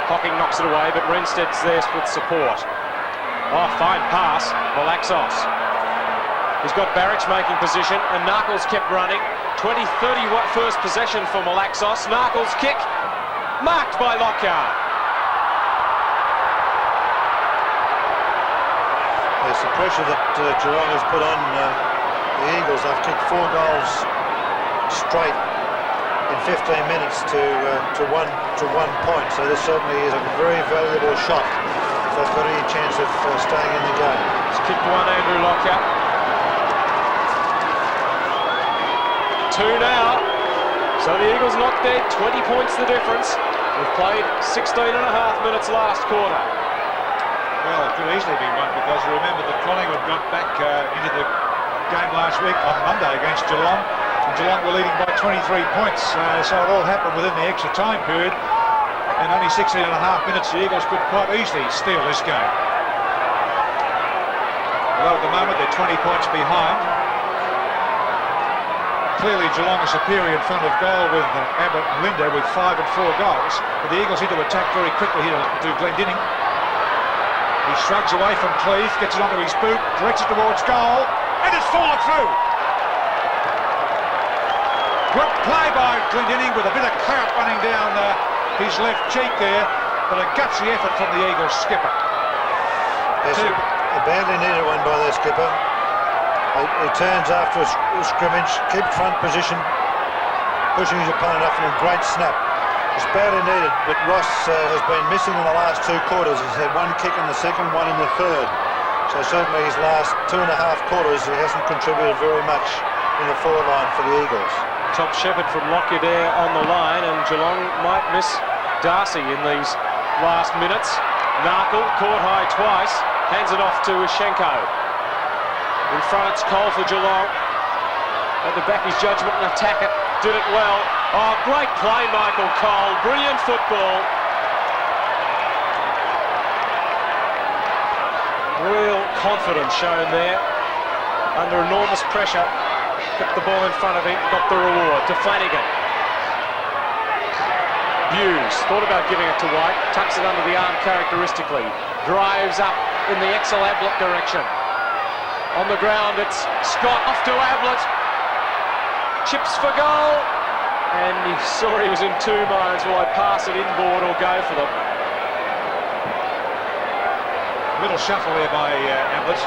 Hocking knocks it away, but Renstead's there with support. Oh, fine pass. Malaxos. He's got Barrich making position, and Narkle's kept running. 20-30 first possession for Malaxos. Narkle's kick. Marked by Lockyer. Yes, the pressure that Geelong has put on the Eagles. They've kicked 4 goals straight in 15 minutes to one point. So this certainly is a very valuable shot if they've got any chance of staying in the game. He's kicked one, Andrew Lockyer. 2 now. So the Eagles not dead, 20 points the difference. We've played 16 and a half minutes last quarter. Well, it could easily be one, because remember that Collingwood got back into the game last week on Monday against Geelong, and Geelong were leading by 23 points, so it all happened within the extra time period, and only 16 and a half minutes, the Eagles could quite easily steal this game. Although at the moment they're 20 points behind. Clearly Geelong are superior in front of goal with Abbott and Linda with 5 and 4 goals, but the Eagles need to attack very quickly here to Glendinning. He shrugs away from Cleave, gets it onto his boot, directs it towards goal, and it's fallen through. Good play by Glendinning with a bit of clout running down his left cheek there, but a gutsy effort from the Eagles skipper. Yes, a badly needed one by their skipper. He turns after a scrimmage, keeps front position, pushing his opponent off, and a great snap. It's badly needed, but Ross has been missing in the last 2 quarters. He's had 1 kick in the second, 1 in the third. So certainly his last 2.5 quarters, he hasn't contributed very much in the forward line for the Eagles. Top shepherd from Lockyer there on the line, and Geelong might miss Darcy in these last minutes. Narkle caught high twice, hands it off to Ushenko. In front it's Cole for Geelong. Had to back his judgment and attack it. Did it well. Oh, great play, Michael Cole. Brilliant football. Real confidence shown there. Under enormous pressure. Kept the ball in front of him. Got the reward to Flanagan. Hughes thought about giving it to White. Tucks it under the arm characteristically. Drives up in the Excel Ablett direction. On the ground, it's Scott off to Ablett. Chips for goal. And he saw he was in 2 minds. Will I pass it inboard or go for them? A little shuffle there by Ablett.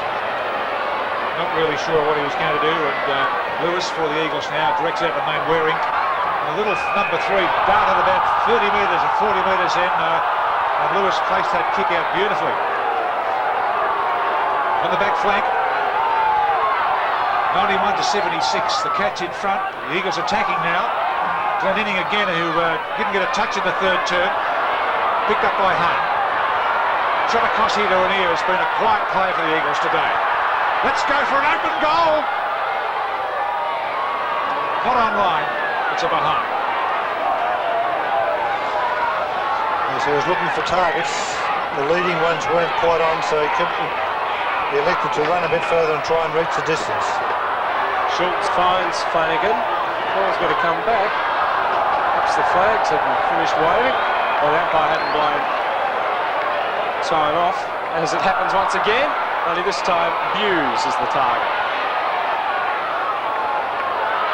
Not really sure what he was going to do. And Lewis for the Eagles now directs out to Mainwaring. And a little number 3 darted about 30 metres and 40 metres in. And Lewis placed that kick out beautifully. On the back flank. 91 to 76, the catch in front. The Eagles attacking now. Glendinning again, who didn't get a touch in the third turn. Picked up by Hunt. Shot across here to an ear. Has been a quiet play for the Eagles today. Let's go for an open goal. Not online. It's a behind. Yes, he was looking for targets. The leading ones weren't quite on, so he elected to run a bit further and try and reach the distance. Schultz finds Flanagan. Ball's got to come back. Perhaps the flags haven't finished waving. Well, the umpire hadn't blown time off. As it happens once again, only this time Hughes is the target.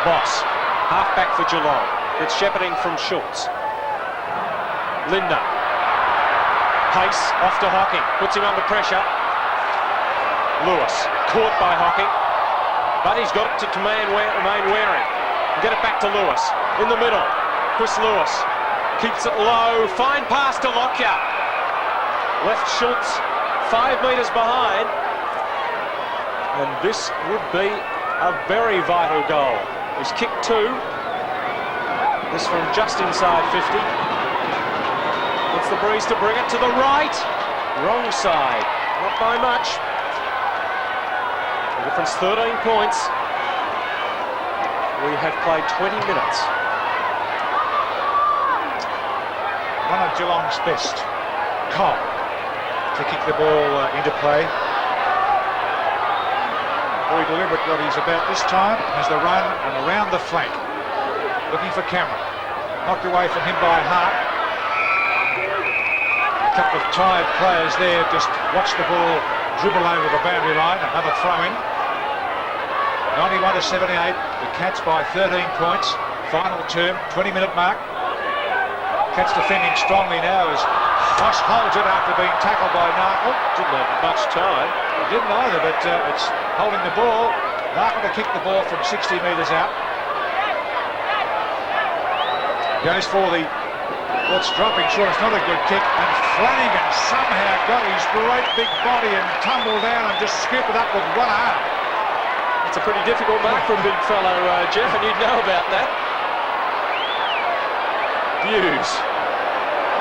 Boss, half-back for Geelong. It's shepherding from Schultz. Linda. Pace off to Hocking. Puts him under pressure. Lewis, caught by Hocking. But he's got it to Mainwaring. Get it back to Lewis. In the middle, Chris Lewis keeps it low. Fine pass to Lockyer. Left Schultz 5 metres behind. And this would be a very vital goal. He's kicked 2. This from just inside 50. Gets the breeze to bring it to the right. Wrong side. Not by much. The difference 13 points. We have played 20 minutes. One of Geelong's best, Cole, to kick the ball into play. Very deliberate what he's about this time. Has the run and around the flank. Looking for Cameron. Knocked away from him by Hart. A couple of tired players there just watch the ball dribble over the boundary line. Another throw in. 91 to 78, the Cats by 13 points. Final term, 20-minute mark. Cats defending strongly now as Moss holds it after being tackled by Narkle. Didn't have much time. He didn't either, but it's holding the ball. Narkle to kick the ball from 60 metres out. Goes for the what's dropping short. It's not a good kick. And Flanagan somehow got his great big body and tumbled down and just scooped it up with one arm. It's a pretty difficult mark for a big fellow, Jeff, and you'd know about that. Hughes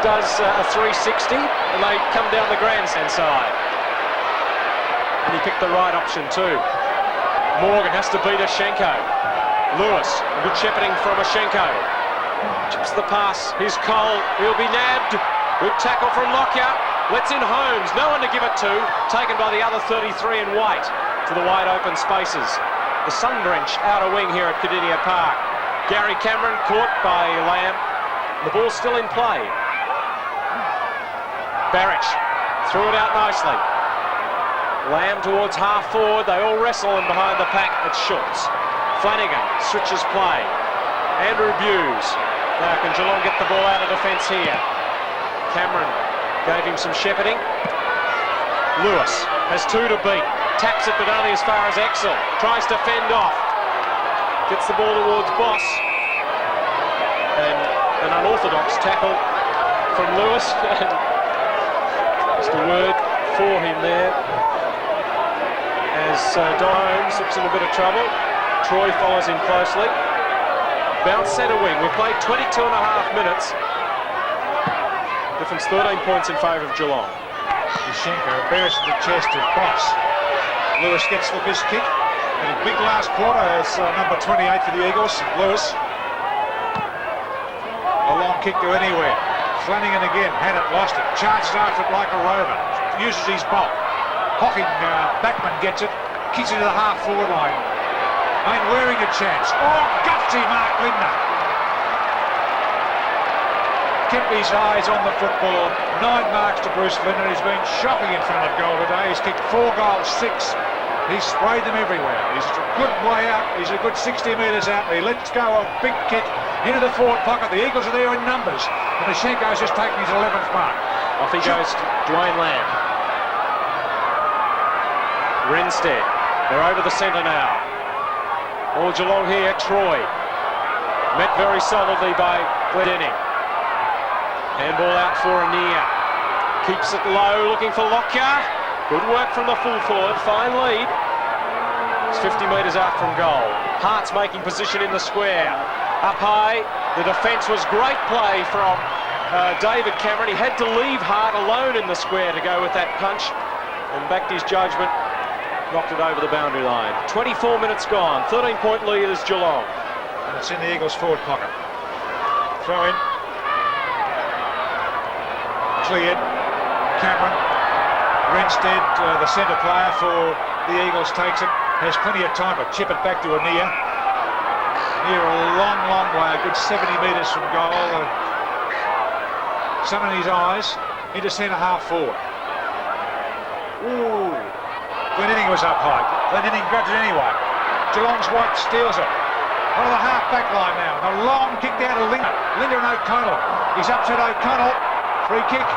does a 360 and they come down the grandstand side. And he picked the right option too. Morgan has to beat Ashenko. Lewis, a good shepherding from Ashenko. Chips the pass, here's Cole, he'll be nabbed. Good tackle from Lockyer. Lets in Holmes, no one to give it to. Taken by the other 33 in white to the wide open spaces. The sun-drenched outer wing here at Kardinia Park. Gary Cameron caught by Lamb. The ball's still in play. Barrich threw it out nicely. Lamb towards half forward. They all wrestle in behind the pack. It's Schultz. Flanagan switches play. Andrew Buse. Now can Geelong get the ball out of defence here? Cameron gave him some shepherding. Lewis has 2 to beat. Taps it, but only as far as Exel. Tries to fend off. Gets the ball towards Boss. And an unorthodox tackle from Lewis. Just a word for him there. As Holmes looks in a bit of trouble. Troy follows him closely. Bounce centre wing. We've played 22 and a half minutes. Difference 13 points in favour of Geelong. Yushenko bears the chest of Boss. Lewis gets the miss kick. And a big last quarter as number 28 for the Eagles, Lewis. A long kick to anywhere. Flanagan again, had it, lost it. Charges after it like a rover. Uses his bulk. Hocking, Backman gets it. Kicks it to the half-forward line. Ain't wearing a chance. Oh, gutsy Mark Lindner. Kept his eyes on the football. 9 marks to Bruce Lindner. He's been shocking in front of goal today. He's kicked 4 goals, 6. He's sprayed them everywhere. He's a good way out. He's a good 60 metres out. He lets go a big kick into the forward pocket. The Eagles are there in numbers. And Ashenko's just taking his 11th mark. Off he goes to Dwayne Lamb. Renstead. They're over the centre now. All Geelong here, Troy. Met very solidly by Glendenning. Handball out for Anea. Keeps it low, looking for Lockyer. Good work from the full forward, fine lead. It's 50 metres out from goal. Hart's making position in the square. Up high, the defence was great play from David Cameron. He had to leave Hart alone in the square to go with that punch and backed his judgment, knocked it over the boundary line. 24 minutes gone, 13-point lead is Geelong. And it's in the Eagles' forward pocket. Throw in. Cleared. Cameron. Renstead, the centre player for the Eagles, takes it. Has plenty of time to chip it back to Anea. Anea a long, long way, a good 70 metres from goal. Sun in his eyes, into centre half forward. Ooh. Glendenning was up high. Glendenning grabs it anyway. Geelong's White steals it. On the half-back line now. The long kick down to Lindner. Lindner and O'Connell. He's upset O'Connell. Free kick.